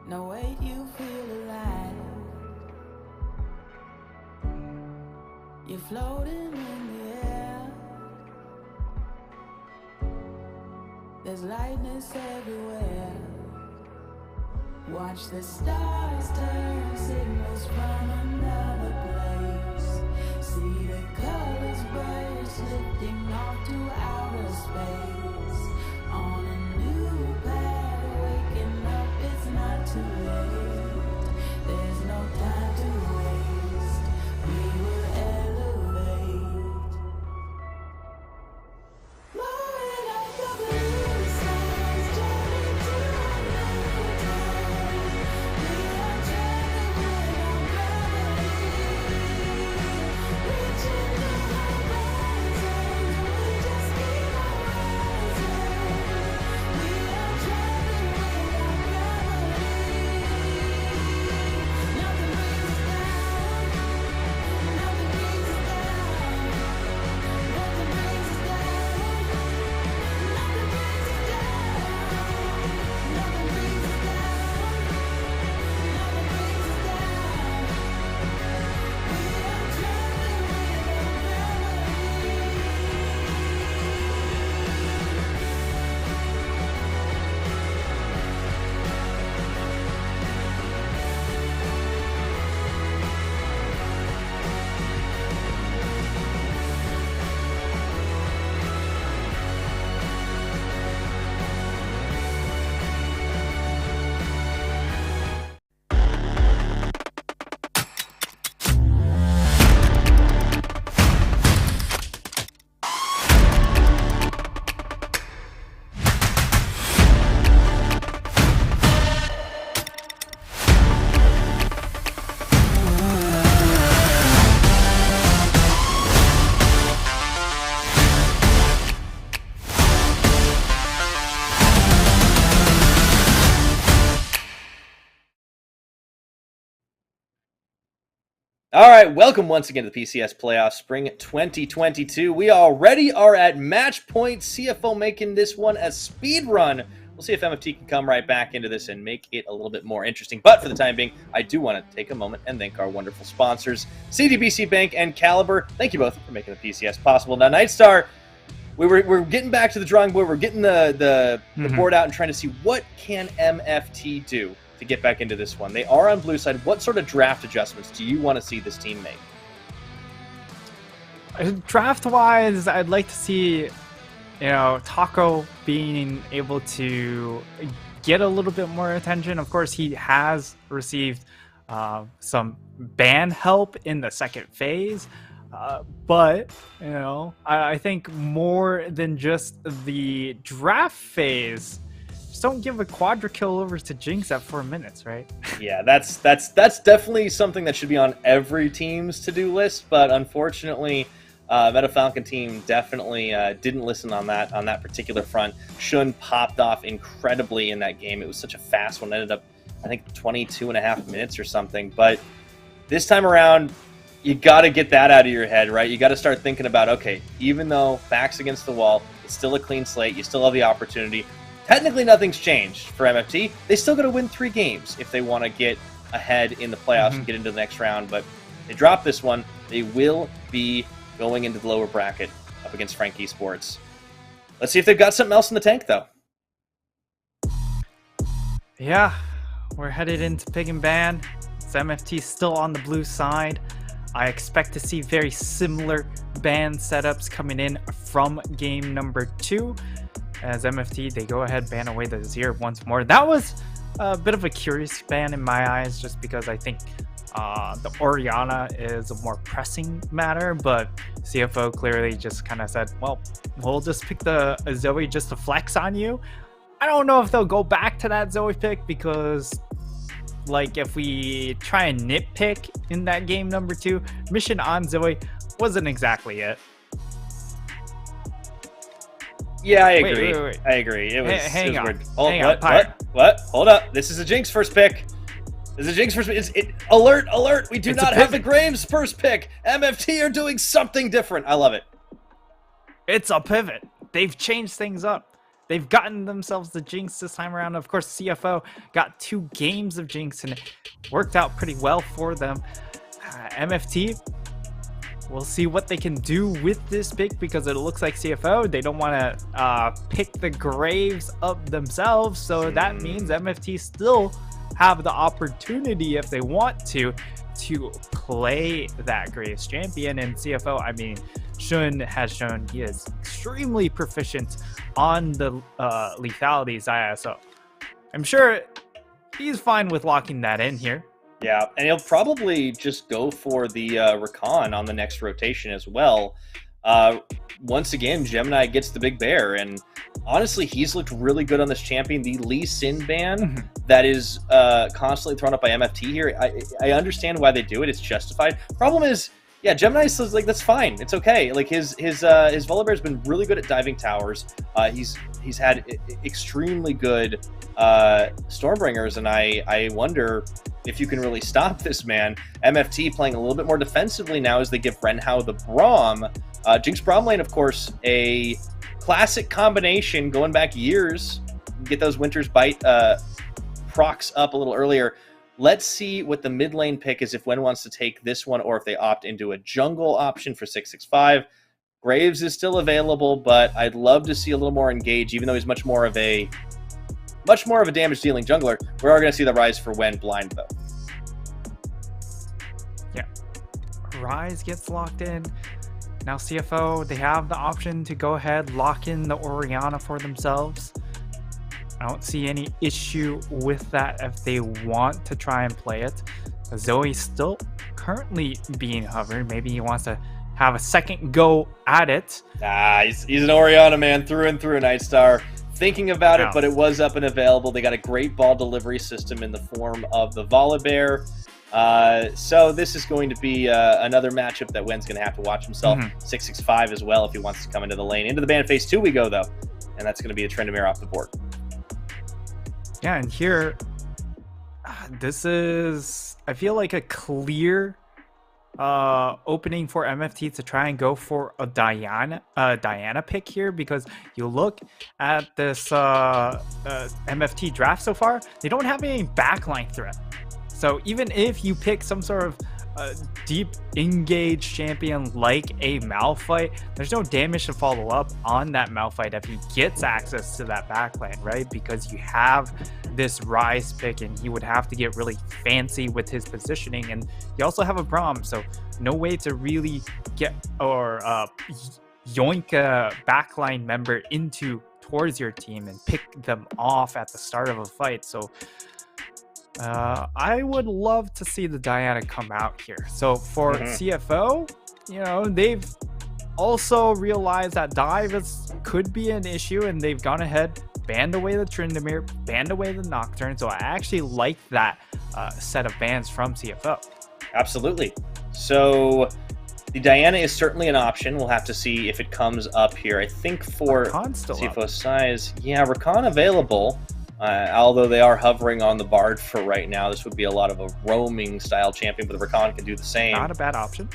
No wait, you feel alive. You're floating in the air. There's lightness everywhere. Watch the stars turn, signals from another place. See the colors burst, lifting off to outer space. On a new path, waking up, it's not too late. There's no time to waste. We will elevate. Blowing up the blue skies, journey to a new time. We are traveling with our gravity, reaching the horizons. We just keep on rising. We are traveling with our gravity. Nothing brings us down. Nothing brings us down. Nothing brings us down. Nothing brings us down. Nothing brings us down. Nothing brings us down. We are traveling with All right, welcome once again to the PCS Playoffs Spring 2022. We already are at match point. CFO making this one a speed run. We'll see if MFT can come right back into this and make it a little bit more interesting. But for the time being, I do want to take a moment and thank our wonderful sponsors, CDBC Bank and Caliber. Thank you both for making the PCS possible. Now, Nightstar, we're getting back to the drawing board. We're getting the board out and trying to see what can MFT do to get back into this one. They are on blue side. What sort of draft adjustments do you want to see this team make? Draft-wise, I'd like to see, Taco being able to get a little bit more attention. Of course, he has received some ban help in the second phase. But, I think more than just the draft phase, just don't give a quadra kill over to Jinx at 4 minutes, right? Yeah, that's definitely something that should be on every team's to-do list, but unfortunately, Meta Falcon team definitely didn't listen on that particular front. Shun popped off incredibly in that game. It was such a fast one. It ended up, I think, 22.5 minutes or something. But this time around, you got to get that out of your head, right? You got to start thinking about, okay, even though backs against the wall, it's still a clean slate. You still have the opportunity. Technically, nothing's changed for MFT. They still got to win 3 games if they want to get ahead in the playoffs and get into the next round. But they drop this one. They will be going into the lower bracket up against Frank Esports. Let's see if they've got something else in the tank, though. Yeah, we're headed into Pig and Ban. It's MFT still on the blue side. I expect to see very similar ban setups coming in from game number 2. As MFT, they go ahead, ban away the Zir once more. That was a bit of a curious ban in my eyes, just because I think the Orianna is a more pressing matter, but CFO clearly just kind of said, well, we'll just pick the Zoe just to flex on you. I don't know if they'll go back to that Zoe pick, because like if we try and nitpick in that game number 2, mission on Zoe wasn't exactly it. Yeah, I agree. Wait. I agree. It was, hang on. weird. Hang on, What? Hold up. This is a Jinx first pick. This is a Jinx first pick. Alert. We do not have the Graves first pick. MFT are doing something different. I love it. It's a pivot. they've changed things up. They've gotten themselves the Jinx this time around. Of course, CFO got 2 games of Jinx, and it worked out pretty well for them. MFT, we'll see what they can do with this pick, because it looks like CFO, they don't want to pick the Graves up themselves. So that means MFT still have the opportunity, if they want to play that Graves champion. And CFO, I mean, Shun has shown he is extremely proficient on the lethality Xayah, so I'm sure he's fine with locking that in here. Yeah, and he'll probably just go for the Rakan on the next rotation as well. Once again, Gemini gets the big bear, and honestly, he's looked really good on this champion. The Lee Sin ban that is constantly thrown up by MFT here, I understand why they do it. It's justified. Problem is, yeah, Gemini says, like, that's fine. It's okay. Like, his Volibear's been really good at diving towers. He's had extremely good Stormbringers, and I wonder if you can really stop this man. MFT playing a little bit more defensively now as they give Renhao the Braum. Jinx Braum lane, of course, a classic combination going back years. Get those Winter's Bite procs up a little earlier. Let's see what the mid lane pick is, if Wen wants to take this one or if they opt into a jungle option for 665. Graves is still available, but I'd love to see a little more engage, even though he's much more of a damage dealing jungler. We are going to see the rise for Wen blind, though. Yeah, Rise gets locked in. Now CFO, they have the option to go ahead, lock in the Orianna for themselves. I don't see any issue with that if they want to try and play it. Zoe's still currently being hovered. Maybe he wants to have a second go at it. Nah, he's an Orianna man through and through, Nightstar. Thinking about it, but it was up and available. They got a great ball delivery system in the form of the Volibear. So this is going to be another matchup that Wen's going to have to watch himself. 665 as well if he wants to come into the lane. Into the ban phase 2 we go, though. And that's going to be a Tryndamere off the board. Yeah, and here, this is, I feel like, a clear opening for MFT to try and go for a Diana pick here, because you look at this MFT draft so far, they don't have any backline threat. So even if you pick some sort of deep engaged champion like a Malphite, there's no damage to follow up on that Malphite if he gets access to that backline, right? Because you have this Rise pick, and he would have to get really fancy with his positioning, and you also have a Braum, so no way to really get or yoink a backline member towards your team and pick them off at the start of a fight. So I would love to see the Diana come out here. So for CFO, you know, they've also realized that dive could be an issue, and they've gone ahead, banned away the Tryndamere, banned away the Nocturne. So I actually like that set of bans from CFO. Absolutely. So the Diana is certainly an option. We'll have to see if it comes up here. I think for CFO size, yeah, Rakan available. Although they are hovering on the Bard for right now, this would be a lot of a roaming style champion, but the Rakan can do the same. Not a bad option.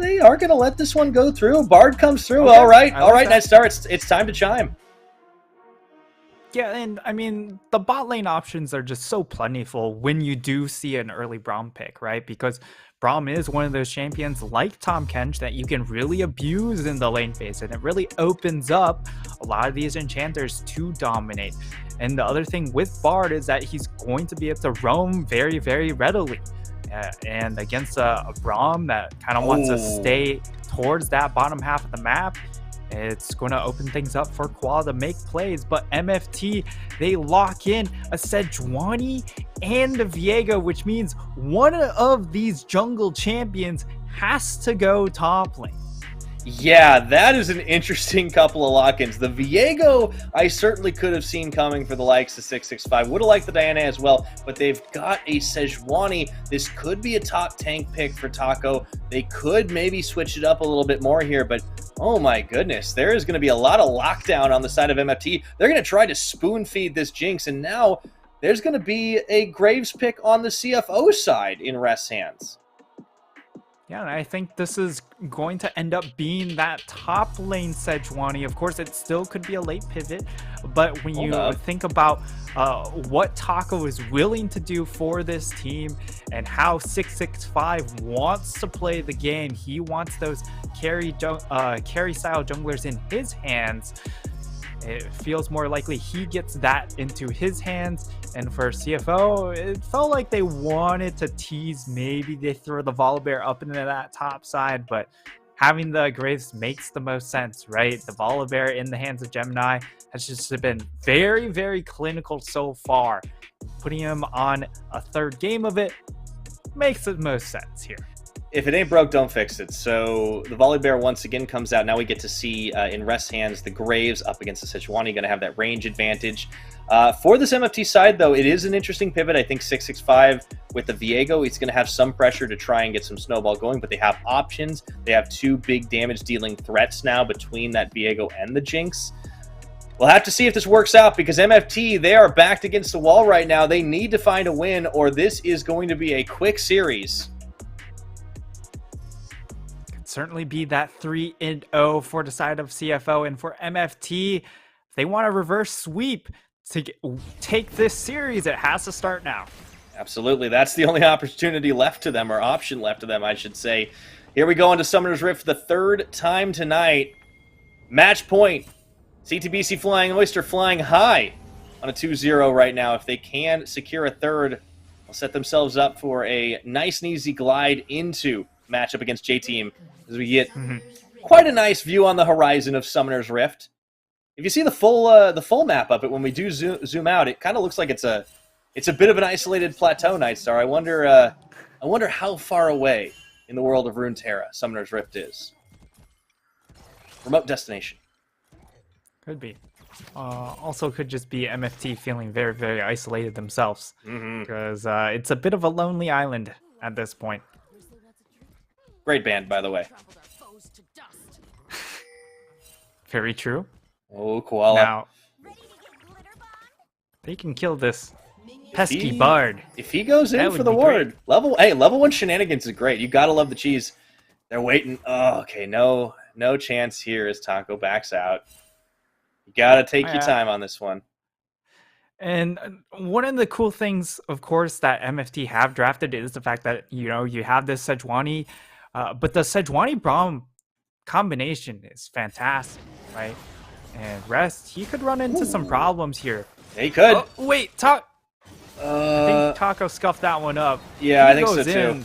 They are going to let this one go through. Bard comes through. Okay. All right, Nightstar, it's time to chime. Yeah, and I mean, the bot lane options are just so plentiful when you do see an early Braum pick, right? Because Braum is one of those champions like Tahm Kench that you can really abuse in the lane phase, and it really opens up a lot of these enchanters to dominate. And the other thing with Bard is that he's going to be able to roam very, very readily. And against a Braum that kind of wants to stay towards that bottom half of the map, it's going to open things up for Koala to make plays. But MFT, they lock in a Sejuani and a Viego, which means one of these jungle champions has to go top lane. Yeah, that is an interesting couple of lock-ins. The Viego, I certainly could have seen coming for the likes of 665. Would have liked the Diana as well, but they've got a Sejuani. This could be a top tank pick for Taco. They could maybe switch it up a little bit more here, but oh my goodness, there is going to be a lot of lockdown on the side of MFT. They're going to try to spoon-feed this Jinx, and now there's going to be a Graves pick on the CFO side in Rest's hands. Yeah, and I think this is going to end up being that top lane Sejuani. Of course, it still could be a late pivot, but when you think about what Taco is willing to do for this team and how 665 wants to play the game, he wants those carry style junglers in his hands. It feels more likely he gets that into his hands. And for CFO, it felt like they wanted to tease. Maybe they throw the Volibear up into that top side, but having the Graves makes the most sense, right? The Volibear in the hands of Gemini has just been very, very clinical so far. Putting him on a third game of it makes the most sense here. If it ain't broke, don't fix it. So the Volibear once again comes out. Now we get to see in Rest's hands the Graves up against the Sejuani. Going to have that range advantage. For this MFT side, though, it is an interesting pivot. I think 665 with the Viego, he's going to have some pressure to try and get some snowball going, but they have options. They have two big damage-dealing threats now between that Viego and the Jinx. We'll have to see if this works out because MFT, they are backed against the wall right now. They need to find a win or this is going to be a quick series. Certainly be that 3-0 for the side of CFO, and for MFT, if they want a reverse sweep to take this series, it has to start now. Absolutely, that's the only opportunity left to them, or option left to them, I should say. Here we go into Summoner's Rift for the third time tonight. Match point. CTBC Flying Oyster flying high on a 2-0 right now. If they can secure a third, they'll set themselves up for a nice and easy glide into matchup against J-Team, as we get quite a nice view on the horizon of Summoner's Rift. If you see the full map of it, when we do zoom out, it kind of looks like it's a bit of an isolated plateau, Nightstar. I wonder how far away in the world of Runeterra Summoner's Rift is. Remote destination. Could be. Also could just be MFT feeling very, very isolated themselves, because it's a bit of a lonely island at this point. Great band, by the way. Very true. Oh, Koala. Now, they can kill this pesky bard. If he goes in for the ward. Level 1 shenanigans is great. You gotta love the cheese. They're waiting. Oh, okay, no chance here as Taco backs out. You gotta take your time on this one. And one of the cool things, of course, that MFT have drafted is the fact that, you know, you have this Sejuani, but the Sejuani Braum combination is fantastic, right? And Rest, he could run into some problems here. He could. Oh, wait, I think Taco scuffed that one up. Yeah, I think so too.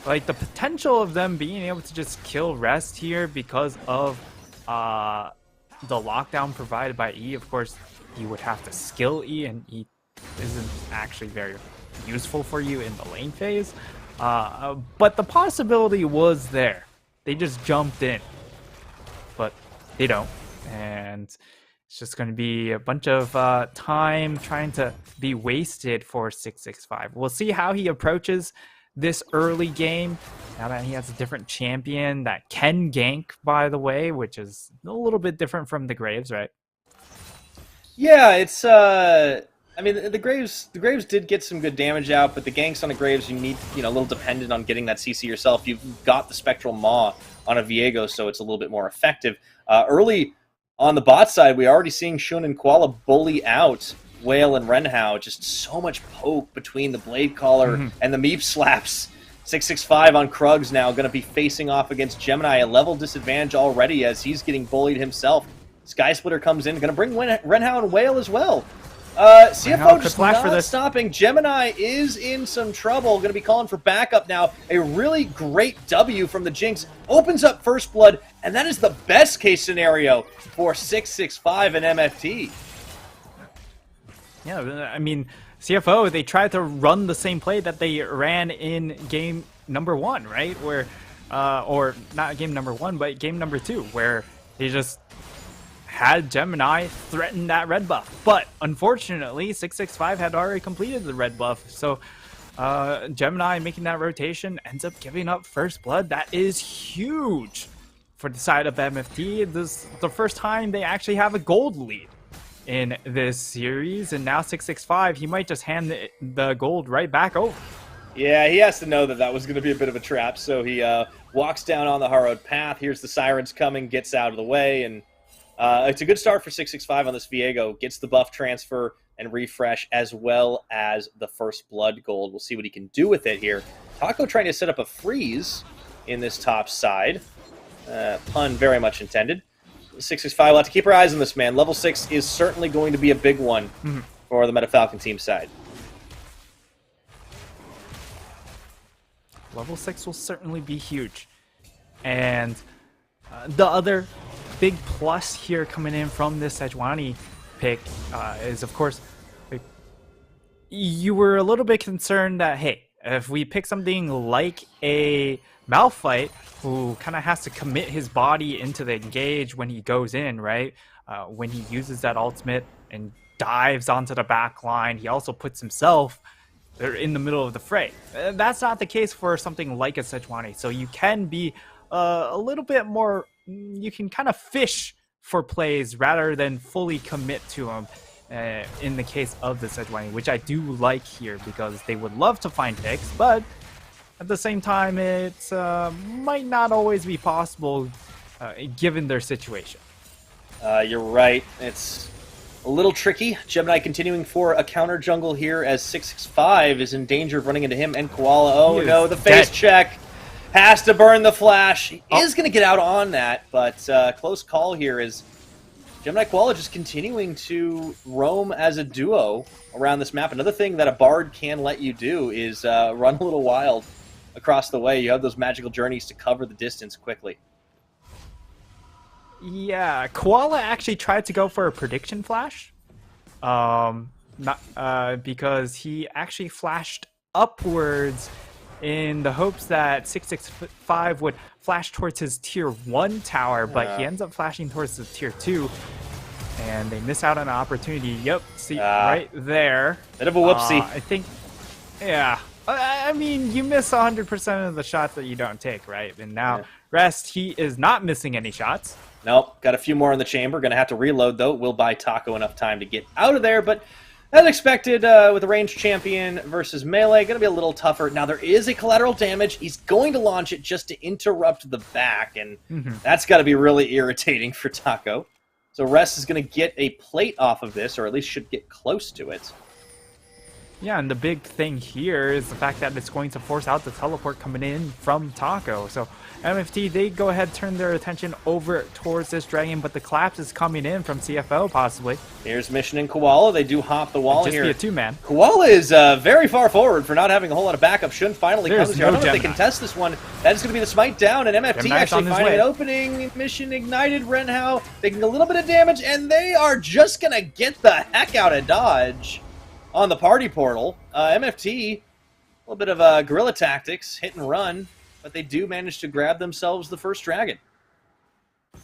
Like, the potential of them being able to just kill Rest here because of the lockdown provided by E. Of course, you would have to skill E, and E isn't actually very useful for you in the lane phase. But the possibility was there. They just jumped in. But they don't. And it's just going to be a bunch of time trying to be wasted for 665. We'll see how he approaches this early game. Now that he has a different champion that can gank, by the way, which is a little bit different from the Graves, right? Yeah, it's I mean, the Graves did get some good damage out, but the ganks on the Graves, you need, a little dependent on getting that CC yourself. You've got the Spectral Maw on a Viego, so it's a little bit more effective. Early on the bot side, we're already seeing Shun and Koala bully out Whale and Renhao. Just so much poke between the Blade Caller and the Meep slaps. 665 on Krugs now, going to be facing off against Gemini. A level disadvantage already as he's getting bullied himself. Sky Splitter comes in, going to bring Renhao and Whale as well. CFO just not stopping. Gemini is in some trouble. Going to be calling for backup now. A really great W from the Jinx. Opens up First Blood, and that is the best case scenario for 665 and MFT. Yeah, I mean, CFO, they tried to run the same play that they ran in game number 1, right? Where, or not game number 1, but game number 2, where they just had Gemini threaten that red buff. But unfortunately, 665 had already completed the red buff. So Gemini making that rotation ends up giving up First Blood. That is huge for the side of MFT. This is the first time they actually have a gold lead in this series. And now 665, he might just hand the gold right back over. Yeah, he has to know that that was going to be a bit of a trap, so he walks down on the harrowed path, hears the sirens coming, gets out of the way, and it's a good start for 665 on this Viego. Gets the buff transfer and refresh, as well as the first blood gold. We'll see what he can do with it here. Taco trying to set up a freeze in this top side. Pun very much intended. 665 will have to keep our eyes on this man. Level 6 is certainly going to be a big one for the Meta Falcon team side. Level 6 will certainly be huge. And the other big plus here coming in from this Sejuani pick is, of course, you were a little bit concerned that, hey, if we pick something like a Malphite, who kind of has to commit his body into the engage when he goes in, right? When he uses that ultimate and dives onto the back line, he also puts himself in the middle of the fray. That's not the case for something like a Sejuani. So you can be a little bit more, you can kind of fish for plays rather than fully commit to them in the case of the Sejuani, which I do like here because they would love to find picks, but at the same time, it might not always be possible given their situation. You're right. It's a little tricky. Gemini continuing for a counter jungle here as 665 is in danger of running into him and Koala. Oh no, the face check has to burn the flash. He is going to get out on that, but close call here is Gemini Koala just continuing to roam as a duo around this map. Another thing that a Bard can let you do is run a little wild across the way. You have those magical journeys to cover the distance quickly. Yeah, Koala actually tried to go for a prediction flash, because he actually flashed upwards in the hopes that 665 would flash towards his tier 1 tower, but he ends up flashing towards the tier 2, and they miss out on an opportunity. Yep, see, right there. Bit of a whoopsie. I think, yeah. I mean, you miss 100% of the shots that you don't take, right? And now, Rest, he is not missing any shots. Nope, got a few more in the chamber. Going to have to reload, though. Will buy Taco enough time to get out of there, but as expected, with a ranged champion versus melee, going to be a little tougher. Now, there is a collateral damage. He's going to launch it just to interrupt the back, and that's got to be really irritating for Taco. So Rest is going to get a plate off of this, or at least should get close to it. Yeah, and the big thing here is the fact that it's going to force out the teleport coming in from Taco. So MFT, they go ahead, turn their attention over towards this dragon, but the collapse is coming in from CFO, possibly. Here's Mission and Koala. They do hop the wall here. Just be a 2-man. Koala is very far forward for not having a whole lot of backup. Shun finally comes here. I don't know if they contest this one. That is going to be the smite down, and MFT actually finding an opening. Mission ignited. Renhao taking a little bit of damage, and they are just going to get the heck out of Dodge on the party portal. MFT, a little bit of guerrilla tactics, hit and run, but they do manage to grab themselves the first dragon.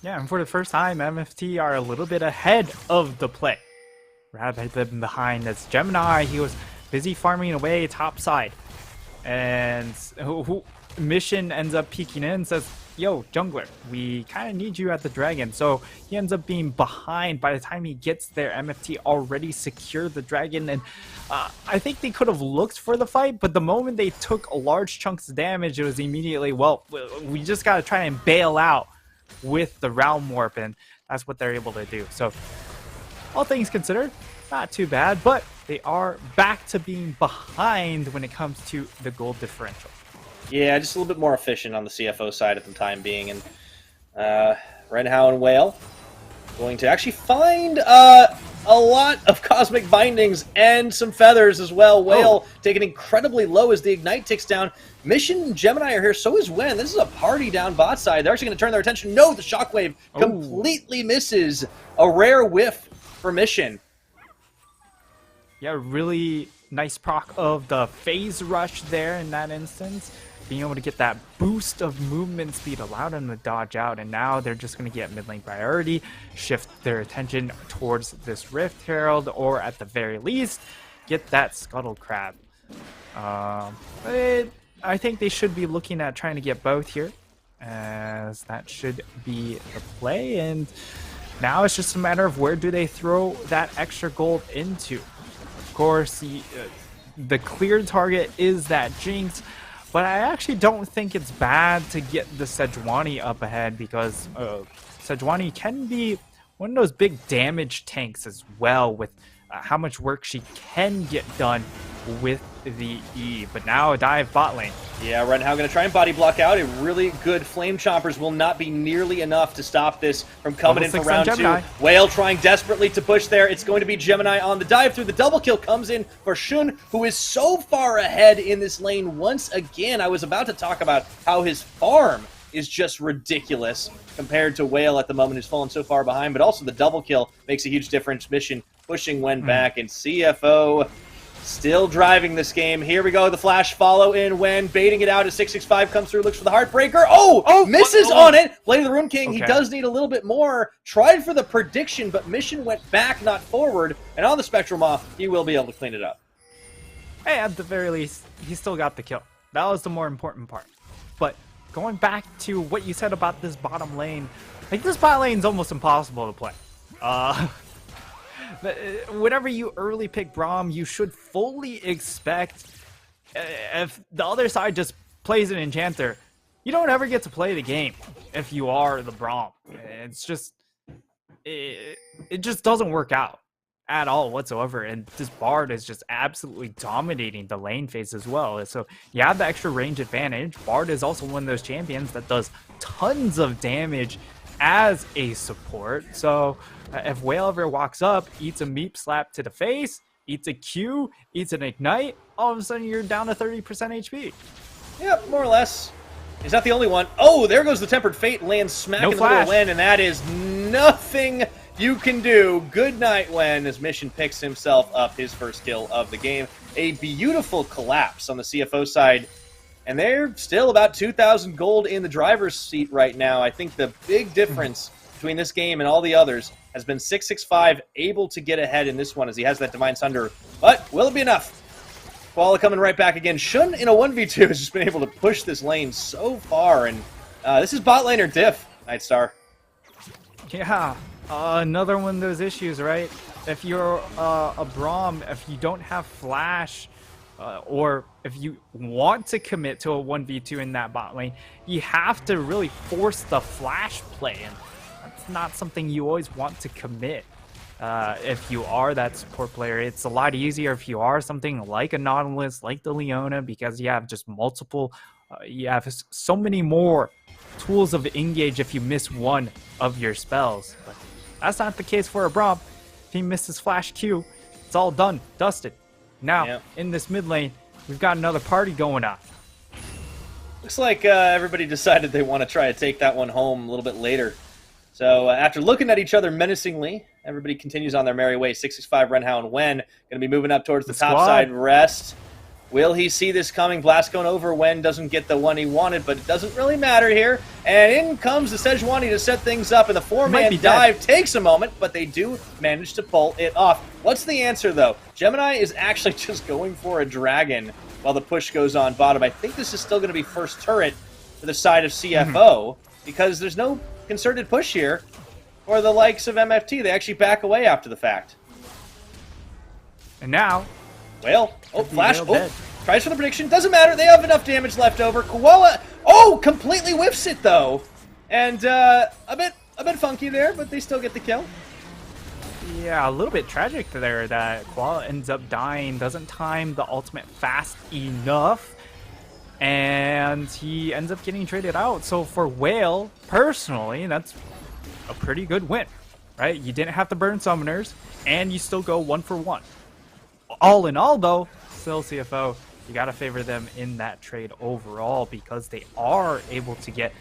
Yeah, and for the first time, MFT are a little bit ahead of the play, rather than behind. As Gemini, he was busy farming away top side, and Mission ends up peeking in and says, yo, jungler, we kind of need you at the dragon. So he ends up being behind. By the time he gets there, MFT already secured the dragon, and I think they could have looked for the fight, but the moment they took large chunks of damage, it was immediately, well, we just got to try and bail out with the Realm Warp, and that's what they're able to do. So all things considered, not too bad, but they are back to being behind when it comes to the gold differential. Yeah, just a little bit more efficient on the CFO side at the time being. And Renhao and Whale going to actually find a lot of Cosmic Bindings and some Feathers as well. Whale taken incredibly low as the Ignite ticks down. Mission and Gemini are here, so is Wen. This is a party down bot side. They're actually going to turn their attention. No, the Shockwave completely misses. A rare whiff for Mission. Yeah, really nice proc of the phase rush there in that instance. Being able to get that boost of movement speed allowed them to dodge out, and now they're just going to get mid lane priority, shift their attention towards this Rift Herald, or at the very least, get that Scuttle Crab. I think they should be looking at trying to get both here, as that should be the play, and now it's just a matter of where do they throw that extra gold into. Of course, the clear target is that Jinx, but I actually don't think it's bad to get the Sejuani up ahead because Sejuani can be one of those big damage tanks as well with how much work she can get done with the E. But now a dive bot lane. Yeah, right now going to try and body block out. A really good Flame Chompers will not be nearly enough to stop this from coming in for round 2. Whale trying desperately to push there. It's going to be Gemini on the dive through. The double kill comes in for Shun, who is so far ahead in this lane once again. I was about to talk about how his farm is just ridiculous compared to Whale at the moment, who's fallen so far behind, but also the double kill makes a huge difference. Mission pushing Wen back, and CFO still driving this game. Here we go, the flash follow in Wen, baiting it out as 665 comes through, looks for the Heartbreaker. Oh, misses on it. Blade of the Rune King, he does need a little bit more. Tried for the prediction, but Mission went back, not forward, and on the Spectral Maw, he will be able to clean it up. Hey, at the very least, he still got the kill. That was the more important part. But going back to what you said about this bottom lane, like this bot lane's almost impossible to play. Whenever you early pick Braum, you should fully expect if the other side just plays an Enchanter, you don't ever get to play the game if you are the Braum. It's just, it just doesn't work out at all whatsoever, and this Bard is just absolutely dominating the lane phase as well. So you have the extra range advantage. Bard is also one of those champions that does tons of damage as a support. So if Whale ever walks up, eats a meep slap to the face, eats a Q, eats an ignite, all of a sudden you're down to 30% HP. Yep, more or less. He's not the only one. Oh, there goes the Tempered Fate, lands smack in the middle of Wen, and that is nothing you can do. Good night, Wen, as Mission picks himself up his first kill of the game. A beautiful collapse on the CFO side, and they're still about 2,000 gold in the driver's seat right now. I think the big difference between this game and all the others has been 665 able to get ahead in this one as he has that Divine Sunder. But will it be enough? Koala coming right back again. Shun in a 1v2 has just been able to push this lane so far, and this is bot laner diff, Nightstar. Yeah, another one of those issues, right? If you're a Braum, if you don't have Flash, or if you want to commit to a 1v2 in that bot lane, you have to really force the Flash play, and that's not something you always want to commit. If you are that support player, it's a lot easier if you are something like a Nautilus, like the Leona, because you have just multiple, you have so many more tools of engage if you miss one of your spells. But that's not the case for a Braum. If he misses Flash Q, it's all done, dusted. Now, in this mid lane, we've got another party going on. Looks like everybody decided they want to try to take that one home a little bit later. So after looking at each other menacingly, everybody continues on their merry way. 665 Renhao and Wen going to be moving up towards the top side rest. Will he see this coming? Blast going over. Wen doesn't get the one he wanted, but it doesn't really matter here. And in comes the Sejuani to set things up, and the four-man dive takes a moment, but they do manage to pull it off. What's the answer, though? Gemini is actually just going for a dragon while the push goes on bottom. I think this is still going to be first turret for the side of CFO, because there's no concerted push here for the likes of MFT. They actually back away after the fact. And now, Whale, flash, tries for the prediction, doesn't matter, they have enough damage left over. Koala, completely whiffs it though. And a bit funky there, but they still get the kill. Yeah, a little bit tragic there that Koala ends up dying, doesn't time the ultimate fast enough, and he ends up getting traded out. So for Whale, personally, that's a pretty good win, right? You didn't have to burn summoners, and you still go 1 for 1. All in all, though, still CFO, you got to favor them in that trade overall because they are able to get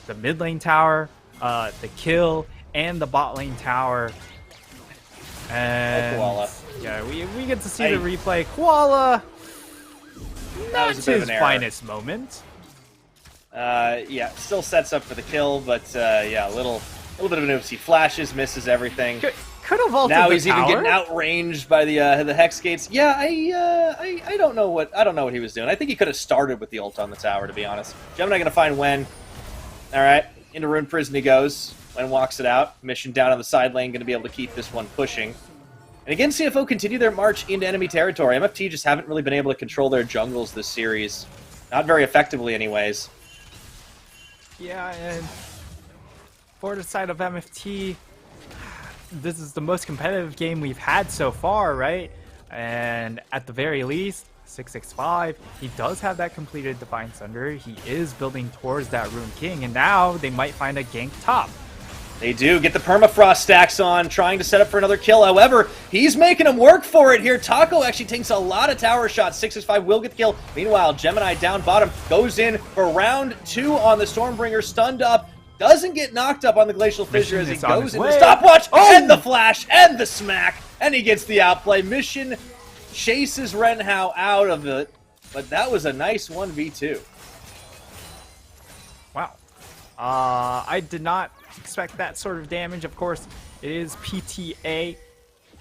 the mid lane tower, the kill, and the bot lane tower. And yeah, we get to see the replay. Koala, not his finest moment. Yeah, still sets up for the kill, but yeah, a little bit of an oopsie. Flashes, misses everything. Could have vaulted now the he's tower. Even getting outranged by the hex gates. Yeah, I don't know what he was doing. I think he could have started with the ult on the tower, to be honest. Gemini gonna find Wen. All right, into Rune Prison he goes. Wen walks it out. Mission down on the side lane, gonna be able to keep this one pushing. And again, CFO continue their march into enemy territory. MFT just haven't really been able to control their jungles this series. Not very effectively anyways. Yeah, and for the side of MFT, this is the most competitive game we've had so far, right? And at the very least, 665, he does have that completed Divine Thunder. He is building towards that Rune King, and now they might find a gank top. They do get the permafrost stacks on, trying to set up for another kill. However, he's making them work for it here. Taco actually takes a lot of tower shots. 665 will get the kill. Meanwhile, Gemini down bottom goes in for round 2 on the Stormbringer, stunned up. Doesn't get knocked up on the Glacial Fissure as he goes in the stopwatch, and the flash, and the smack, and he gets the outplay. Mission chases Renhao out of it, but that was a nice 1v2. Wow. I did not expect that sort of damage. Of course, it is PTA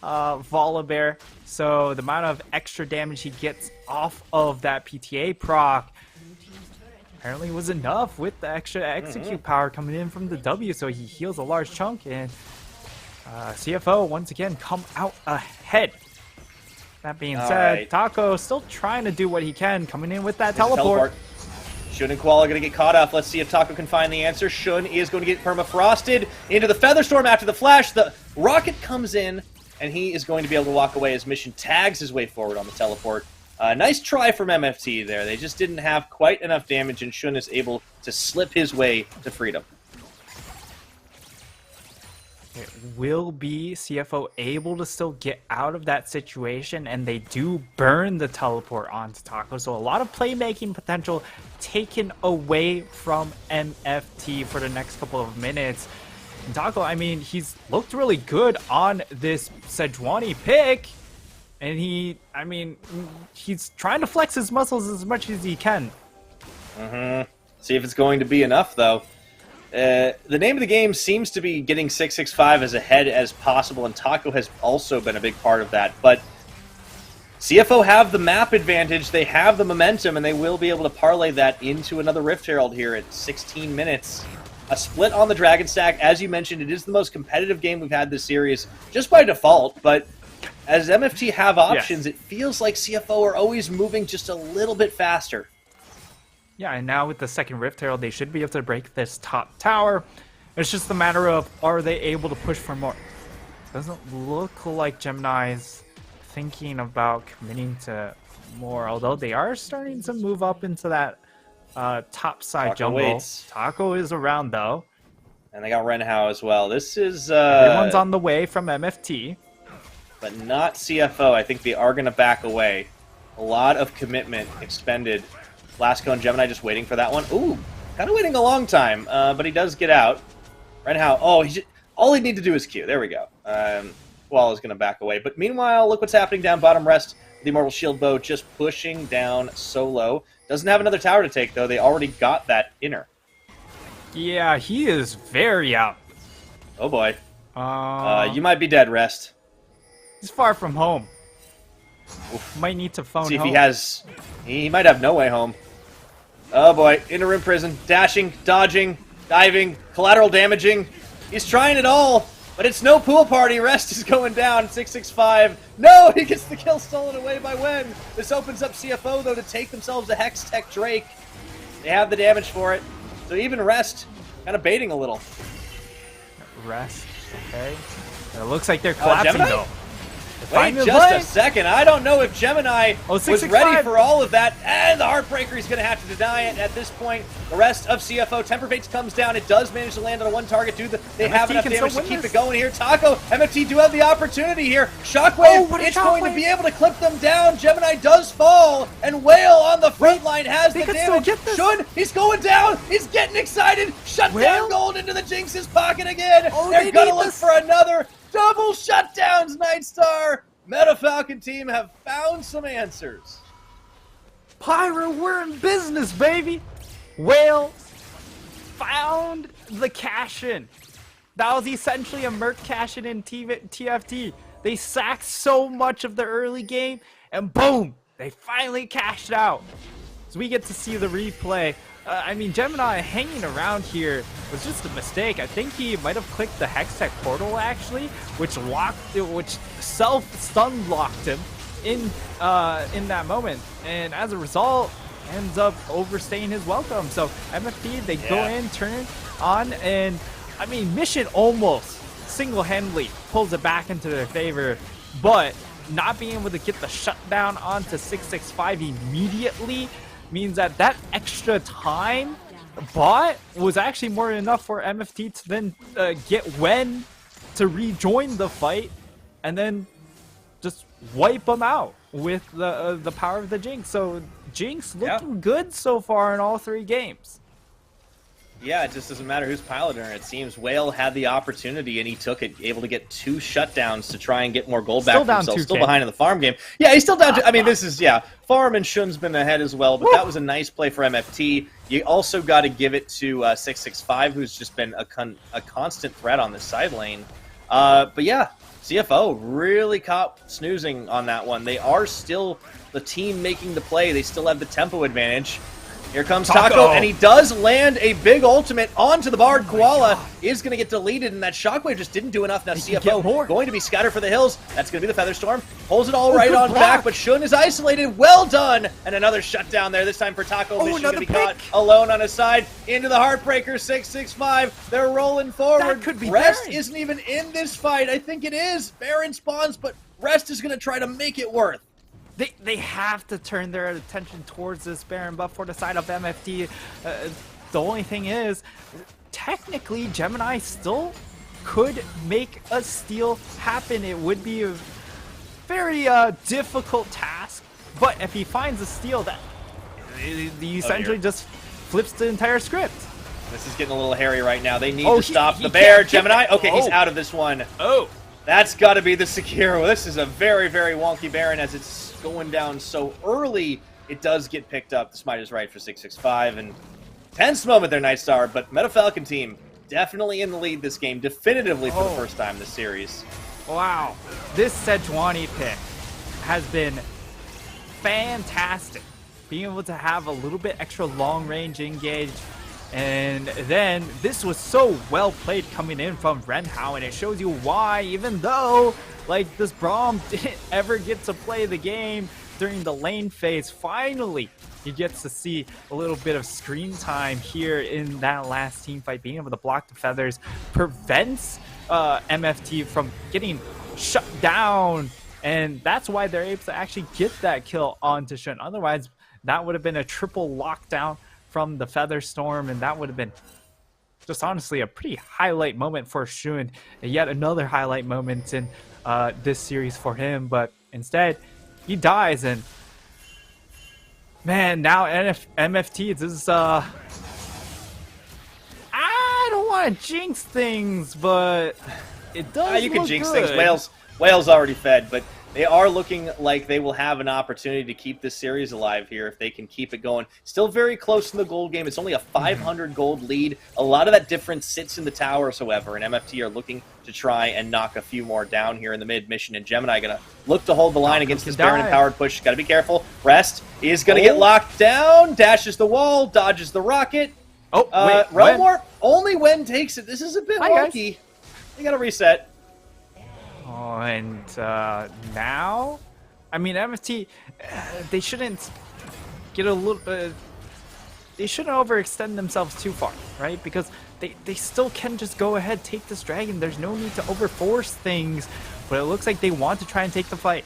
Volibear, so the amount of extra damage he gets off of that PTA proc apparently was enough with the extra execute power coming in from the W, so he heals a large chunk, and CFO once again come out ahead. That being said, Taco still trying to do what he can, coming in with that teleport. Shun and Koala are going to get caught up. Let's see if Taco can find the answer. Shun is going to get permafrosted into the Featherstorm after the flash. The rocket comes in, and he is going to be able to walk away as Mission tags his way forward on the teleport. Nice try from MFT there. They just didn't have quite enough damage, and Shun is able to slip his way to freedom. It will be CFO able to still get out of that situation, and they do burn the teleport onto Taco, so a lot of playmaking potential taken away from MFT for the next couple of minutes. And Taco, I mean, he's looked really good on this Sejuani pick, and he's trying to flex his muscles as much as he can. See if it's going to be enough, though. The name of the game seems to be getting 665 as ahead as possible, and Taco has also been a big part of that. But CFO have the map advantage, they have the momentum, and they will be able to parlay that into another Rift Herald here at 16 minutes. A split on the Dragon Stack. As you mentioned, it is the most competitive game we've had this series, just by default, but as MFT have options, It feels like CFO are always moving just a little bit faster. Yeah, and now with the second Rift Herald, they should be able to break this top tower. It's just a matter of, are they able to push for more? Doesn't look like Gemini's thinking about committing to more, although they are starting to move up into that top side jungle. Taco is around, though. And they got Renhao as well. This is... Everyone's on the way from MFT. But not CFO. I think they are going to back away. A lot of commitment expended. Lasco and Gemini just waiting for that one. Ooh, kind of waiting a long time, but he does get out. Renhao, all he need to do is Q. There we go. Koala is going to back away. But meanwhile, look what's happening down bottom. Rest, the Immortal Shield Bow just pushing down solo. Doesn't have another tower to take, though. They already got that inner. Yeah, he is very out. Oh, boy. You might be dead, Rest. He's far from home. Oof. Might need to phone home. See if he has... He might have no way home. Oh boy, interim prison, dashing, dodging, diving, collateral damaging. He's trying it all, but it's no pool party. Rest is going down, 665. No, he gets the kill stolen away by Wen. This opens up CFO, though, to take themselves a Hex Tech Drake. They have the damage for it. So even Rest, kind of baiting a little. Rest, okay. It looks like they're collapsing, though. Wait just a second. I don't know if Gemini was ready for all of that. And the Heartbreaker is going to have to deny it at this point. The rest of CFO. Temper Fates comes down. It does manage to land on a one target. They have enough damage to keep it going here. Taco, MFT do have the opportunity here. Shockwave, it's going to be able to clip them down. Gemini does fall. And Whale on the front line has the damage. Shun, he's going down. He's getting excited. Shut down Gold into the Jinx's pocket again. They're going to look for another. Double shutdowns, Nightstar! Meta Falcon team have found some answers. Pyro, we're in business, baby! Whale found the cash-in. That was essentially a Merc cash-in in TFT. They sacked so much of the early game, and boom! They finally cashed out. So we get to see the replay I mean, Gemini hanging around here was just a mistake. I think he might have clicked the Hextech portal actually, which self-stun locked him in that moment, and as a result, ends up overstaying his welcome. So MFT, they go in, turn it on, and I mean, Mission almost single-handedly pulls it back into their favor, but not being able to get the shutdown onto 665 immediately means that that extra time bought was actually more than enough for MFT to then get Wen to rejoin the fight and then just wipe them out with the power of the Jinx. So Jinx looking good so far in all 3 games. Yeah, it just doesn't matter who's piloting her. It seems Whale had the opportunity and he took it, able to get 2 shutdowns to try and get more gold back for himself. Still behind in the farm game. Yeah, he's still down to, I mean, this is, Farm and Shun's been ahead as well, but that was a nice play for MFT. You also got to give it to 665, who's just been a constant threat on this side lane. But yeah, CFO really caught snoozing on that one. They are still the team making the play. They still have the tempo advantage. Here comes Taco, and he does land a big ultimate onto the Bard. Koala is going to get deleted, and that Shockwave just didn't do enough. Now CFO going to be scattered for the hills. That's going to be the Featherstorm. Pulls it all right on back, but Shun is isolated. Well done! And another shutdown there, this time for Taco. Mission going to be caught alone on his side. Into the Heartbreaker, 665. They're rolling forward. That could be Rest Baron. Isn't even in this fight. I think it is. Baron spawns, but Rest is going to try to make it worth. They have to turn their attention towards this Baron buff for the side of MFT. The only thing is, technically, Gemini still could make a steal happen. It would be a very difficult task, but if he finds a steal, that he essentially just flips the entire script. This is getting a little hairy right now. They need to stop the bear. Gemini, okay, he's out of this one. That's got to be the Sekiro. This is a very, very wonky Baron as it's going down so early. It does get picked up. The smite is right for 665, and tense moment there, Nightstar, but Meta Falcon team definitely in the lead this game, definitively for the first time this series. Wow, this Sejuani pick has been fantastic. Being able to have a little bit extra long range engage, and then this was so well played coming in from Renhao, and it shows you why, even though like this Braum didn't ever get to play the game during the lane phase, finally he gets to see a little bit of screen time here in that last team fight. Being able to block the feathers prevents MFT from getting shut down, and that's why they're able to actually get that kill onto Shun. Otherwise, that would have been a triple lockdown from the Featherstorm, and that would have been just honestly a pretty highlight moment for Shun. Yet another highlight moment in this series for him, but instead he dies, and man, now MFT, this is I don't want to jinx things, but it does you can look jinx good. things. Whale's already fed, but they are looking like they will have an opportunity to keep this series alive here if they can keep it going. Still very close in the gold game. It's only a 500 gold lead. A lot of that difference sits in the towers, however, and MFT are looking to try and knock a few more down here in the mid mission, and Gemini going to look to hold the line against this Baron empowered push. Got to be careful. Rest is going to get locked down, dashes the wall, dodges the rocket. Realm Warp, only Wen takes it. This is a bit wonky. You got to reset. Oh, and now, I mean, MFT, they shouldn't get a little, they shouldn't overextend themselves too far, right? Because they still can just go ahead, take this dragon. There's no need to overforce things, but it looks like they want to try and take the fight.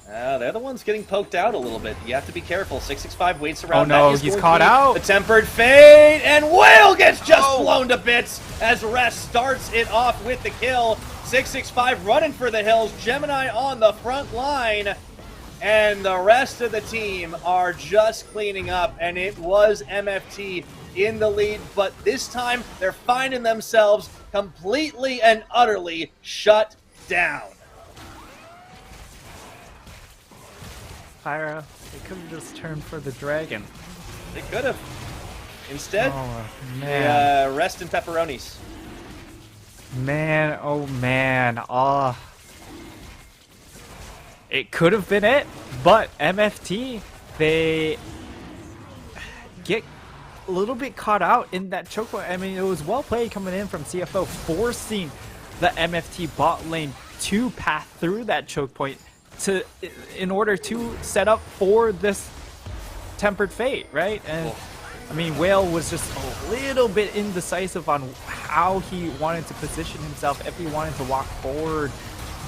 They're the ones getting poked out a little bit. You have to be careful. 665 waits around. Oh no, he's caught out. The Tempered Fade, and Whale gets just blown to bits as Rest starts it off with the kill. 665 running for the hills. Gemini on the front line, and the rest of the team are just cleaning up, and it was MFT in the lead, but this time they're finding themselves completely and utterly shut down. Pyra, they could have just turned for the dragon. They could have. Instead, man. Rest in pepperonis. Man, oh man. It could have been it, but MFT, they get a little bit caught out in that choke point. I mean, it was well played coming in from CFO, forcing the MFT bot lane to pass through that choke point in order to set up for this Tempered Fate, right? And I mean, Whale was just a little bit indecisive on how he wanted to position himself. If he wanted to walk forward,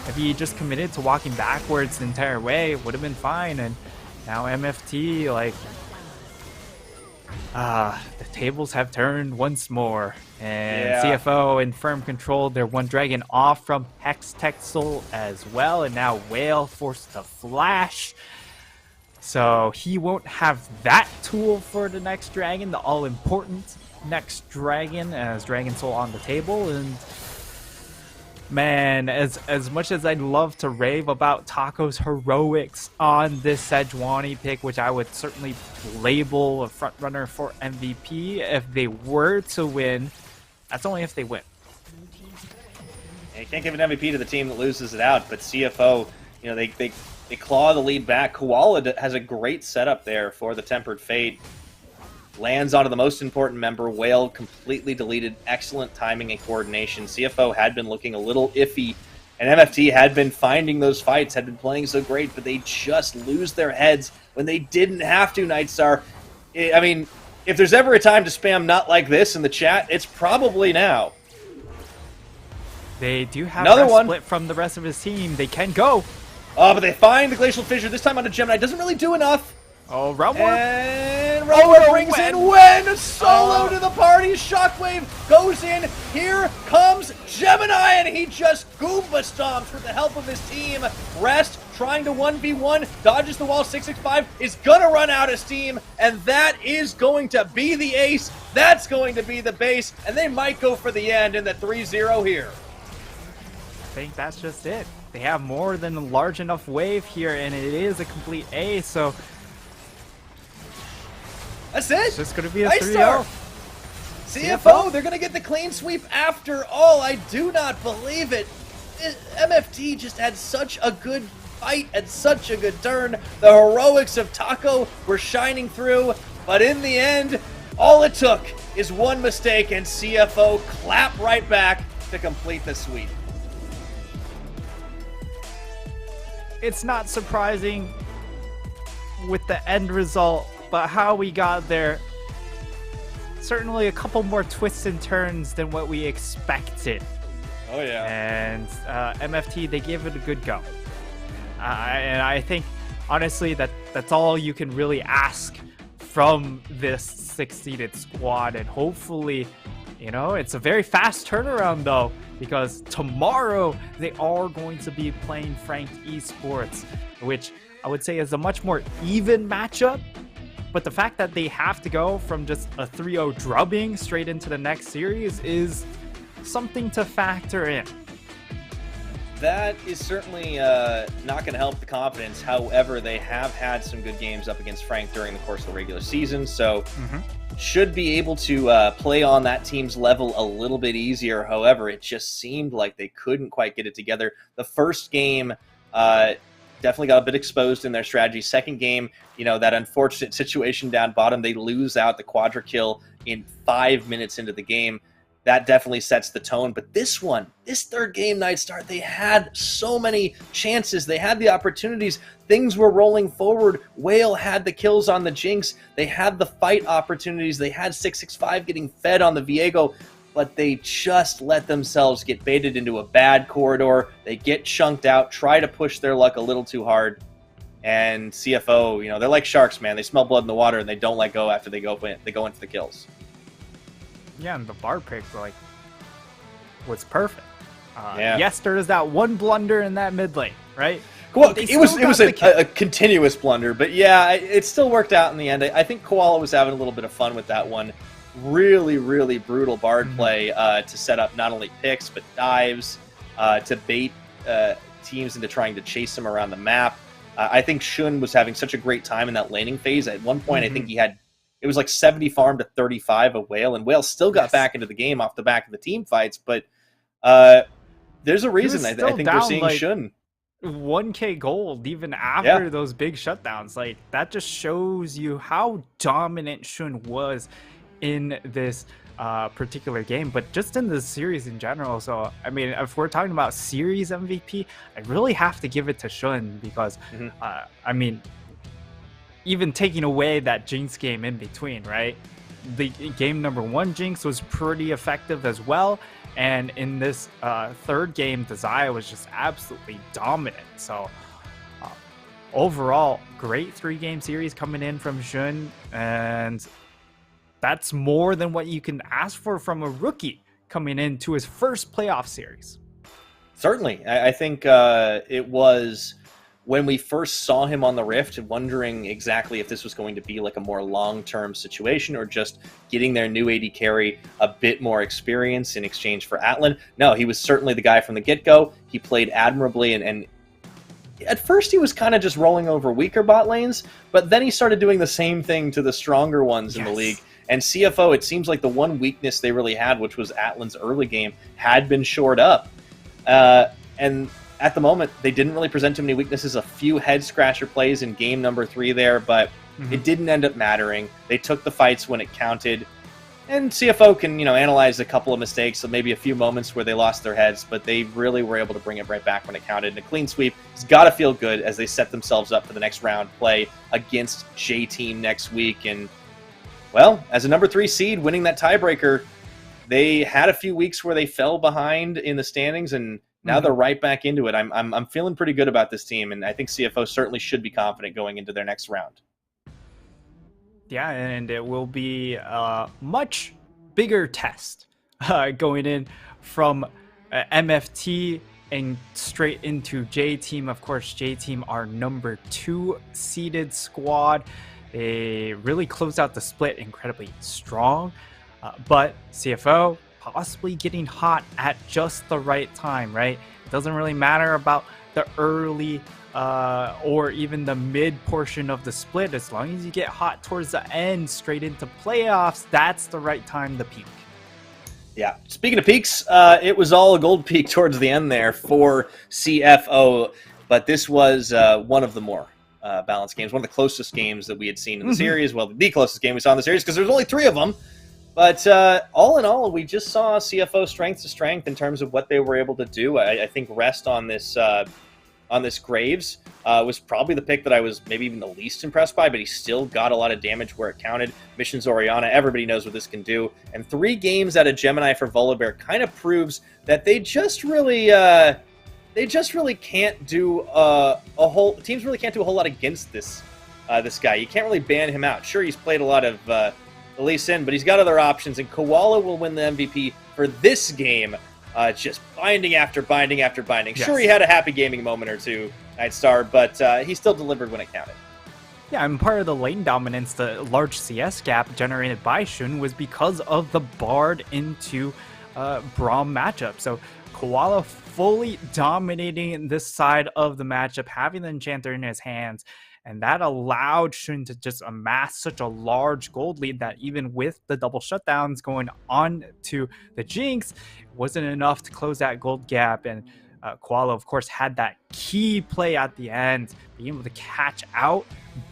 if he just committed to walking backwards the entire way, it would have been fine. And now MFT, like, the tables have turned once more. And CFO in firm control. They're one dragon off from Hex Texel as well. And now Whale forced to flash. So he won't have that tool for the next dragon, the all-important next dragon, as Dragon Soul on the table. And man, as much as I'd love to rave about Taco's heroics on this Sejuani pick, which I would certainly label a front runner for MVP if they were to win, that's only if they win. You can't give an MVP to the team that loses it out, but CFO, you know, they claw the lead back. Koala has a great setup there for the Tempered Fate. Lands onto the most important member. Whale completely deleted. Excellent timing and coordination. CFO had been looking a little iffy, and MFT had been finding those fights, had been playing so great, but they just lose their heads when they didn't have to, Nightstar. I mean, if there's ever a time to spam not like this in the chat, it's probably now. They do have another one split from the rest of his team. They can go. Oh, but they find the Glacial Fissure, this time on a Gemini. Doesn't really do enough. Oh, Realm Warp. And Realm Warp brings in Wen. Solo to the party. Shockwave goes in. Here comes Gemini, and he just Goomba stomps with the help of his team. Rest trying to 1v1. Dodges the wall. 665 is going to run out of steam, and that is going to be the ace. That's going to be the base, and they might go for the end in the 3-0 here. I think that's just it. They have more than a large enough wave here, and it is a complete A, so that's it. It's just going to be a nice 3-0. CFO, they're going to get the clean sweep after all. I do not believe it. MFT just had such a good fight and such a good turn. The heroics of Taco were shining through, but in the end, all it took is one mistake, and CFO clap right back to complete the sweep. It's not surprising with the end result, but how we got there, certainly a couple more twists and turns than what we expected. Oh yeah. And MFT, they gave it a good go. And I think, honestly, that's all you can really ask from this 6-seeded squad. And hopefully, you know, it's a very fast turnaround, though, because tomorrow they are going to be playing Frank Esports, which I would say is a much more even matchup. But the fact that they have to go from just a 3-0 drubbing straight into the next series is something to factor in. That is certainly not going to help the confidence. However, they have had some good games up against Frank during the course of the regular season, so should be able to play on that team's level a little bit easier. However, it just seemed like they couldn't quite get it together. The first game definitely got a bit exposed in their strategy. Second game, you know, that unfortunate situation down bottom, they lose out the quadra kill in 5 minutes into the game. That definitely sets the tone. But this one, this third game, Nightstar, they had so many chances. They had the opportunities. Things were rolling forward. Whale had the kills on the Jinx. They had the fight opportunities. They had 665 getting fed on the Viego. But they just let themselves get baited into a bad corridor. They get chunked out, try to push their luck a little too hard. And CFO, you know, they're like sharks, man. They smell blood in the water, and they don't let go after they go in for the kills. Yeah, and the bar pick, like, was perfect. Yes, there is that one blunder in that mid lane, right? Well, it was a continuous blunder, but yeah, it still worked out in the end. I think Koala was having a little bit of fun with that one. Really, really brutal Bard play to set up not only picks, but dives, to bait teams into trying to chase him around the map. I think Shun was having such a great time in that laning phase. At one point, I think he had, it was like 70 farm to 35 of Whale, and Whale still got back into the game off the back of the team fights, but there's a reason I think we're seeing Shun. 1K gold even after those big shutdowns. Like, that just shows you how dominant Shun was in this particular game, but just in the series in general. So, I mean, if we're talking about series MVP, I really have to give it to Shun because, I mean, even taking away that Jinx game in between, right? The game number 1 Jinx was pretty effective as well. And in this third game, Desire was just absolutely dominant. So overall, great 3-game series coming in from Shun. And that's more than what you can ask for from a rookie coming into his first playoff series. Certainly. I think it was when we first saw him on the Rift, wondering exactly if this was going to be like a more long-term situation or just getting their new AD carry a bit more experience in exchange for Atlan. No, he was certainly the guy from the get-go. He played admirably, and at first he was kind of just rolling over weaker bot lanes, but then he started doing the same thing to the stronger ones in the league. And CFO, it seems like the one weakness they really had, which was Atlan's early game, had been shored up. And at the moment, they didn't really present too many weaknesses. A few head-scratcher plays in game number 3 there, but it didn't end up mattering. They took the fights when it counted. And CFO can, analyze a couple of mistakes, so maybe a few moments where they lost their heads, but they really were able to bring it right back when it counted. And a clean sweep has got to feel good as they set themselves up for the next round play against J-Team next week. And well, as a number 3 seed, winning that tiebreaker, they had a few weeks where they fell behind in the standings, and now they're right back into it. I'm feeling pretty good about this team, and I think CFO certainly should be confident going into their next round. Yeah, and it will be a much bigger test going in from MFT and straight into J-Team. Of course, J-Team are number 2 seeded squad. They really closed out the split incredibly strong, but CFO possibly getting hot at just the right time, right? It doesn't really matter about the early or even the mid portion of the split. As long as you get hot towards the end, straight into playoffs, that's the right time to peak. Yeah. Speaking of peaks, it was all a gold peak towards the end there for CFO, but this was one of the more balanced games, one of the closest games that we had seen in the series. Well, the closest game we saw in the series, because there's only 3 of them. But all in all, we just saw CFO strength to strength in terms of what they were able to do. I think Rest on this Graves was probably the pick that I was maybe even the least impressed by, but he still got a lot of damage where it counted. Missions Oriana, everybody knows what this can do. And 3 games out of Gemini for Volibear kind of proves that they just really can't do teams really can't do a whole lot against this guy. You can't really ban him out. Sure, he's played a lot of Lee Sin, but he's got other options, and Koala will win the MVP for this game. Just binding after binding after binding. Yes. Sure, he had a happy gaming moment or two, Nightstar, but he still delivered when it counted. Yeah, and part of the lane dominance, the large CS gap generated by Shun, was because of the Bard into Braum matchup. So Koala fully dominating this side of the matchup, having the Enchanter in his hands, and that allowed Shun to just amass such a large gold lead that even with the double shutdowns going on to the Jinx, it wasn't enough to close that gold gap. And Koala, of course, had that key play at the end, being able to catch out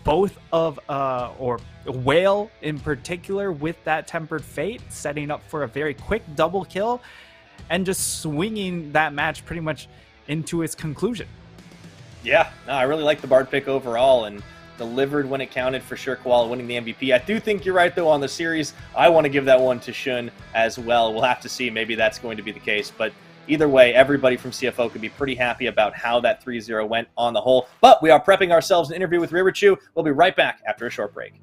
both of, or Whale in particular, with that Tempered Fate, setting up for a very quick double kill, and just swinging that match pretty much into its conclusion. Yeah, no, I really like the Bard pick overall, and delivered when it counted for sure. Koala winning the MVP. I do think you're right, though, on the series. I want to give that one to Shun as well. We'll have to see. Maybe that's going to be the case. But either way, everybody from CFO could be pretty happy about how that 3-0 went on the whole. But we are prepping ourselves an interview with Riverchew. We'll be right back after a short break.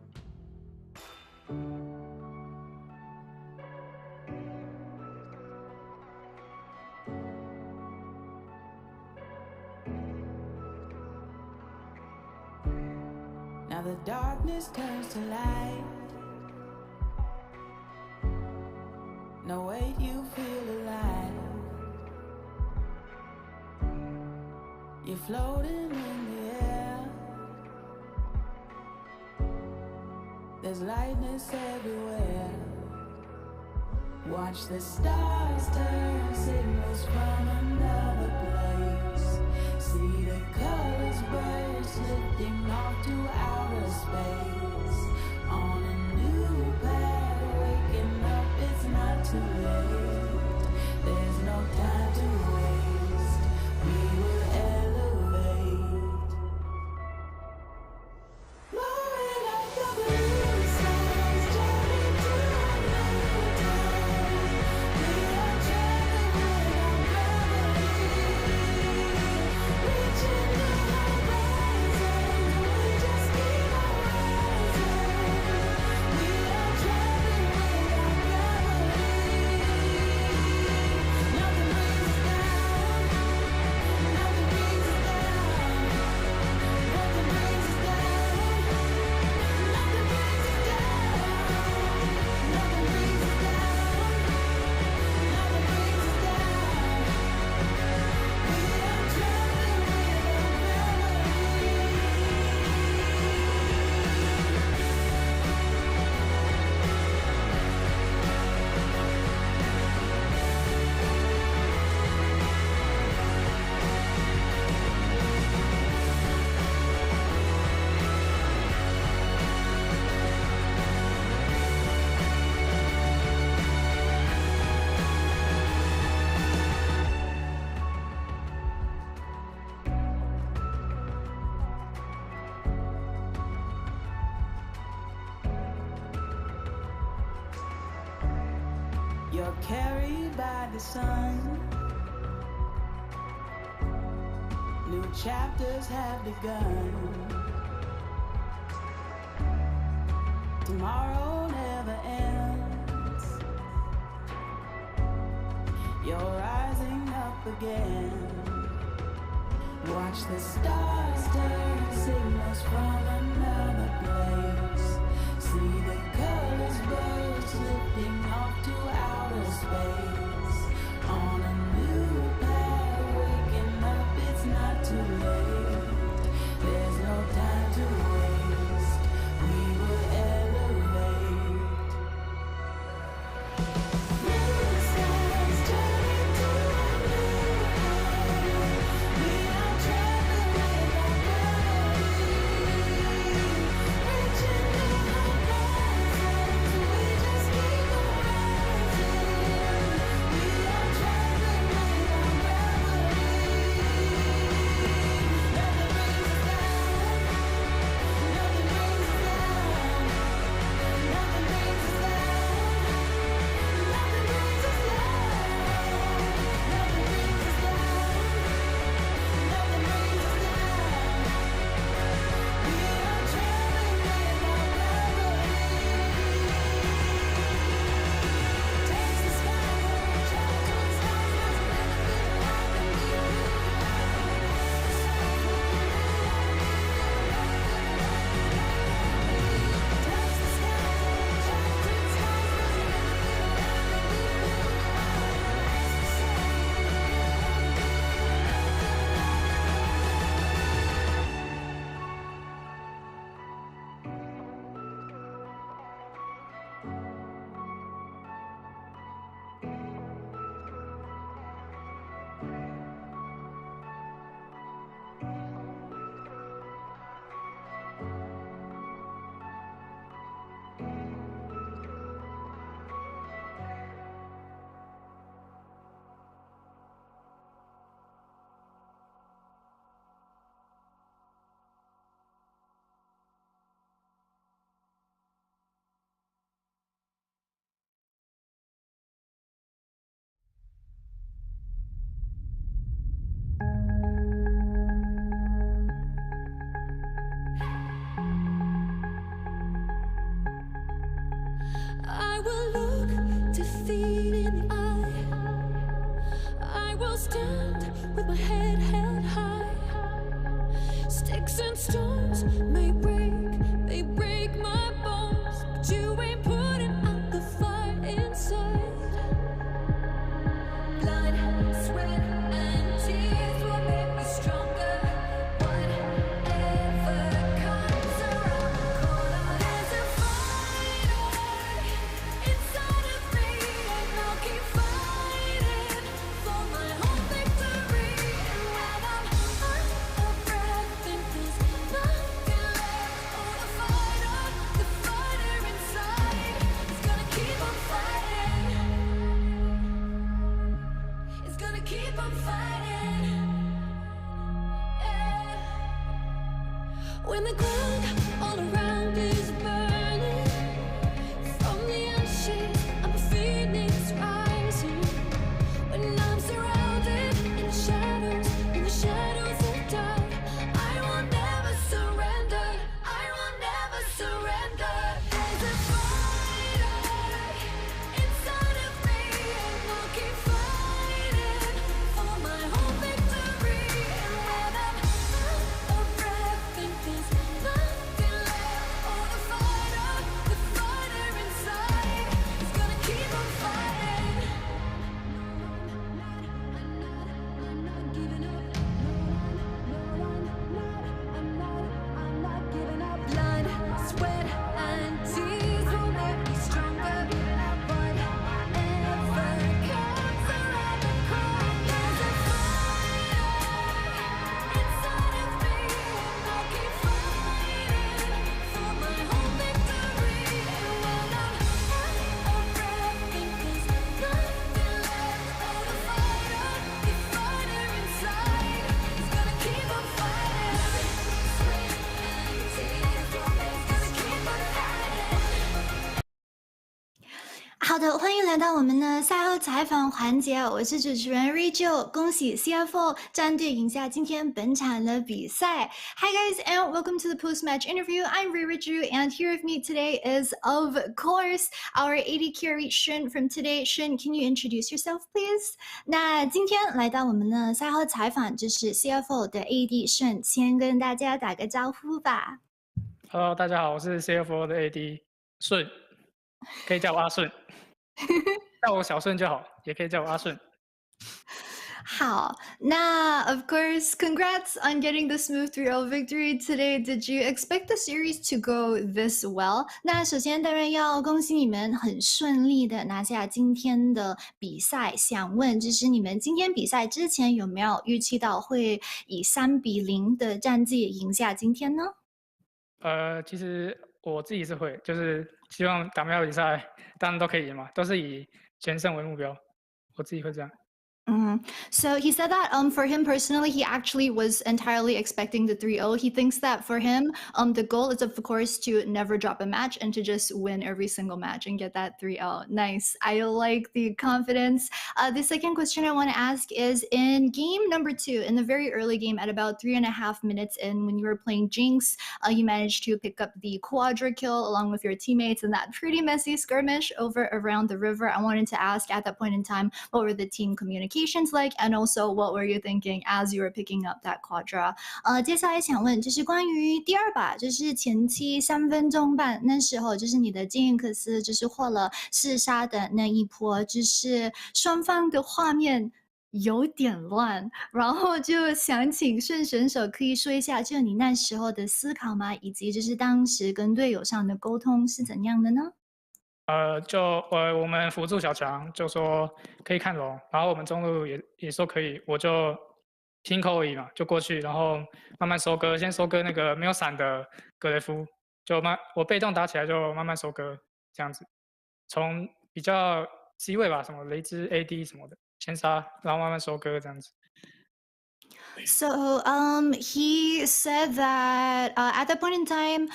Now the darkness turns to light. No way you feel alive. You're floating in the air. There's lightness everywhere. Watch the stars turn, signals from another place. See the colors burst, lifting off to outer space. On a new path, waking up, it's not too late. There's no time to waste. We will elevate. Blowing up the blue skies, journey to a new time. We are traveling without gravity, reaching the horizon. We just keep on rising. We are traveling without gravity. Nothing brings us down. Nothing brings us down. Nothing brings us down. Nothing brings us down. Nothing brings us down. Nothing brings us down. We are traveling You're carried by the sun. New chapters have begun. Tomorrow never ends. You're rising up again. Watch the stars turn, signals from another place. See the colors burst, lifting off to outer space. On a new path, waking up, it's not too late. There's no time to waste. We will elevate. New skies turning to a new high. We are traveling without gravity, reaching new horizons. We just keep on rising. We are traveling without gravity. Nothing brings us down. Nothing brings us down. Nothing brings us down. Nothing brings us down. Nothing brings us down. Nothing brings us down. We are traveling without gravity. Takes the skyward, chapter stars, I will look defeat in the eye. I will stand with my head held high. Sticks and stones may break my bones, but you ain't putting out the fire inside. Blood, sweat, and tears will make me stronger. Whatever comes around the corner, there's a fire inside of me, and I'll keep fighting for my own victory. And when I'm keep on fighting. Yeah. When the ground all around is burning, from the ashes I'm a phoenix rising. When I'm surrounded in the shadows of doubt, I will never surrender. I will never surrender. There's a fire inside of me, and I'll keep fighting for my whole victory. And when I'm out of breath and there's nothing left, oh, the fighter inside is gonna keep on fighting. I'm not giving up. I'm not giving up. Blood, sweat, and tears will make me stronger. Whatever comes around the corner, there's a fire inside of me, and I'll keep fighting for my whole victory. And when I'm out of breath and there's nothing left, oh, the fighter inside is gonna keep on fighting. Sweat and tears will make us keep on fighting. 好的，欢迎来到我们的赛后采访环节，我是主持人 Rachel。恭喜 CFO 战队赢下今天本场的比赛。Hi guys and welcome to the post-match interview. I'm Riri and here with me today is of course our AD carry Shun from today. Shun, can you introduce yourself please? 那今天来到我们的赛后采访，就是 CFO 的 AD Shun，先跟大家打个招呼吧。Hello， 大家好，我是 CFO 的 AD 顺，可以叫我阿顺，叫我小顺就好，也可以叫我阿顺。好，那 of course, congrats on getting the smooth 3-0 victory today. Did you expect the series to go this well? 那首先当然要恭喜你们很顺利的拿下今天的比赛。想问，就是你们今天比赛之前有没有预期到会以3-0的战绩赢下今天呢？其实我自己是会，就是希望打每场比赛当然都可以赢嘛，都是以全胜为目标，我自己会这样。So he said that for him personally, he actually was entirely expecting the 3-0. He thinks that for him, the goal is of course to never drop a match and to just win every single match and get that 3-0. Nice. I like the confidence. The second question I want to ask is in game number 2, in the very early game at about 3.5 minutes in when you were playing Jinx, you managed to pick up the quadra kill along with your teammates in that pretty messy skirmish over around the river. I wanted to ask at that point in time, what were the team communications like, and also what were you thinking as you were picking up that quadra? 接下来想问就是关于第二把，就是前期3分钟半那时候，就是你的金克斯就是获了4杀的那一波，就是双方的画面有点乱，然后就想请顺选手可以说一下，就你那时候的思考吗？以及就是当时跟队友上的沟通是怎样的呢？我们辅助小强就说可以看龙，然后我们中路也说可以，我就听口而已嘛，就过去，然后慢慢收割，先收割那个没有闪的格雷夫，我被动打起来就慢慢收割这样子，从比较机位吧，什么雷之 AD 什么的先杀，然后慢慢收割这样子。So he said that at that point in time,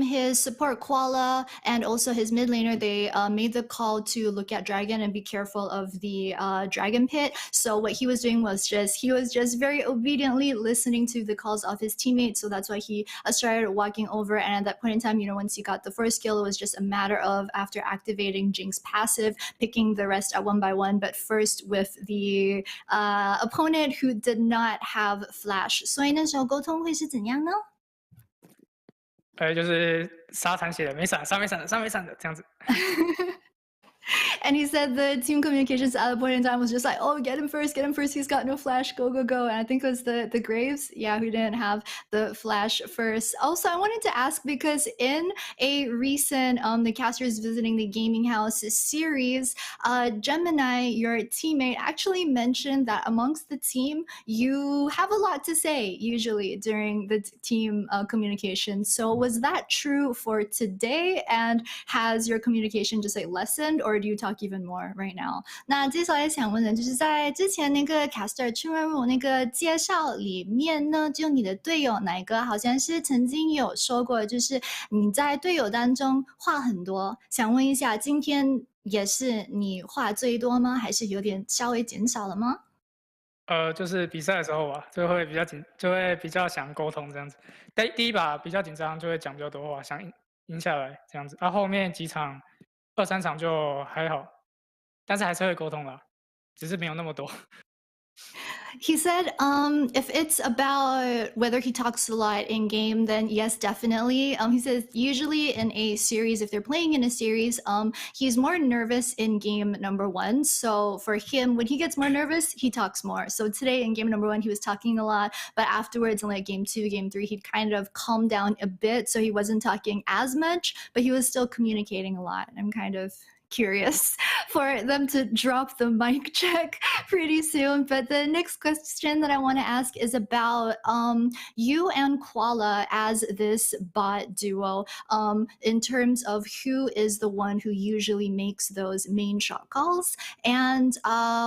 his support Koala and also his mid laner, they made the call to look at Dragon and be careful of the Dragon Pit. So what he was doing was he was just very obediently listening to the calls of his teammates. So that's why he started walking over. And at that point in time, you know, once he got the first kill, it was just a matter of after activating Jinx passive, picking the rest at 1 by 1. But first with the opponent who did not have flash. 所以那时候沟通会是怎样呢？就是杀残血的，没闪，杀没闪的，杀没闪的这样子。And he said the team communications at the point in time was just like, oh, get him first, he's got no flash, go, go, go. And I think it was the Graves, yeah, who didn't have the flash first. Also, I wanted to ask, because in a recent the Casters Visiting the Gaming House series, Gemini, your teammate, actually mentioned that amongst the team, you have a lot to say usually during the team communication. So was that true for today? And has your communication just like lessened, or or do you talk even more right now？ 那接下来想问的就是在之前那个 caster 去问我那个介绍里面呢，就你的队友哪一个好像是曾经有说过，就是你在队友当中话很多，想问一下，今天也是你话最多吗？还是有点稍微减少了吗？就是比赛的时候吧，就会比较想沟通这样子。第一把比较紧张，就会讲比较多话，想赢下来这样子。后面几场2、3场就还好，但是还是会沟通啦，只是没有那么多。He said, if it's about whether he talks a lot in game, then yes, definitely. He says usually in a series, if they're playing in a series, he's more nervous in game number 1. So for him, when he gets more nervous, he talks more. So today in game number 1, he was talking a lot, but afterwards in like game 2, game 3, he'd kind of calmed down a bit. So he wasn't talking as much, but he was still communicating a lot. I'm kind of curious for them to drop the mic check pretty soon. But the next question that I want to ask is about you and Koala as this bot duo, in terms of who is the one who usually makes those main shot calls, and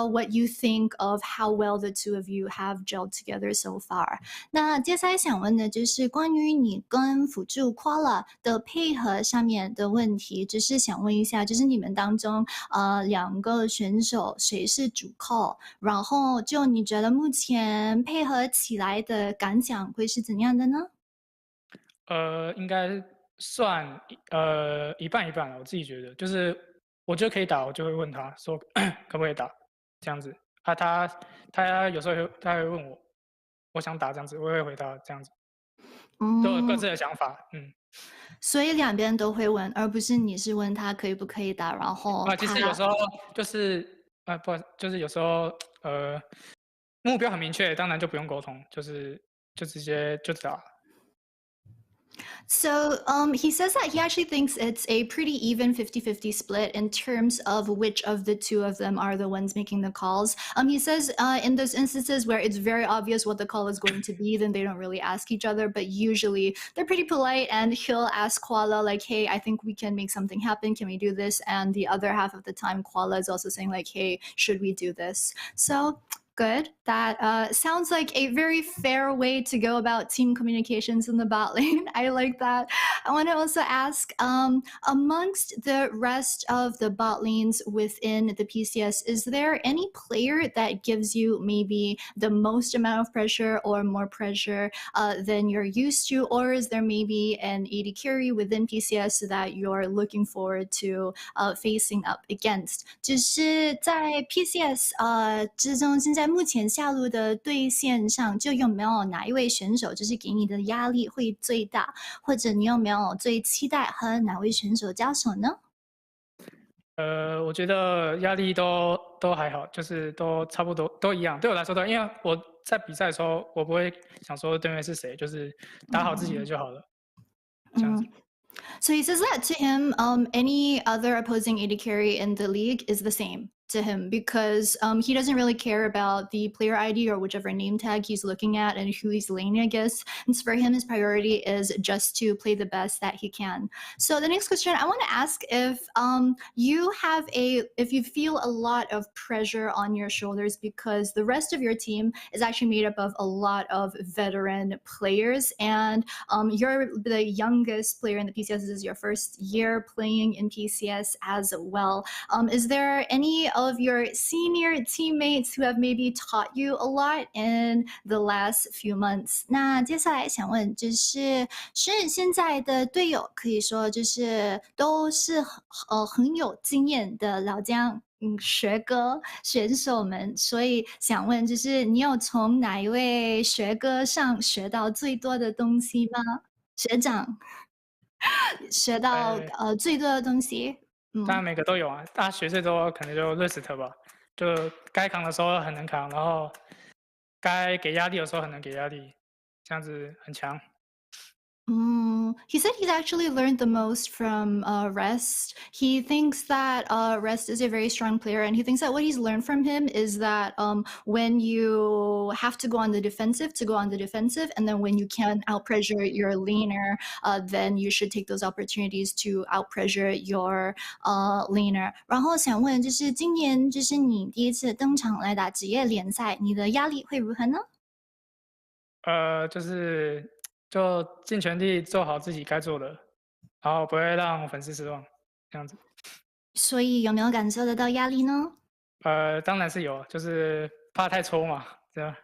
what you think of how well the two of you have gelled together so far. 那接下来想问的就是关于你跟辅助 Koala 的配合上面的问题，就是想问一下，就是你们当中2个选手谁是主 call， 然后就你觉得目前配合起来的感想会是怎样的呢？应该算一半一半了，我自己觉得，就是我觉得可以打，我就会问他说可不可以打这样子啊，他有时候他会问我，我想打这样子，我会回答这样子，都有各自的想法，所以两边都会问，而不是你是问他可以不可以打，然后其实有时候就是不好意思，就是有时候目标很明确，当然就不用沟通，就直接就打。So he says that he actually thinks it's a pretty even 50-50 split in terms of which of the two of them are the ones making the calls. He says in those instances where it's very obvious what the call is going to be, then they don't really ask each other, but usually they're pretty polite and he'll ask Koala like, hey, I think we can make something happen. Can we do this? And the other half of the time, Koala is also saying like, hey, should we do this? So good. That sounds like a very fair way to go about team communications in the bot lane. I like that. I want to also ask, amongst the rest of the bot lanes within the PCS, is there any player that gives you maybe the most amount of pressure or more pressure than you're used to? Or is there maybe an AD carry within PCS that you're looking forward to facing up against? 就是在 PCS 之中，现在目前下路的对线上，就有没有哪一位选手就是给你的压力会最大，或者你有没有最期待和哪位选手交手呢？我觉得压力都还好，就是都差不多，都一样。对我来说都，因为我在比赛的时候，我不会想说对面是谁，就是打好自己的就好了，这样子。So he says that to him, any other opposing AD carry in the league is the same to him because he doesn't really care about the player ID or whichever name tag he's looking at and who he's laning against. And so for him, his priority is just to play the best that he can. So the next question, I want to ask if if you feel a lot of pressure on your shoulders because the rest of your team is actually made up of a lot of veteran players and you're the youngest player in the PCS. This is your first year playing in PCS as well. Is there any of your senior teammates who have maybe taught you a lot in the last few months? 那接下来想问就是现在的队友可以说就是都是很有经验的老将学哥选手们，所以想问就是你有从哪一位学哥上学到最多的东西吗？学长学到最多的东西？当然每个都有啊，大家学最多可能就瑞斯特吧，就该扛的时候很能扛，然后该给压力的时候很能给压力，这样子很强。He said he's actually learned the most from Rest. He thinks that Rest is a very strong player, and he thinks that what he's learned from him is that when you have to go on the defensive, to go on the defensive, and then when you can out-pressure your laner, then you should take those opportunities to out-pressure your laner. 然后想问，就是今年就是你第一次登场来打职业联赛，你的压力会如何呢？就尽全力做好自己该做的，然后不会让粉丝失望，这样子。所以有没有感受得到压力呢？当然是有，就是怕太抽嘛，这样。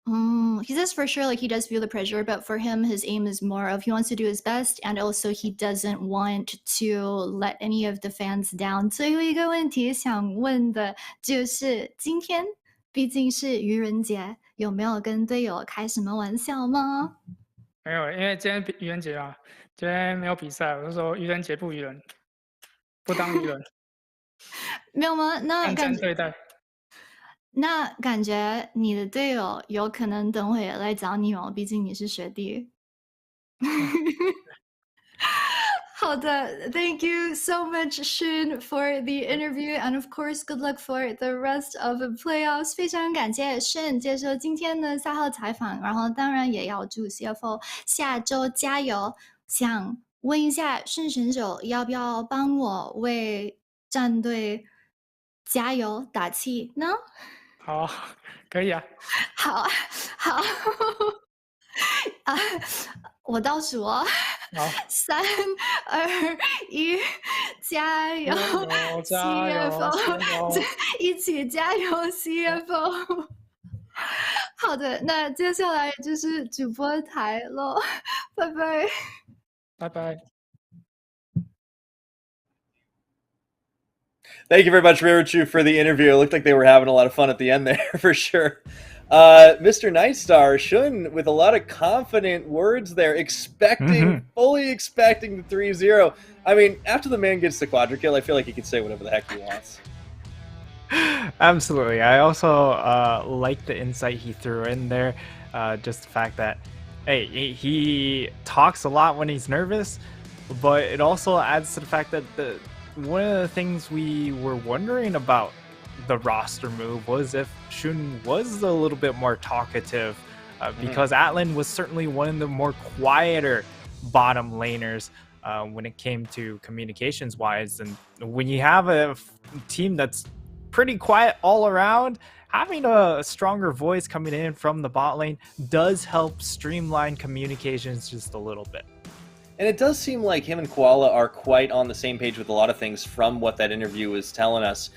He says for sure, like he does feel the pressure, but for him, his aim is more of he wants to do his best, and also he doesn't want to let any of the fans down. 最后一个问题想问的就是，今天毕竟是愚人节，有没有跟队友开什么玩笑吗？没有，因为今天愚人节啊，今天没有比赛，我就说愚人节不愚人，不当愚人。没有吗？那认真对待。那感觉你的队友有可能等会也来找你哦，毕竟你是学弟。好的 ，Thank you so much, Shin, for the interview, and of course, good luck for the rest of the playoffs. 非常感谢 Shin 接受今天的赛后采访，然后当然也要祝 CFO 下周加油。想问一下 Shin 选手，要不要帮我为战队加油打气呢？好，可以啊。好，好。我倒数哦。好，3、2、1，加油 CFO！一起加油 CFO！好的，那接下来就是主播台喽，拜拜。拜拜。Thank you very much, Ririchu, for the interview. It looked like they were having a lot of fun at the end there, for sure. Mr. Nightstar, Shun, with a lot of confident words there, fully expecting the 3-0. I mean, after the man gets the quadra kill, I feel like he can say whatever the heck he wants. Absolutely. I also like the insight he threw in there. Just the fact that, hey, he talks a lot when he's nervous, but it also adds to the fact that one of the things we were wondering about the roster move was if Shun was a little bit more talkative, because Atlan was certainly one of the more quieter bottom laners when it came to communications wise. And when you have a team that's pretty quiet all around, having a stronger voice coming in from the bot lane does help streamline communications just a little bit. And it does seem like him and Koala are quite on the same page with a lot of things from what that interview was telling us.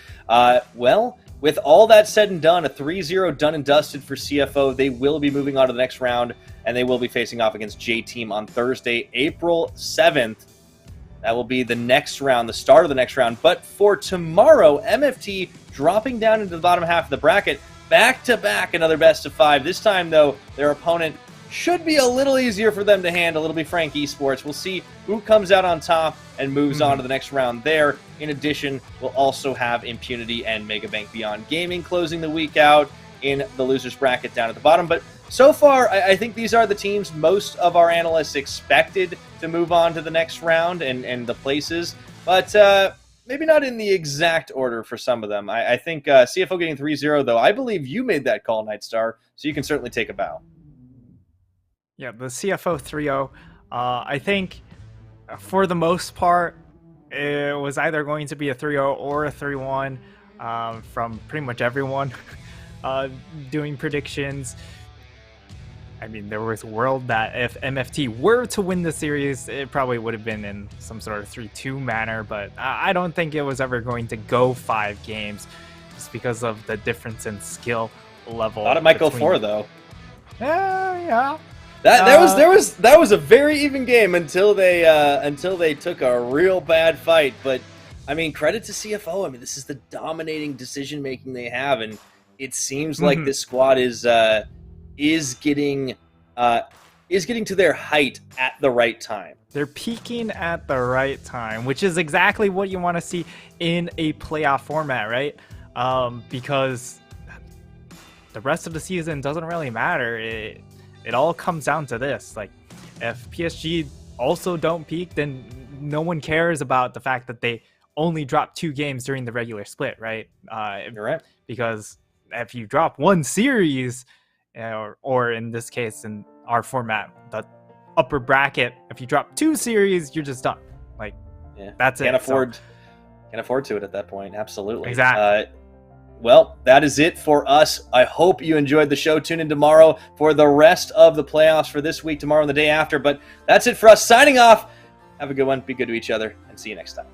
Well, with all that said and done, a 3-0 done and dusted for CFO. They will be moving on to the next round, and they will be facing off against J-Team on Thursday, April 7th. That will be the next round, the start of the next round. But for tomorrow, MFT dropping down into the bottom half of the bracket, back-to-back another best-of-5. This time, though, their opponent should be a little easier for them to handle. It'll be Frank Esports. We'll see who comes out on top and moves on to the next round there. In addition, we'll also have Impunity and Megabank Beyond Gaming closing the week out in the losers bracket down at the bottom. But so far, I think these are the teams most of our analysts expected to move on to the next round and the places. But maybe not in the exact order for some of them. I think CFO getting 3-0, though, I believe you made that call, Nightstar, so you can certainly take a bow. Yeah, the CFO 3-0, I think for the most part, it was either going to be a 3-0 or a 3-1 from pretty much everyone doing predictions. I mean, there was a world that if MFT were to win the series, it probably would have been in some sort of 3-2 manner, but I don't think it was ever going to go 5 games just because of the difference in skill level. Thought it might go 4, though. Yeah. That was a very even game until they took a real bad fight. But I mean, credit to CFO. I mean, this is the dominating decision making they have, and it seems like this squad is getting to their height at the right time. They're peaking at the right time, which is exactly what you want to see in a playoff format, right? Because the rest of the season doesn't really matter. It all comes down to this. Like, If PSG also don't peak, then no one cares about the fact that they only dropped 2 games during the regular split, right? You're right. Because if you drop 1 series, or in this case, in our format, the upper bracket, if you drop 2 series, you're just done. Like, that's can't it. Can't afford to it at that point. Absolutely. Exactly. Well, that is it for us. I hope you enjoyed the show. Tune in tomorrow for the rest of the playoffs for this week, tomorrow and the day after. But that's it for us. Signing off. Have a good one. Be good to each other, and see you next time.